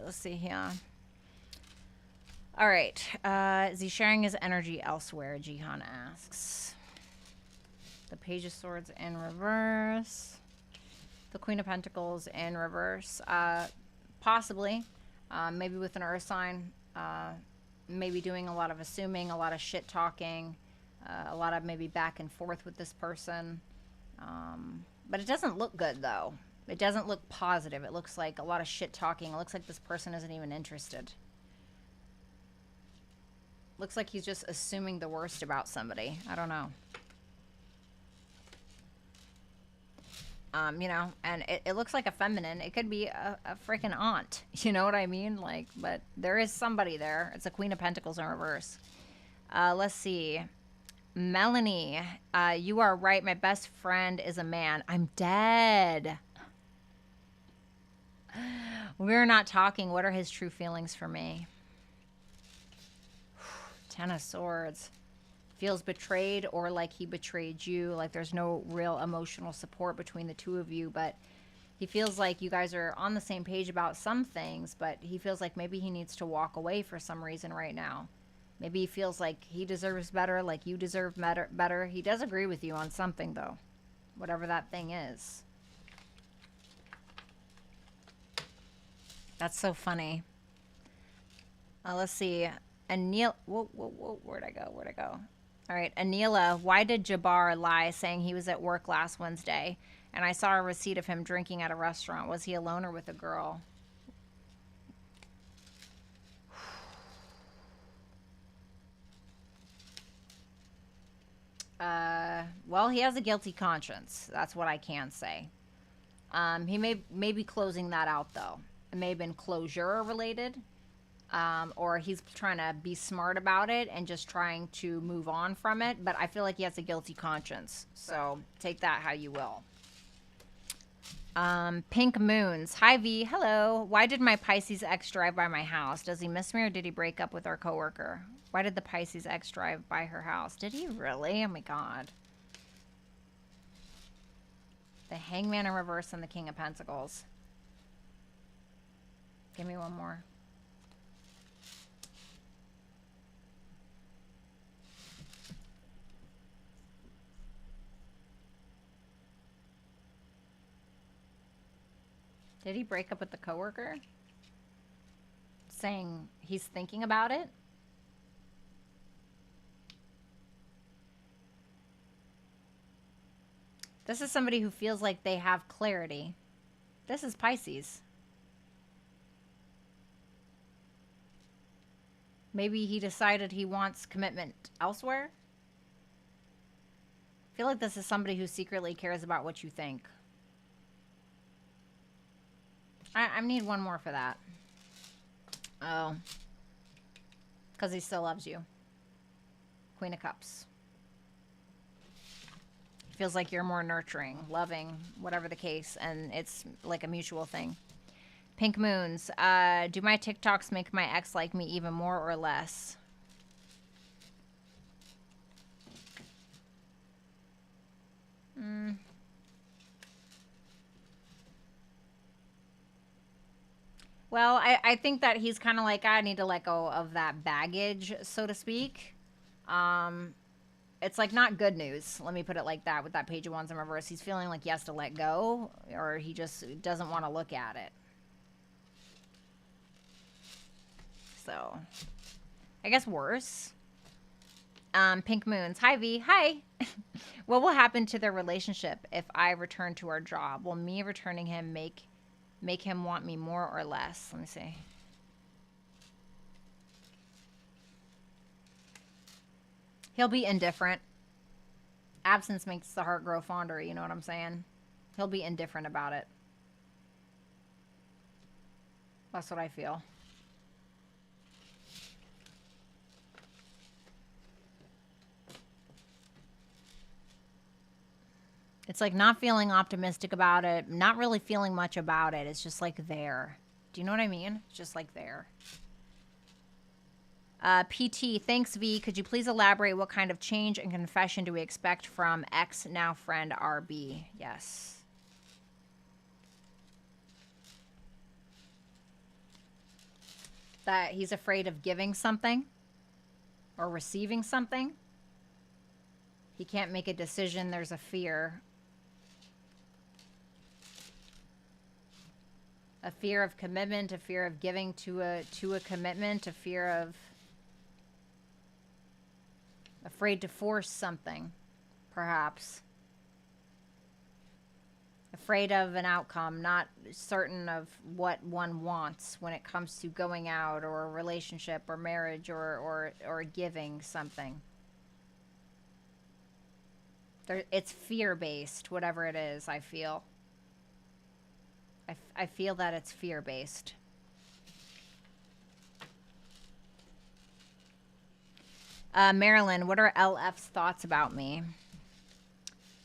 Let's see here. All right. Is he sharing his energy elsewhere? Jihan asks. The Page of Swords in reverse. The Queen of Pentacles in reverse. Possibly. Maybe with an earth sign. Maybe doing a lot of assuming, a lot of shit talking. A lot of maybe back and forth with this person. But it doesn't look good, though. It doesn't look positive. It looks like a lot of shit talking. It looks like this person isn't even interested. Looks like he's just assuming the worst about somebody. I don't know. You know, and it looks like a feminine. It could be a freaking aunt. You know what I mean? Like, but there is somebody there. It's a Queen of Pentacles in reverse. Let's see. Melanie, you are right. My best friend is a man. I'm dead. We're not talking. What are his true feelings for me? 10 of Swords. Feels betrayed or like he betrayed you. Like there's no real emotional support between the two of you, but he feels like you guys are on the same page about some things, but he feels like maybe he needs to walk away for some reason right now. Maybe he feels like he deserves better, like you deserve better. He does agree with you on something, though. Whatever that thing is. That's so funny. Let's see. Anil, whoa, where'd I go? All right, Anila, why did Jabbar lie saying he was at work last Wednesday and I saw a receipt of him drinking at a restaurant? Was he alone or with a girl? Well, he has a guilty conscience. That's what I can say. He may be closing that out, though. It may have been closure related. or he's trying to be smart about it and just trying to move on from it. But I feel like he has a guilty conscience. So take that how you will. Pink Moons. Hi, V. Hello. Why did my Pisces ex drive by my house? Does he miss me or did he break up with our coworker? Why did the Pisces ex drive by her house? Did he really? Oh, my God. The Hangman in reverse and the King of Pentacles. Give me one more. Did he break up with the coworker? Saying he's thinking about it? This is somebody who feels like they have clarity. This is Pisces. Maybe he decided he wants commitment elsewhere. I feel like this is somebody who secretly cares about what you think. I need one more for that. Oh. Because he still loves you. Queen of Cups. Feels like you're more nurturing, loving, whatever the case, and it's like a mutual thing. Pink Moons. Do my TikToks make my ex like me even more or less? Well, I think that he's kind of like, I need to let go of that baggage, so to speak. It's like not good news. Let me put it like that with that Page of Wands in reverse. He's feeling like he has to let go, or he just doesn't want to look at it. So, I guess worse. Pink Moons. Hi, V. Hi. What will happen to their relationship if I return to our job? Will me returning him make him want me more or less? Let me see. He'll be indifferent. Absence makes the heart grow fonder, you know what I'm saying? He'll be indifferent about it. That's what I feel. It's like not feeling optimistic about it, not really feeling much about it. It's just like there. Do you know what I mean? It's just like there. PT, thanks V. Could you please elaborate what kind of change and confession do we expect from ex, now friend RB? Yes. That he's afraid of giving something or receiving something. He can't make a decision. There's a fear. A fear of commitment, a fear of giving to a commitment, a fear of afraid to force something, perhaps. Afraid of an outcome, not certain of what one wants when it comes to going out or a relationship or marriage or giving something. It's fear-based, whatever it is, I feel. I feel that it's fear-based. Marilyn, what are LF's thoughts about me?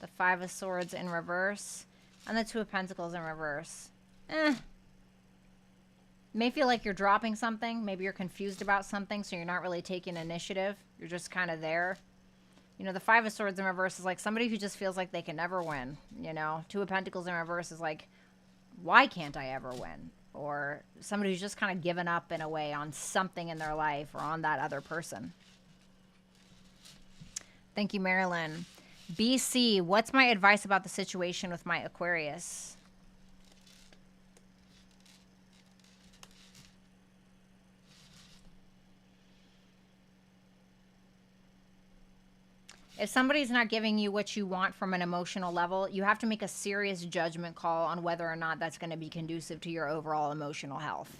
The Five of Swords in reverse and the Two of Pentacles in reverse. May feel like you're dropping something. Maybe you're confused about something, so you're not really taking initiative. You're just kind of there. You know, the Five of Swords in reverse is like somebody who just feels like they can never win. You know, Two of Pentacles in reverse is like, why can't I ever win? Or somebody who's just kind of given up in a way on something in their life or on that other person. Thank you, Marilyn. BC, what's my advice about the situation with my Aquarius? If somebody's not giving you what you want from an emotional level, you have to make a serious judgment call on whether or not that's going to be conducive to your overall emotional health.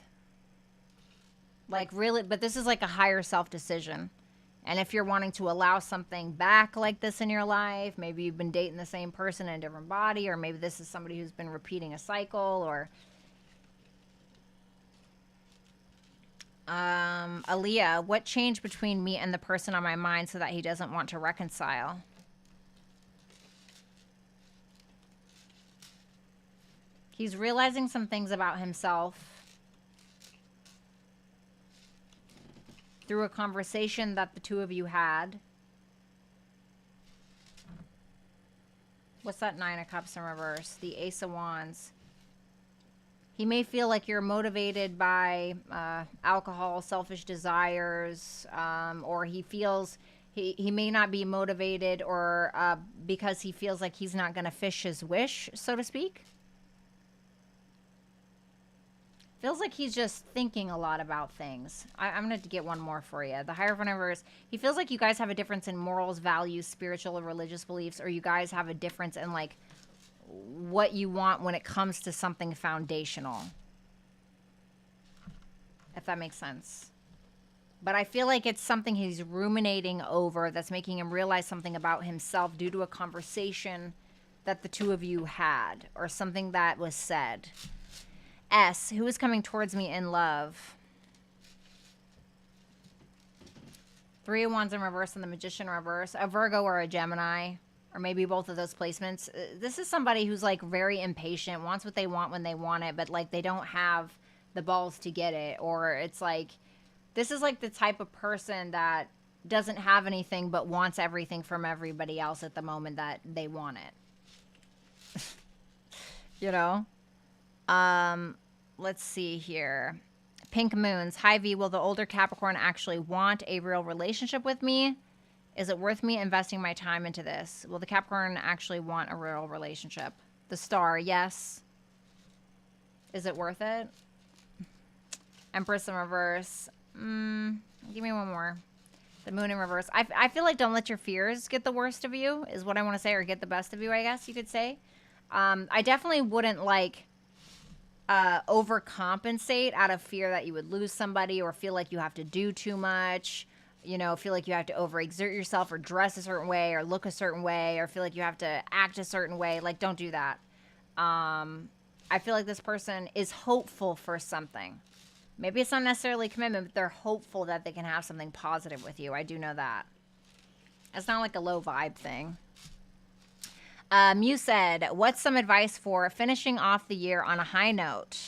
Like really, but this is like a higher self decision. And if you're wanting to allow something back like this in your life, maybe you've been dating the same person in a different body, or maybe this is somebody who's been repeating a cycle, or Aaliyah, what changed between me and the person on my mind so that he doesn't want to reconcile? He's realizing some things about himself through a conversation that the two of you had. What's that Nine of Cups in reverse? The Ace of Wands. He may feel like you're motivated by alcohol, selfish desires, or he feels he may not be motivated or because he feels like he's not going to fish his wish, so to speak. Feels like he's just thinking a lot about things. I'm going to get one more for you. The Hierophant in reverse. He feels like you guys have a difference in morals, values, spiritual or religious beliefs, or you guys have a difference in like what you want when it comes to something foundational. If that makes sense. But I feel like it's something he's ruminating over that's making him realize something about himself due to a conversation that the two of you had or something that was said. S, who is coming towards me in love? Three of Wands in reverse and the Magician in reverse. A Virgo or a Gemini, or maybe both of those placements. This is somebody who's like very impatient, wants what they want when they want it, but like they don't have the balls to get it. Or it's like, this is like the type of person that doesn't have anything but wants everything from everybody else at the moment that they want it. You know? Let's see here. Pink Moons. Hi V, will the older Capricorn actually want a real relationship with me? Is it worth me investing my time into this? Will the Capricorn actually want a real relationship? The Star, yes. Is it worth it? Empress in reverse. Give me one more. The Moon in reverse. I feel like don't let your fears get the worst of you, is what I want to say, or get the best of you, I guess you could say. I definitely wouldn't like overcompensate out of fear that you would lose somebody or feel like you have to do too much, you know, feel like you have to overexert yourself or dress a certain way or look a certain way or feel like you have to act a certain way. Like, don't do that. I feel like this person is hopeful for something. Maybe it's not necessarily commitment, but they're hopeful that they can have something positive with you. I do know that. It's not like a low vibe thing. Mew said, what's some advice for finishing off the year on a high note?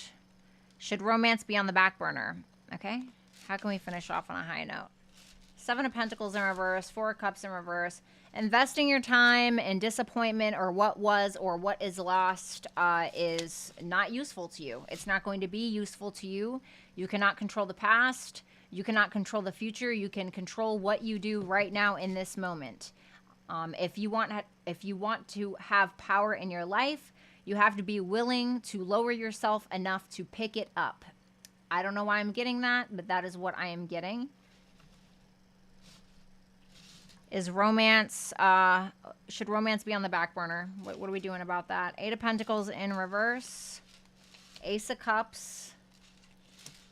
Should romance be on the back burner? Okay. How can we finish off on a high note? Seven of Pentacles in reverse, Four of Cups in reverse. Investing your time in disappointment or what was or what is lost is not useful to you. It's not going to be useful to you. You cannot control the past. You cannot control the future. You can control what you do right now in this moment. If you want to have power in your life, you have to be willing to lower yourself enough to pick it up. I don't know why I'm getting that, but that is what I am getting. Is romance, should romance be on the back burner? What are we doing about that? Eight of Pentacles in reverse. Ace of Cups.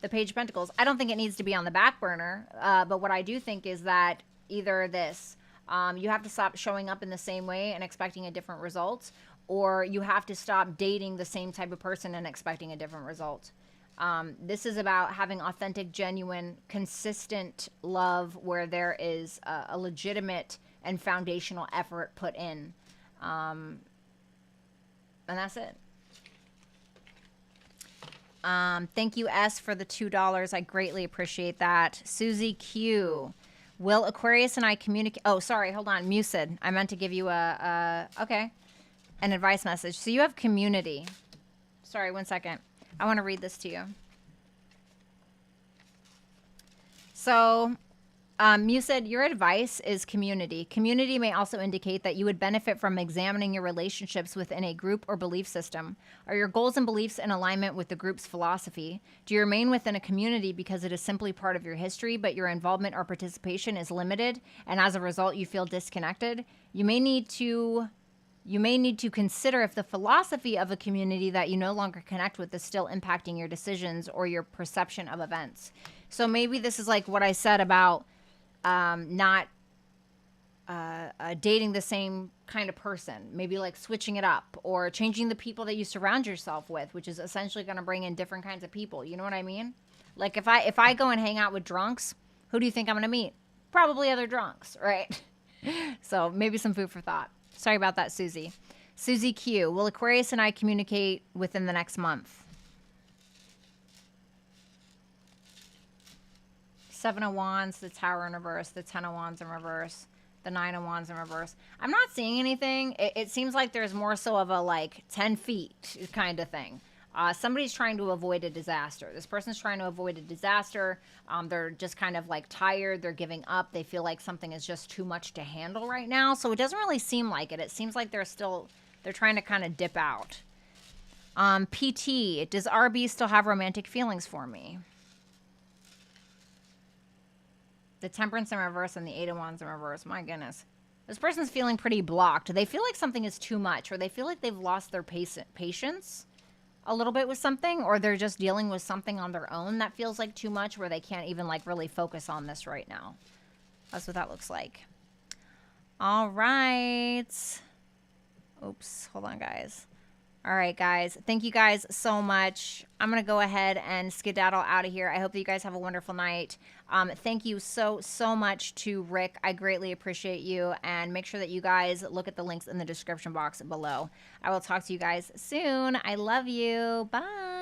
The Page of Pentacles. I don't think it needs to be on the back burner, but what I do think is that either this, you have to stop showing up in the same way and expecting a different result, or you have to stop dating the same type of person and expecting a different result. This is about having authentic, genuine, consistent love where there is a legitimate and foundational effort put in. And that's it. Thank you, S, for the $2. I greatly appreciate that. Susie Q. Will Aquarius and I communicate? Oh, sorry. Hold on. Mucid. I meant to give you okay, an advice message. So you have community. Sorry, one second. I want to read this to you. So, Mucid, your advice is community. Community may also indicate that you would benefit from examining your relationships within a group or belief system. Are your goals and beliefs in alignment with the group's philosophy? Do you remain within a community because it is simply part of your history, but your involvement or participation is limited, and as a result, you feel disconnected? You may need to consider if the philosophy of a community that you no longer connect with is still impacting your decisions or your perception of events. So maybe this is like what I said about not dating the same kind of person, maybe like switching it up or changing the people that you surround yourself with, which is essentially going to bring in different kinds of people. You know what I mean? Like if I go and hang out with drunks, who do you think I'm going to meet? Probably other drunks, right? So maybe some food for thought. Sorry about that, Susie. Susie Q, will Aquarius and I communicate within the next month? Seven of Wands, the Tower in reverse, the Ten of Wands in reverse, the Nine of Wands in reverse. I'm not seeing anything. It seems like there's more so of a like 10 feet kind of thing. Somebody's trying to avoid a disaster. This person's trying to avoid a disaster. They're just kind of like tired. They're giving up. They feel like something is just too much to handle right now. So it doesn't really seem like it. It seems like they're trying to kind of dip out. PT, does RB still have romantic feelings for me? The Temperance in reverse and the Eight of Wands in reverse. My goodness. This person's feeling pretty blocked. They feel like something is too much, or they feel like they've lost their patience a little bit with something, or they're just dealing with something on their own that feels like too much, where they can't even like really focus on this right now. That's what that looks like. All right. Oops. Hold on, guys. All right, guys. Thank you guys so much. I'm going to go ahead and skedaddle out of here. I hope that you guys have a wonderful night. Thank you so much to Rick. I greatly appreciate you. And make sure that you guys look at the links in the description box below. I will talk to you guys soon. I love you. Bye.